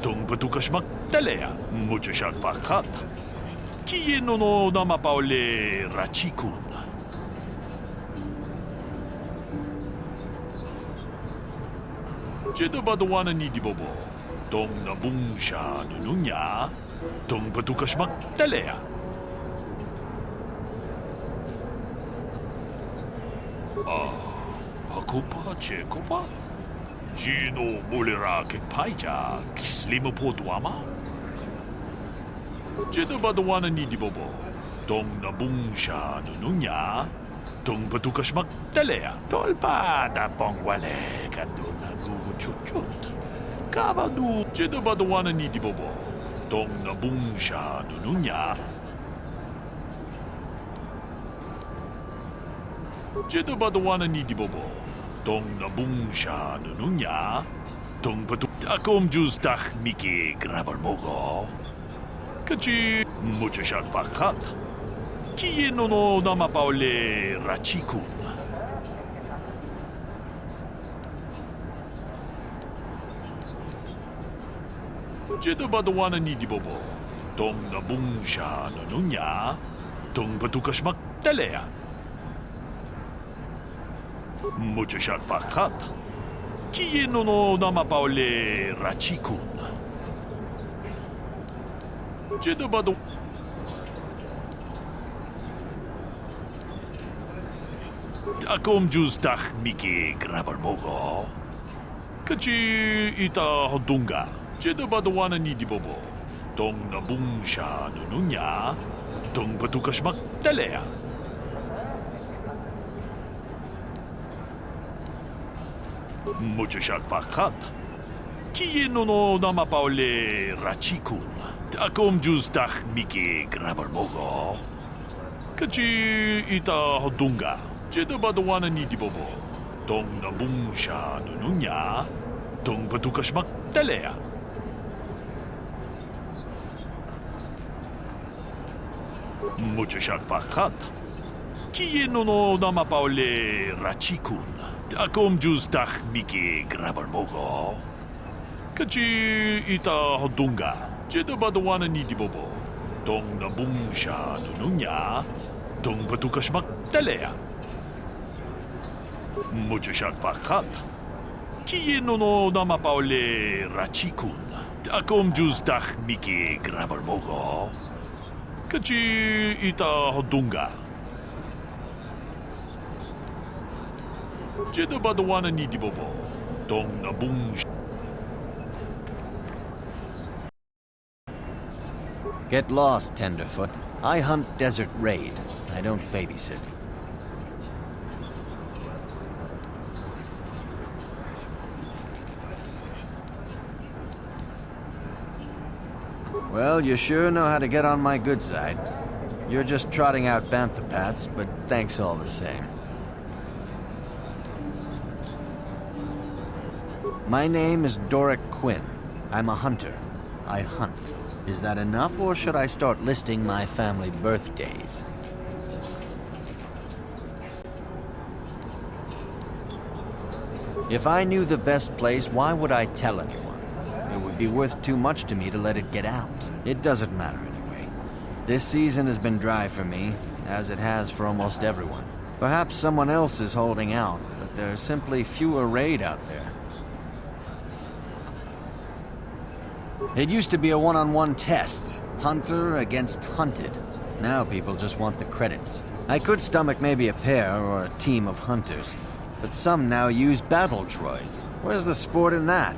Dong batukashmak talea. Muchashak pakat. Kieno no namapaole rachikun. Jedabadwana ni dibobo. Dong nabungsha nununya. Dong batukashmak talea. Hakupa chekopa. Gino mulera kengpaija. Kislima po duama. Jedabadwana ni dibobo. Dong nabungsha nununya. Dong batukashmak talea. Tolpa da pongwale kanduna chuchut. Kavadu jedabadwana ni dibobo. Dong nabungsha nununya. Jedabadwana ni dibobo. Dong nabungsha nununya. Dong batu takom justach miki grabarmogo. Kachi muchashak pakat. Kieno no namapaole rachikun. Jedabadwana ni dibobo. Dong nabungsha nununya. Dong batukashmak talea. Muchashak pakat. Kieno no namapaole rachikun. Jedabadu. Takom justach miki grabarmogo. Kachi ita hodunga. Jedabadwana ni dibobo. Dong nabungsha nununya. Dong batukashmak talea. Muchashak pakat. Kieno no namapaole rachikun. Takom justach miki grabarmogo. Kachi ita hodunga. Jedabadwana ni dibobo. Dong nabungsha nununya. Dong batukashmak talea. Muchashak pakat. Kieno no namapaole rachikun. Takom justach miki grabarmogo. Kachi ita hodunga. Jedabadwana ni dibobo. Dong nabungsha nununya. Dong batukashmak talea. Muchashak pakat. Kieno no namapaole rachikun. Takom justach miki grabarmogo. Kachi ita hodunga. Jedabadwana ni dibobo. Dong nabungsha. Get lost, Tenderfoot. I hunt Desert Raid. I don't babysit. Well, you sure know how to get on my good side. You're just trotting out banthopats, but thanks all the same. My name is Doric Quinn. I'm a hunter. I hunt. Is that enough, or should I start listing my family birthdays? If I knew the best place, why would I tell anyone? It would be worth too much to me to let it get out. It doesn't matter anyway. This season has been dry for me, as it has for almost everyone. Perhaps someone else is holding out, but there's simply fewer raid out there. It used to be a one-on-one test. Hunter against hunted. Now people just want the credits. I could stomach maybe a pair or a team of hunters, but some now use battle droids. Where's the sport in that?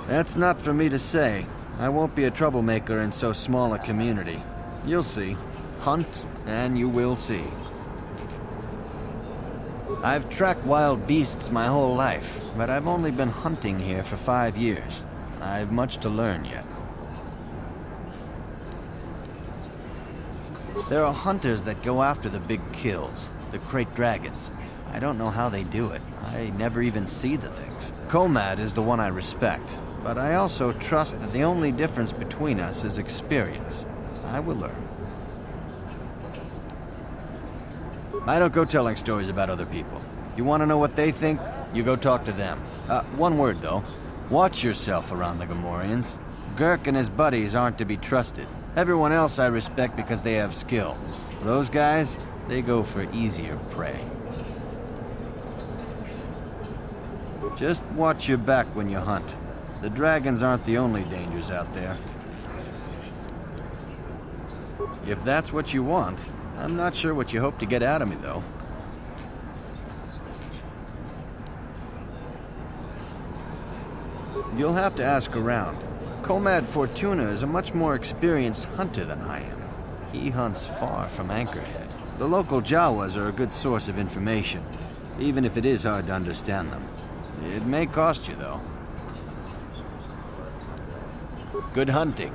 That's not for me to say. I won't be a troublemaker in so small a community. You'll see. Hunt and you will see. I've tracked wild beasts my whole life, but I've only been hunting here for 5 years. I've much to learn yet. There are hunters that go after the big kills, the crate dragons. I don't know how they do it. I never even see the things. Komad is the one I respect, but I also trust that the only difference between us is experience. I will learn. I don't go telling stories about other people. You want to know what they think? You go talk to them. One word, though. Watch yourself around the Gamorreans. Gurk and his buddies aren't to be trusted. Everyone else I respect because they have skill. Those guys, they go for easier prey. Just watch your back when you hunt. The dragons aren't the only dangers out there. If that's what you want, I'm not sure what you hope to get out of me, though. You'll have to ask around. Komad Fortuna is a much more experienced hunter than I am. He hunts far from Anchorhead. The local Jawas are a good source of information, even if it is hard to understand them. It may cost you, though. Good hunting.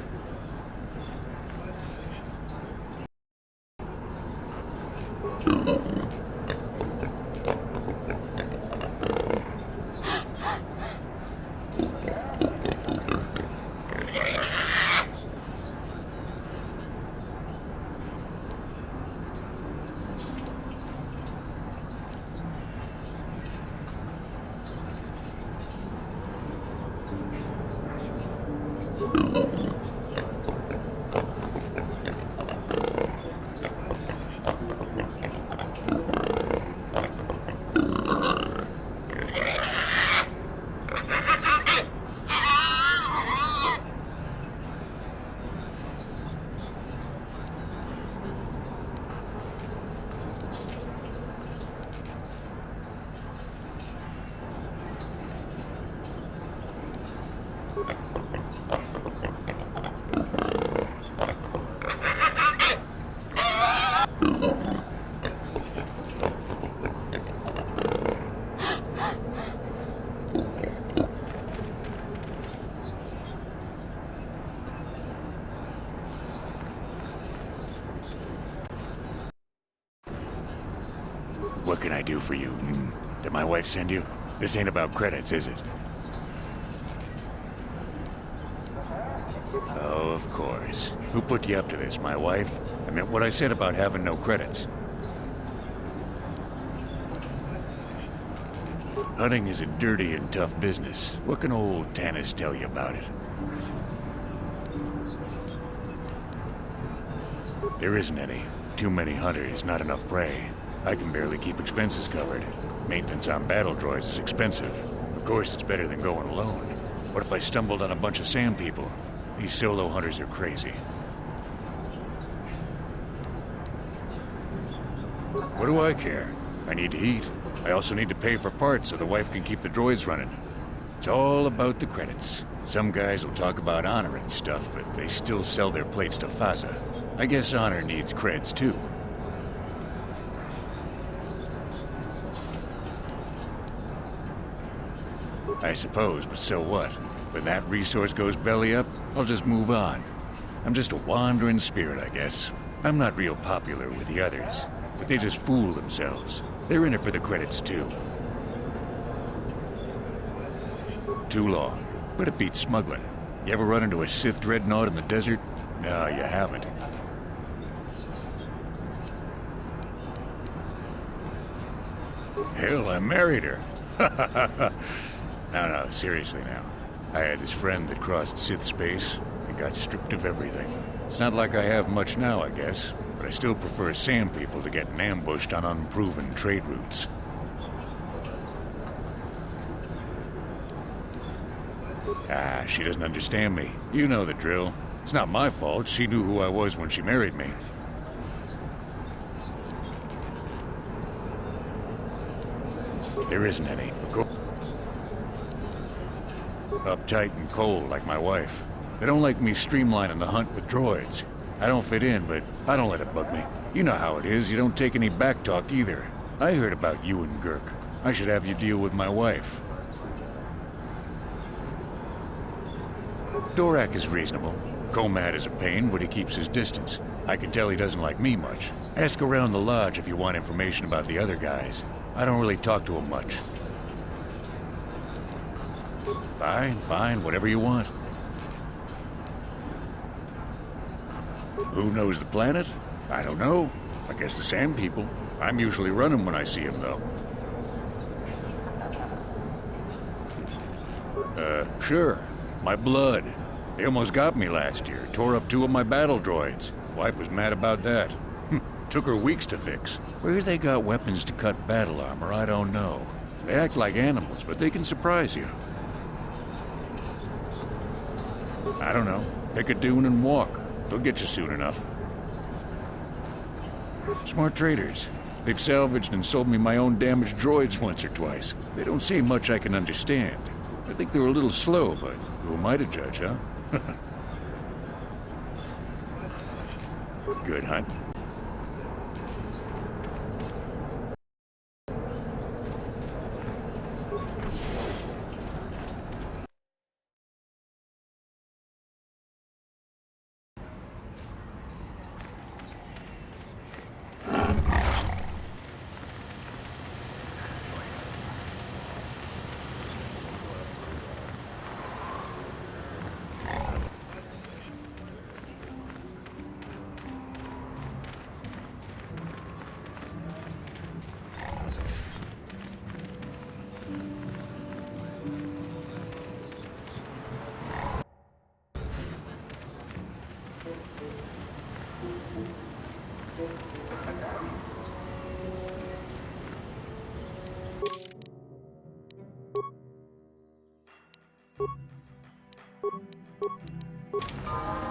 What can I do for you? Did my wife send you? This ain't about credits, is it? Oh, of course. Who put you up to this, my wife? I meant what I said about having no credits. Hunting is a dirty and tough business. What can old Tanis tell you about it? There isn't any. Too many hunters, not enough prey. I can barely keep expenses covered. Maintenance on battle droids is expensive. Of course, it's better than going alone. What if I stumbled on a bunch of sand people? These solo hunters are crazy. What do I care? I need to eat. I also need to pay for parts so the wife can keep the droids running. It's all about the credits. Some guys will talk about honor and stuff, but they still sell their plates to Faza. I guess honor needs creds too. I suppose, but so what? When that resource goes belly up, I'll just move on. I'm just a wandering spirit, I guess. I'm not real popular with the others, but they just fool themselves. They're in it for the credits, too. Too long, but it beats smuggling. You ever run into a Sith dreadnought in the desert? No, you haven't. Hell, I married her. No, seriously now. I had this friend that crossed Sith space and got stripped of everything. It's not like I have much now, I guess, but I still prefer sand people to getting ambushed on unproven trade routes. She doesn't understand me. You know the drill. It's not my fault. She knew who I was when she married me. There isn't any. Uptight and cold like my wife. They don't like me streamlining the hunt with droids. I don't fit in, but I don't let it bug me. You know how it is, you don't take any back talk either. I heard about you and Gurk. I should have you deal with my wife. Dorak is reasonable. Komad is a pain, but he keeps his distance. I can tell he doesn't like me much. Ask around the lodge if you want information about the other guys. I don't really talk to them much. Fine, whatever you want. Who knows the planet? I don't know. I guess the Sand People. I'm usually running when I see them, though. Sure. My blood. They almost got me last year. Tore up 2 of my battle droids. Wife was mad about that. Took her weeks to fix. Where they got weapons to cut battle armor, I don't know. They act like animals, but they can surprise you. I don't know. Pick a dune and walk. They'll get you soon enough. Smart traders. They've salvaged and sold me my own damaged droids once or twice. They don't say much I can understand. I think they're a little slow, but who am I to judge, huh? Good hunt.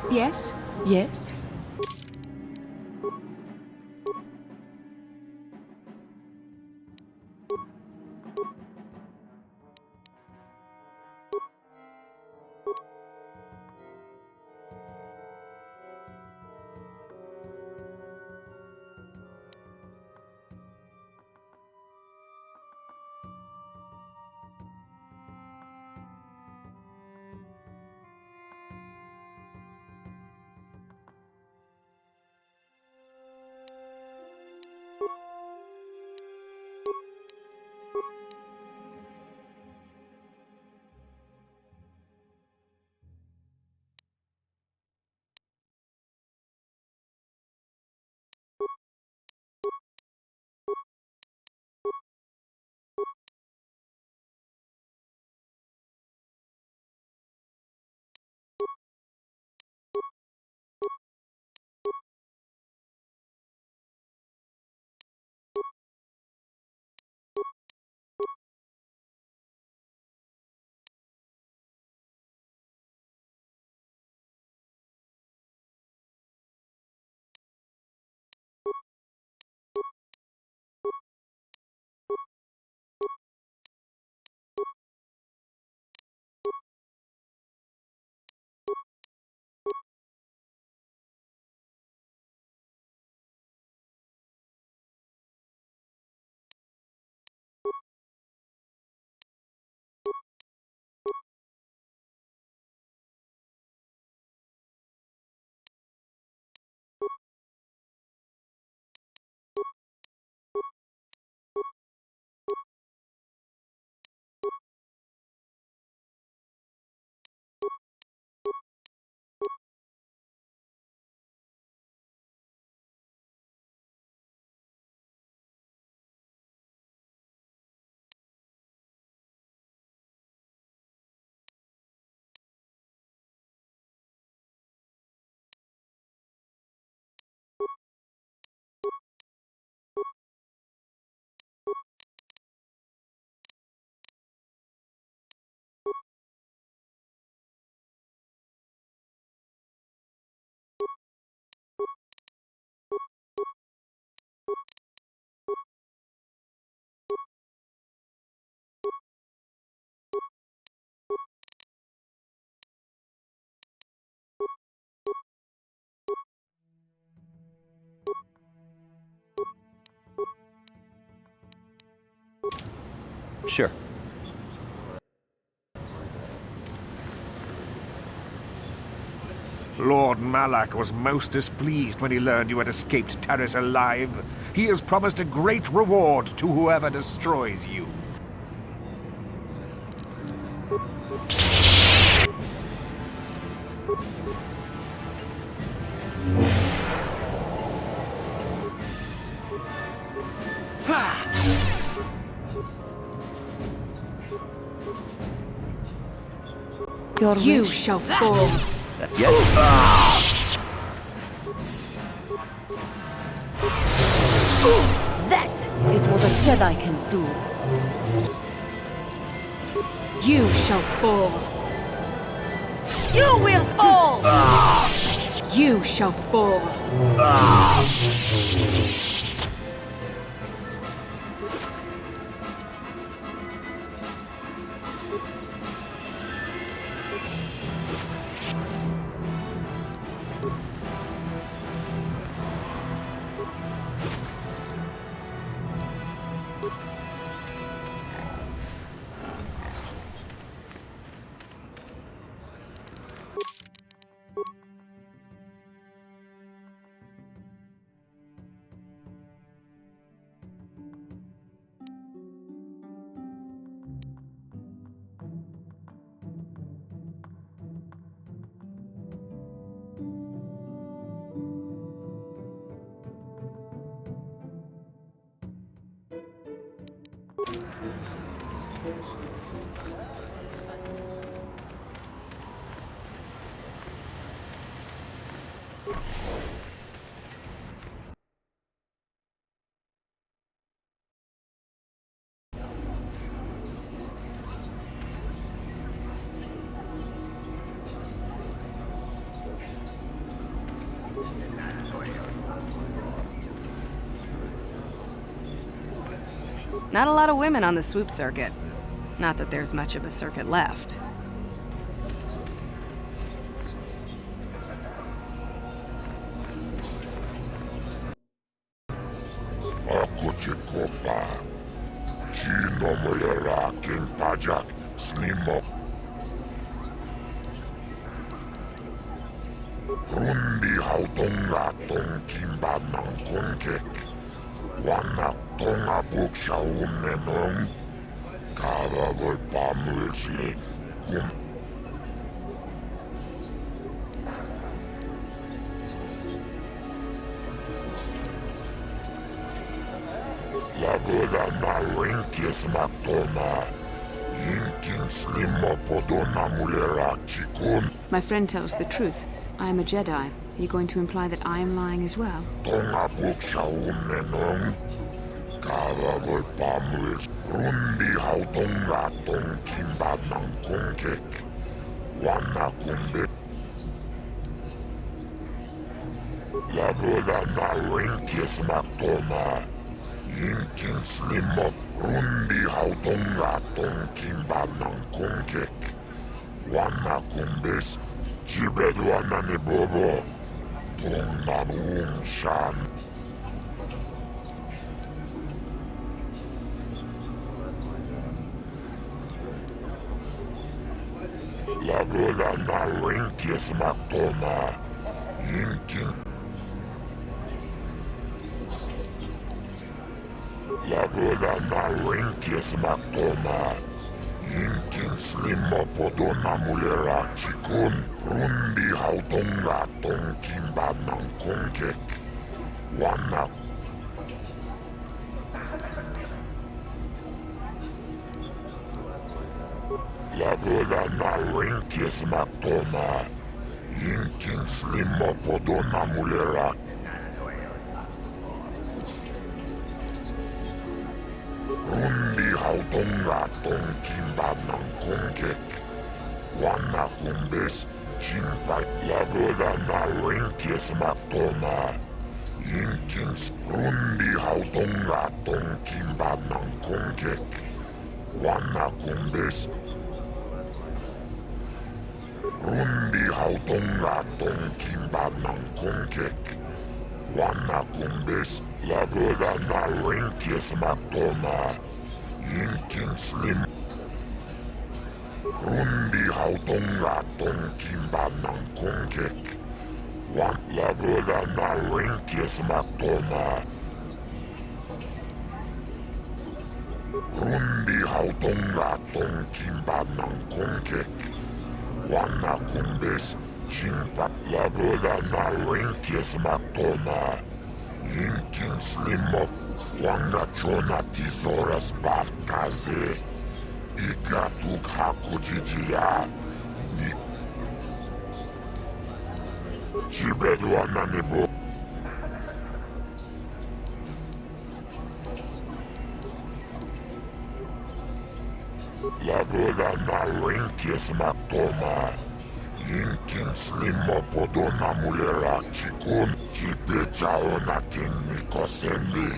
Yes? Yes? Sure. Lord Malak was most displeased when he learned you had escaped Taris alive. He has promised a great reward to whoever destroys you. You shall fall. That is what a Jedi can do. You shall fall. You will fall! You shall fall. Not a lot of women on the swoop circuit. Not that there's much of a circuit left. Ako Chekopa. Chino mulera king pajak slimo. Rundi hautonga tong kimba ng kongkek. Wanak tonga buksha unenong. Kava volpa mulsli kum. Lagoda na winkis maktoma. Yinkin slimo podona mulera chikun. My friend tells the truth. I am a Jedi. Are you going to imply that I am lying as well? Tonga buksha unenong. Kava volpa mulsli. Rundi hautonga tong kimba ng kongkek. Wana kumbe. Lagoda na winkis maktoma. Yinkin slimo. Rundi hautonga tong kimba ng kongkek. Wana kumbes. Jibedwana ni bobo. Tong nanuung shan. Lagoda na winkis maktoma. Yinkin. Lagoda na winkis maktoma. Yinkin slimo podona mulera chikun. Rundi hautonga tong kimba ng kongkek. Wanak. Lagoda na winkis maktoma. Yinkin slimo podona mulera. Rundi hautonga tong kimba ng kongkek. Wana kumbes. Jinpai. Lagoda na winkis maktoma. Yinkin rundi hautonga tong kimba ng kongkek. Wana kumbes. Rundi hautonga tong kimba ng kongkek. Wana kumbes. Lagoda na winkis maktoma. Yinkin Slim. Rundi hautongaton kimbanan kongek. Wan laboda na rinkes maktoma. Rundi hautongaton kimbanan kongek. Wana kumbes chimpa laboda na rinkes maktoma. Yinkin Slimop. Wanga chona tizoras barkaze. Igatuk hakujijia. Ni Chibedu ananibo. Laboda na rinkes maktoma. Yinkin Slimo podona mulera chikun. Chipechao na kinikosendi.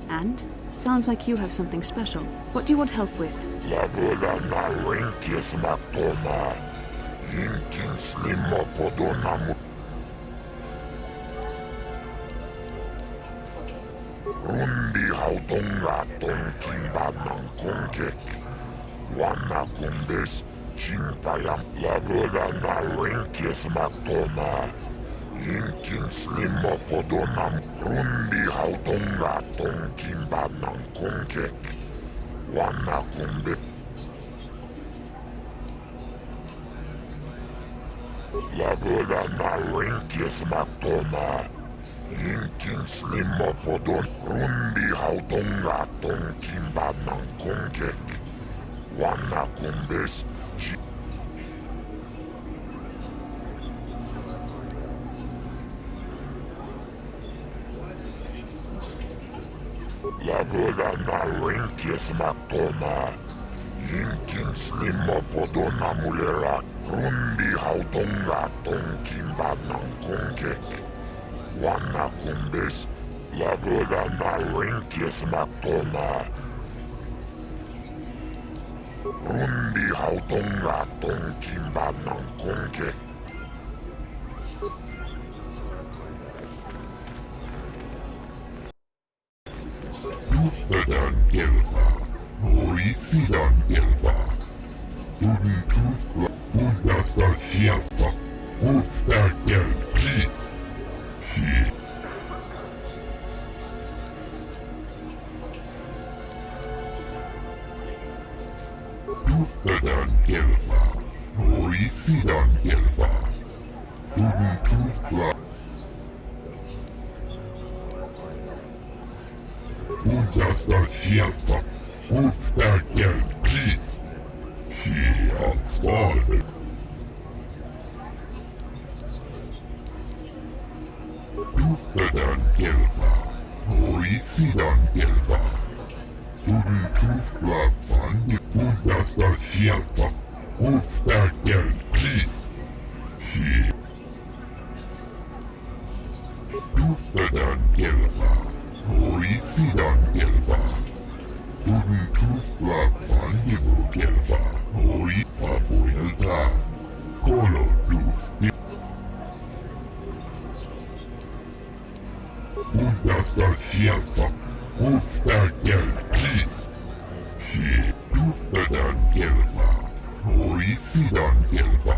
And? Sounds like you have something special. What do you want help with? Laboda na rinkes maktoma. Yinkin Slimo podona mulera. Rundi hautongaton kimbanan kongek. Wana kumbes chimpayam. Laboda na rinkes maktoma. Yinkin Slimo podonam. Rundi hautongaton kimbanan kongek. Wana kumbes. Laboda na rinkes maktoma. Yinkin Slimo podon. Rundi hautongaton kimbanan kongek. Wana kumbes. Laboda na rinkes maktoma. Yinkin Slimo podona mulera. Rundi hautongaton kimbanan kongek. Wana kumbes. Laboda na rinkes maktoma. Rundi hautongaton kimbanan kongek. Tustadan gelva, Mauritian gelva. Turi tuskla, Undasta shelfa, Usta gel, please. Tustadan gelva, Mauritian gelva. Turi tuskla. Undasta shelfa, Usta gel, please. Here, father. Tustadan gelva, Mauritian gelva. Turi tuskla fandi, Undasta shelfa, Usta gel, please. Here. Tustadan gelva. Mauritian gelva. Turi tuskla fandi gelva. Mauri papuelta. Kolo dusti. Undasta shelfa. Usta gel, please. Here. Tustadan gelva. Mauritian gelva.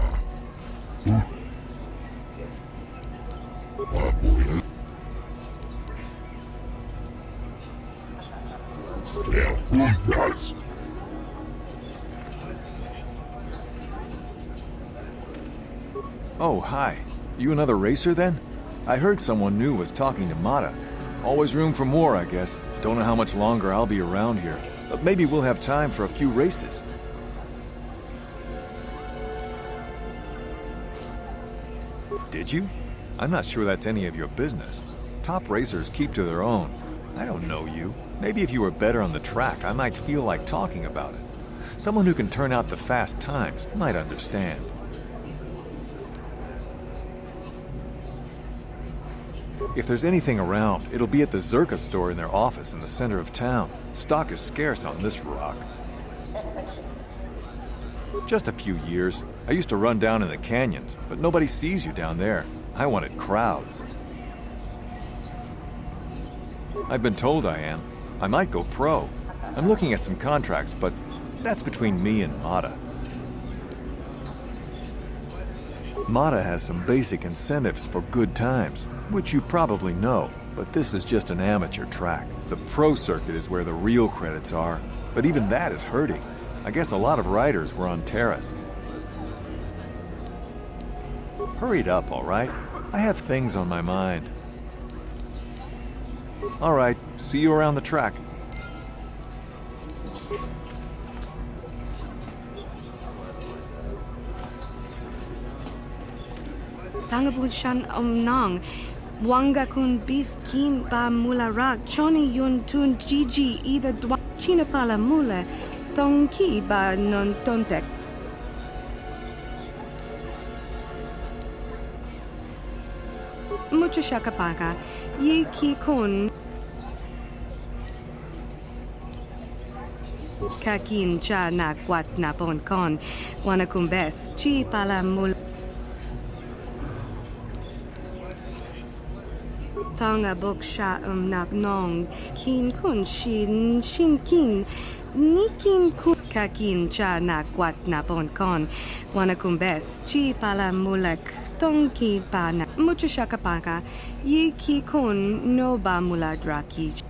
Papuelta. Oh, hi. You another racer then? I heard someone new was talking to Mata. Always room for more, I guess. Don't know how much longer I'll be around here, but maybe we'll have time for a few races. Did you? I'm not sure that's any of your business. Top racers keep to their own. I don't know you. Maybe if you were better on the track, I might feel like talking about it. Someone who can turn out the fast times might understand. If there's anything around, it'll be at the Zerka store in their office in the center of town. Stock is scarce on this rock. Just a few years. I used to run down in the canyons, but nobody sees you down there. I wanted crowds. I've been told I am. I might go pro. I'm looking at some contracts, but that's between me and Mata. Mata has some basic incentives for good times, which you probably know, but this is just an amateur track. The pro circuit is where the real credits are, but even that is hurting. I guess a lot of riders were on Terrace. Hurry it up, all right? I have things on my mind. All right, see you around the track. Tangabul shan nang. Wanga kun bis kin ba mula rak. Choni yun tun gigi either dwa china pala mula. Tonki ba non tontek. Mucho shakapaka. Ye ki kun. Kakin cha na kwat na pon kon. Wana kumbes. Chi pala mula. Tanga bok sha nak nong. Kin kun shin kin. Ni kin kun. Kakin cha na kwat na pon kon. Wana kumbes. Chi pala mulak. Tonki pa na. Mucho shakapaka. Ye ki kun no ba mula draki.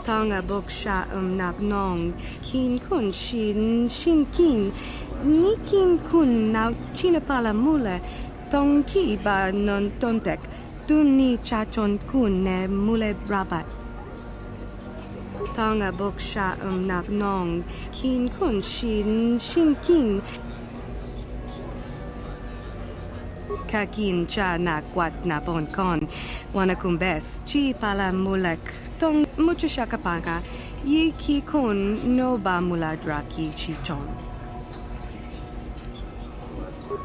Tanga bok sha nak nong. Kin kun shin kin. Ni kin kun na china pala mula. Tonki ba non tontek. Duni chachon kun ne mule rabat. Tanga bok sha nak nong. Kin kun shin kin. Kakin cha na kwat na pon kon. Wana kumbes. Chi pala mulak. Tong mucho shakapaka. Ye ki kun no ba mula draki chichon.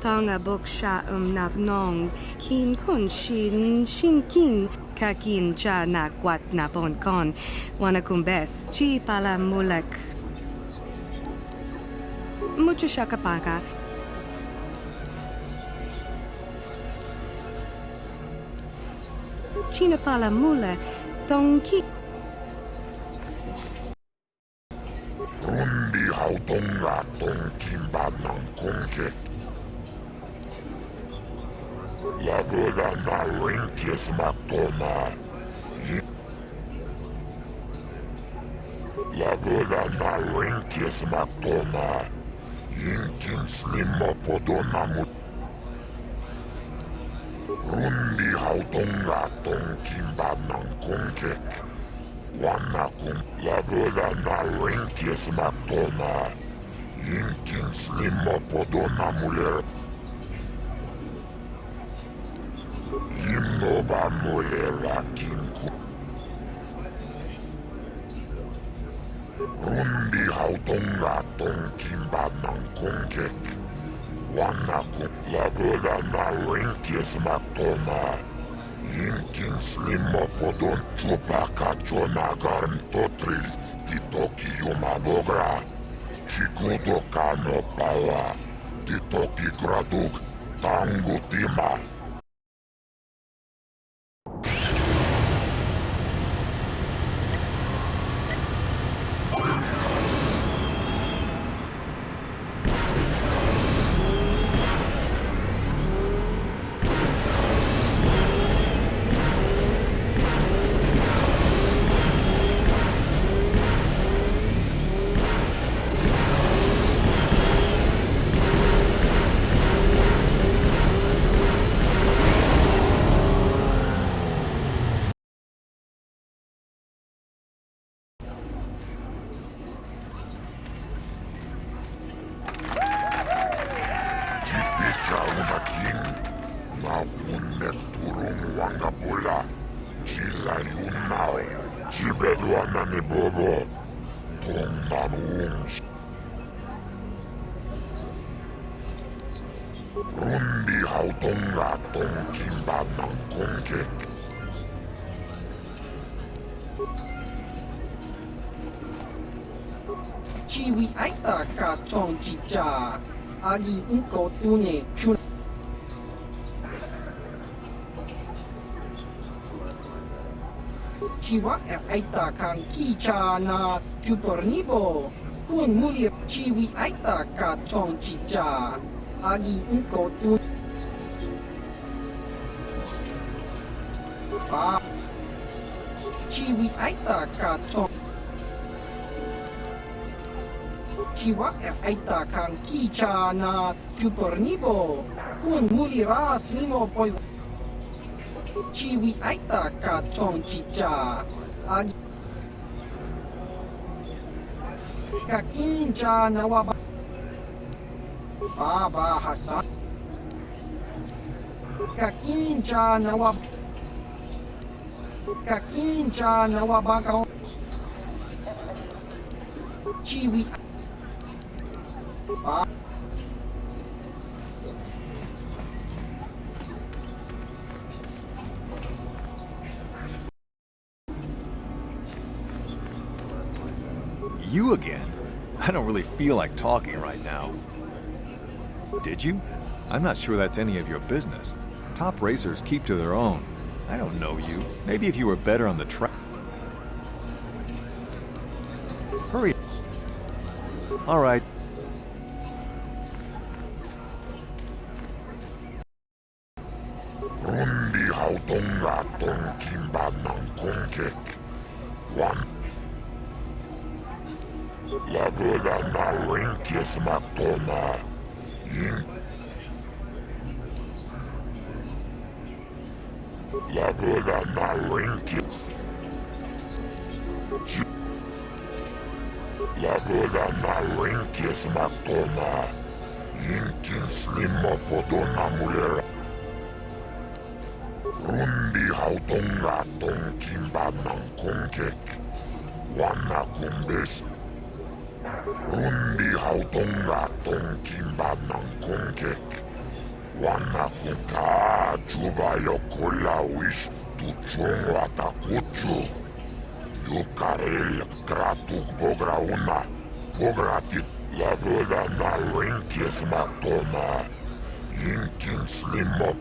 Tanga bok sha nak nong. Kin kun shin kin. Kakin cha na kwat na pon kon. Wana kumbes. Chi pala mulak. Mucho shakapaka. China pala mula. Tonki. Rundi hautonga tonkin banang kongke. La boda na rinkis matoma. La boda na rinkis matoma. Yinkin slimo podonamu. Rundi hautonga tonkin banang kongke. Wanakum la boda na rinkis matoma. Yinkin slimo podonamuler. Yimno ba mulera kinku. Rundi hautonga tonkin banang kongkek. Wanakum la boda na rinkis matoma. Yinkin slimo podon chupaka chonagarn totril titoki yumabogra. Chikudo kano pawa titoki gradug tangu tima. Rundi hautonga tonkin banang kongkek. Chiwi aita ka chong chicha. Agi inko tune chun. Chiwa aita kang kicha na chupornibo. Kun muri chiwi aita ka chong chicha. Agi inko tu. Pa. Chiwi aita ka chong. Chiwa aita kang kicha na chupornibo. Kun muri ras limo poi. Chiwi aita ka chong chicha. Agi. Kakincha na waba. Baba Hassan. Kakincha na wab. Kakincha na wabaka. Chiwi. Ba. You again? I don't really feel like talking right now. Did you? I'm not sure that's any of your business. Top racers keep to their own. I don't know you. Maybe if you were better on the track. Hurry. All right. Rundi hautonga ton kimba ng kongkek. One. Lagoda na winkis matona. Yin. Lagoda na winkis. Lagoda na winkis matona. Yinkin slimo podona mulera. Rundi hautonga ton kimba ng kongkek. Wana kumbes. Rundi hautonga ton kimba ng kongkek. Wana kuka juba yokola wish tuchong watakuchu. Yukarel kratuk bograuna. Bogratit lagoda na winkis matona. Yinkin slimo.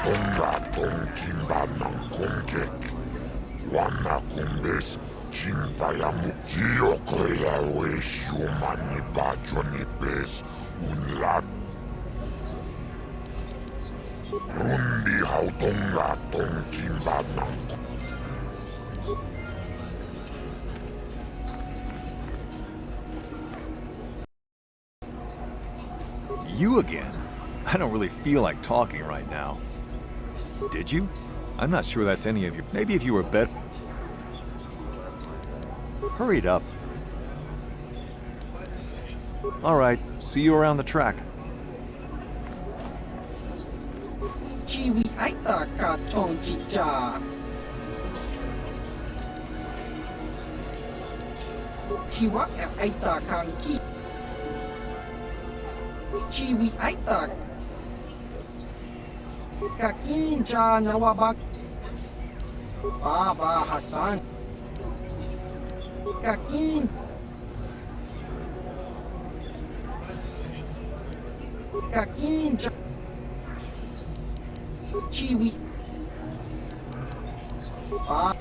Tonga ton kimba ng kongkek. Wana kumbes chimpayamu. Hiyokoya wish yumani bajo ni pes unlad. Rundi hautonga ton kimba ng You again? I don't really feel like talking right now. Did you? I'm not sure that's any of you. Maybe if you were better. Hurry up. All right, see you around the track. Chiwi aita ka chong chicha. Chiwa aita kang ki. Chiwi aita. Kakincha na wabak. Baba Hassan. Kakin. Kakincha. Chiwi. Ba.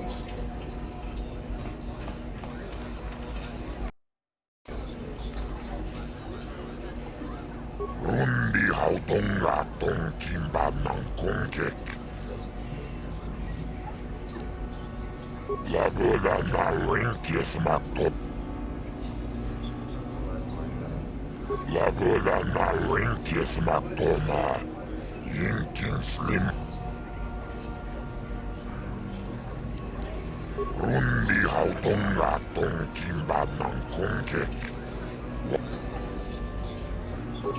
Rundi hautonga ton kimba ng kongkek. Lagoda na winkis matop. Lagoda na winkis matona. Yinkin slim. Rundi hautonga tong kimba ng kongkek.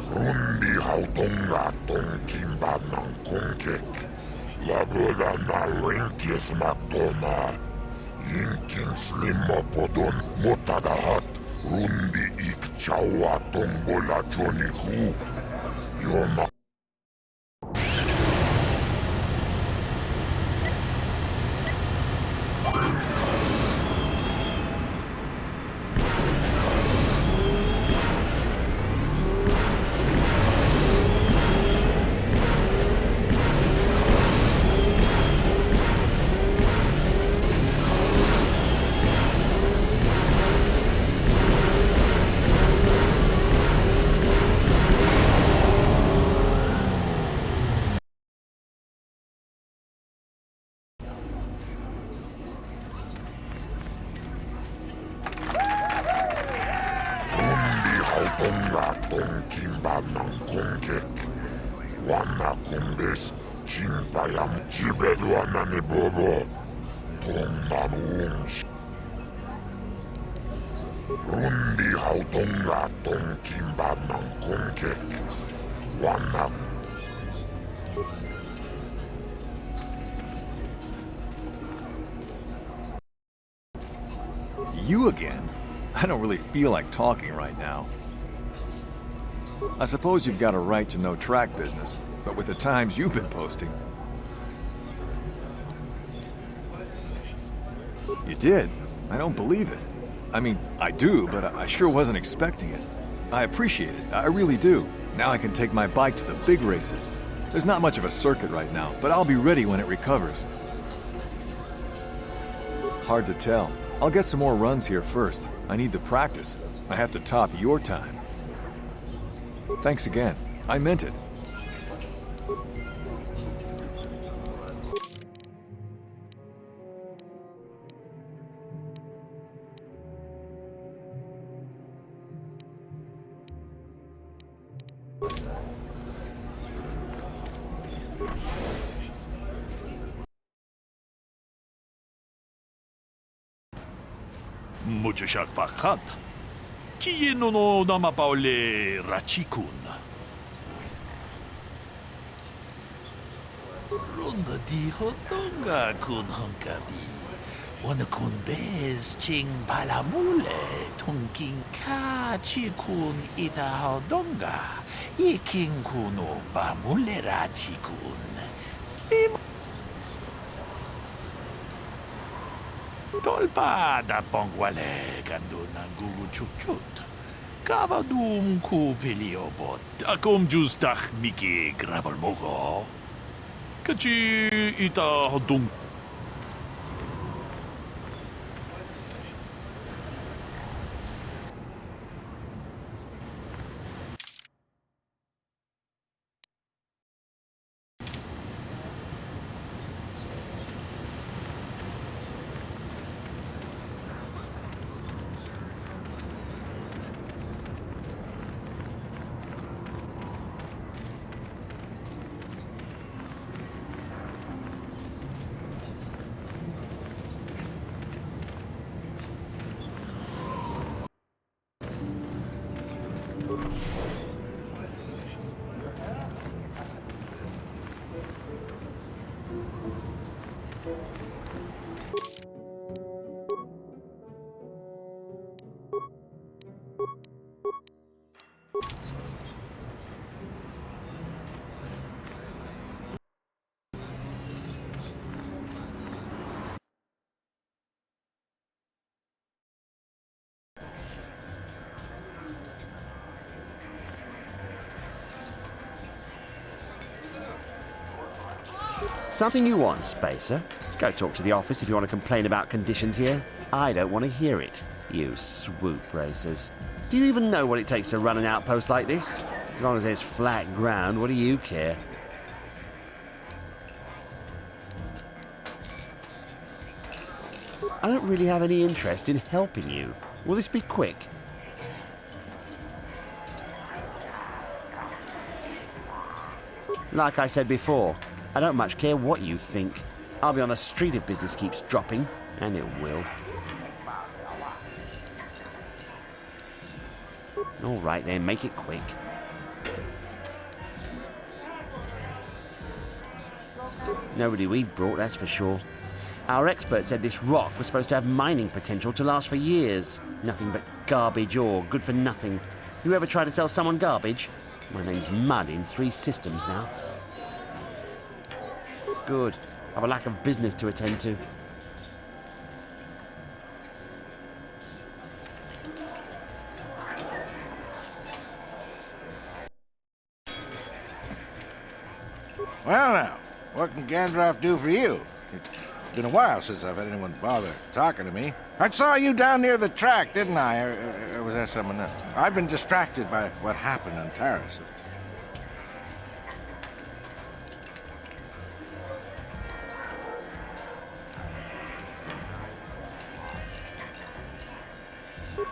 Rundi hautonga tong kimba ng kongkek. Laboda na renkis matoma. Yinkin slimma podon motadahat. Rundi ik chawa tombola Johnny Hu. Yoma. Tong kimba ng kongkek. Wana kumbes, chimpayam chibedwa na ni Bobo. Tong manuung. Rundi hautonga tong kimba ng kongkek. Wana. You again? I don't really feel like talking right now. I suppose you've got a right to know track business, but with the times you've been posting... You did? I don't believe it. I mean, I do, but I sure wasn't expecting it. I appreciate it, I really do. Now I can take my bike to the big races. There's not much of a circuit right now, but I'll be ready when it recovers. Hard to tell. I'll get some more runs here first. I need the practice. I have to top your time. Thanks again. I meant it. Muchachak pakat. Qui no nama paole Rachikun. Runda di hotonga kun honkabi. Wana kun bez ching palamule tunking ka chikun ita hodonga. Iking kuno bamule Rachikun. Slim. Tolpa da pongwale gando na gugu chukchut. Kavadum ku peliobot. Akom justach miki grabal mogo. Kachi ita hodung. Something you want, Spacer? Go talk to the office if you want to complain about conditions here. I don't want to hear it, you swoop racers. Do you even know what it takes to run an outpost like this? As long as there's flat ground, what do you care? I don't really have any interest in helping you. Will this be quick? Like I said before, I don't much care what you think. I'll be on the street if business keeps dropping, and it will. All right then, make it quick. Nobody we've brought, that's for sure. Our expert said this rock was supposed to have mining potential to last for years. Nothing but garbage ore, good for nothing. You ever try to sell someone garbage? My name's Mud in 3 systems now. Good. I've a lack of business to attend to. Well now, what can Gandalf do for you? It's been a while since I've had anyone bother talking to me. I saw you down near the track, didn't I? Or was that someone else? I've been distracted by what happened on Taris.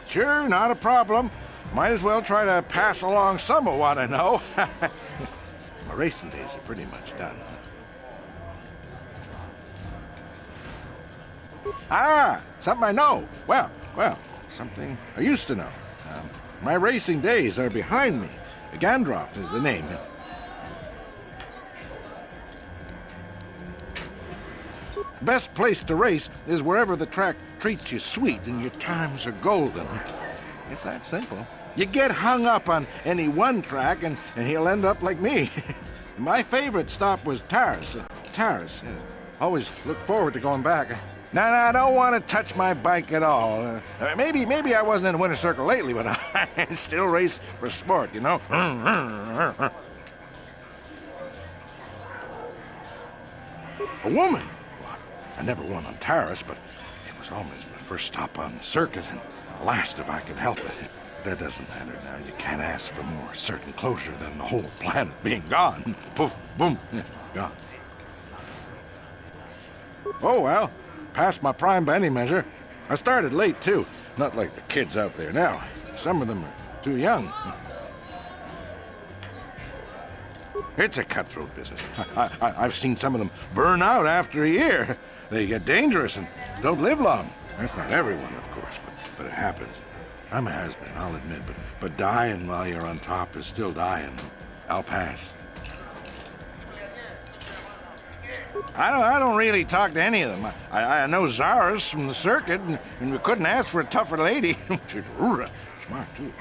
Sure, not a problem. Might as well try to pass along some of what I know. My racing days are pretty much done. Ah, something I know. Well, something I used to know. My racing days are behind me. Gandalf is the name. Best place to race is wherever the track treats you sweet and your times are golden. It's that simple. You get hung up on any one track and he'll end up like me. My favorite stop was Taris. Taris. Always look forward to going back. Now, I don't want to touch my bike at all. Maybe I wasn't in the winner's circle lately, but I still race for sport, you know? A woman? Well, I never won on Taris, but it was always my first stop on the circuit, and last if I could help it. That doesn't matter now. You can't ask for more certain closure than the whole planet being gone. Poof, boom, gone. Oh, well, past my prime by any measure. I started late, too. Not like the kids out there now. Some of them are too young. It's a cutthroat business. I've seen some of them burn out after a year. They get dangerous and don't live long. That's not everyone, of course, but it happens. I'm a has-been, I'll admit, but dying while you're on top is still dying. I'll pass. I don't really talk to any of them. I know Zaris from the circuit, and we couldn't ask for a tougher lady. She's smart, too.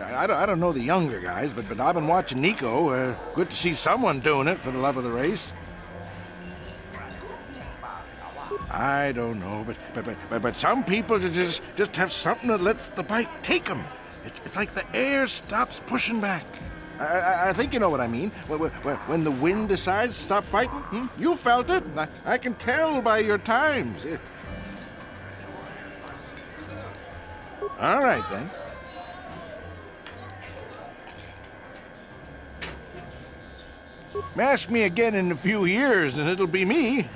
I don't know the younger guys, but I've been watching Nico. Good to see someone doing it for the love of the race. I don't know, but some people just have something that lets the bike take them. It's like the air stops pushing back. I think you know what I mean. When the wind decides to stop fighting, you felt it. I can tell by your times. All right, then. Ask me again in a few years, and it'll be me.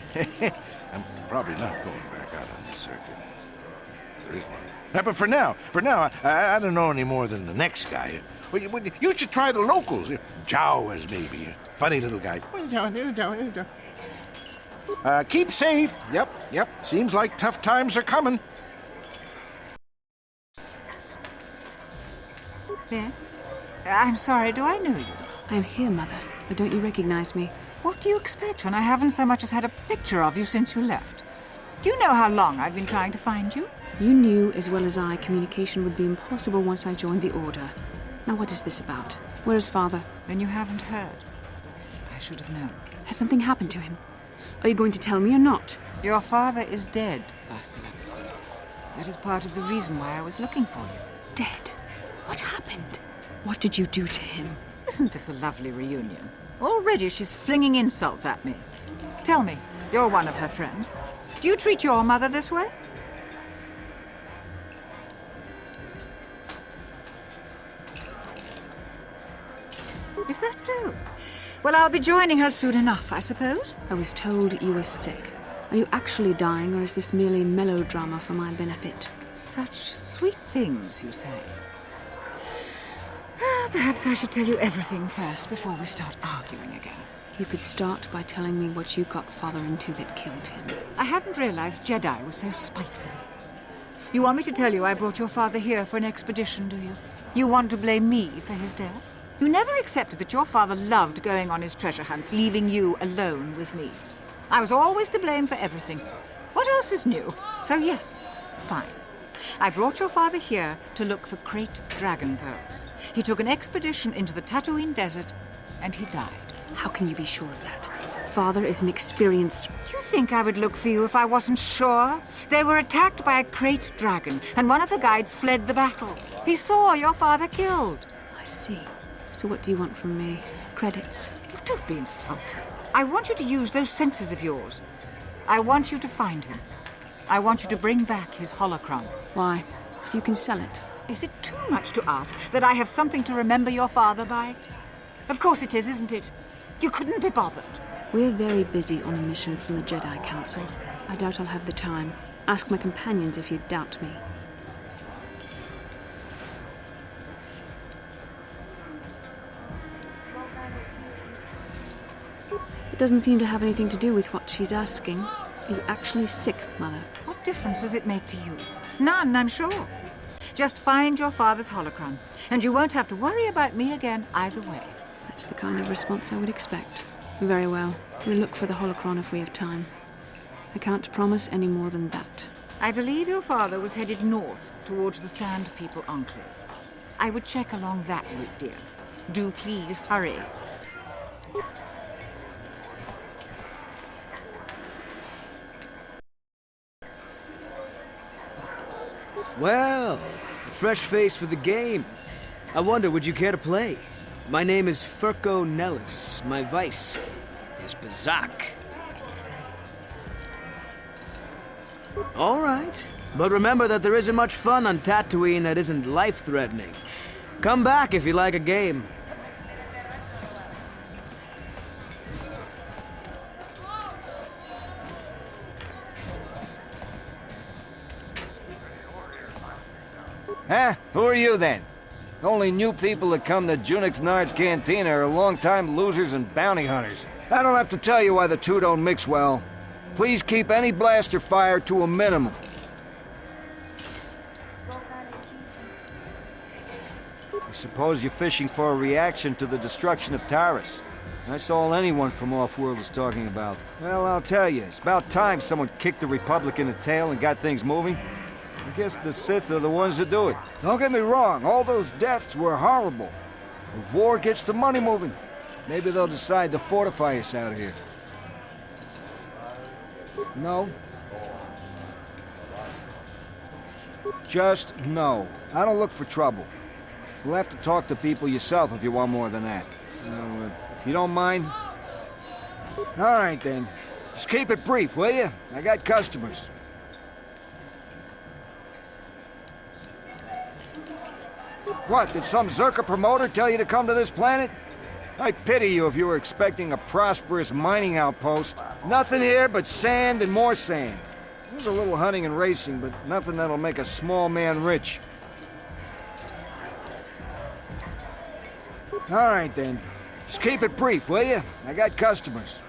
I'm probably not going back out on the circuit. There is one. But for now, I don't know any more than the next guy. You should try the locals. Jawas, maybe. Funny little guy. Keep safe. Yep. Seems like tough times are coming. Ben? I'm sorry, do I know you? I'm here, Mother. But don't you recognize me? What do you expect when I haven't so much as had a picture of you since you left? Do you know how long I've been trying to find you? You knew as well as I communication would be impossible once I joined the Order. Now what is this about? Where is Father? Then you haven't heard. I should have known. Has something happened to him? Are you going to tell me or not? Your father is dead, Bastila. That is part of the reason why I was looking for you. Dead? What happened? What did you do to him? Isn't this a lovely reunion? Already she's flinging insults at me. Tell me, you're one of her friends. Do you treat your mother this way? Is that so? Well, I'll be joining her soon enough, I suppose. I was told you were sick. Are you actually dying, or is this merely melodrama for my benefit? Such sweet things, you say. Perhaps I should tell you everything first before we start arguing again. You could start by telling me what you got Father into that killed him. I hadn't realized Jedi was so spiteful. You want me to tell you I brought your father here for an expedition, do you? You want to blame me for his death? You never accepted that your father loved going on his treasure hunts, leaving you alone with me. I was always to blame for everything. What else is new? So yes, fine. I brought your father here to look for Krayt dragon pearls. He took an expedition into the Tatooine desert, and he died. How can you be sure of that? Father is an experienced... Do you think I would look for you if I wasn't sure? They were attacked by a Krayt dragon, and one of the guides fled the battle. He saw your father killed. I see. So what do you want from me? Credits? You don't be insulting. I want you to use those senses of yours. I want you to find him. I want you to bring back his holocron. Why? So you can sell it? Is it too much to ask that I have something to remember your father by? Of course it is, isn't it? You couldn't be bothered. We're very busy on a mission from the Jedi Council. I doubt I'll have the time. Ask my companions if you doubt me. It doesn't seem to have anything to do with what she's asking. Are you actually sick, Mother? What difference does it make to you? None, I'm sure. Just find your father's holocron, and you won't have to worry about me again either way. That's the kind of response I would expect. Very well. We'll look for the holocron if we have time. I can't promise any more than that. I believe your father was headed north towards the Sand People Enclave. I would check along that route, dear. Do please hurry. Well, a fresh face for the game. I wonder, would you care to play? My name is Furko Nellis. My vice is Bazak. All right. But remember that there isn't much fun on Tatooine that isn't life-threatening. Come back if you like a game. Huh? Who are you then? Only new people that come to Junix Nard's Cantina are long-time losers and bounty hunters. I don't have to tell you why the two don't mix well. Please keep any blaster fire to a minimum. I suppose you're fishing for a reaction to the destruction of Taris. That's all anyone from Off-World is talking about. Well, I'll tell you, it's about time someone kicked the Republic in the tail and got things moving. I guess the Sith are the ones that do it. Don't get me wrong, all those deaths were horrible. The war gets the money moving. Maybe they'll decide to fortify us out here. No? Just no. I don't look for trouble. You'll have to talk to people yourself if you want more than that. If you don't mind. All right, then. Just keep it brief, will you? I got customers. What, did some Zerka promoter tell you to come to this planet? I pity you if you were expecting a prosperous mining outpost. Nothing here but sand and more sand. There's a little hunting and racing, but nothing that'll make a small man rich. All right, then. Just keep it brief, will you? I got customers.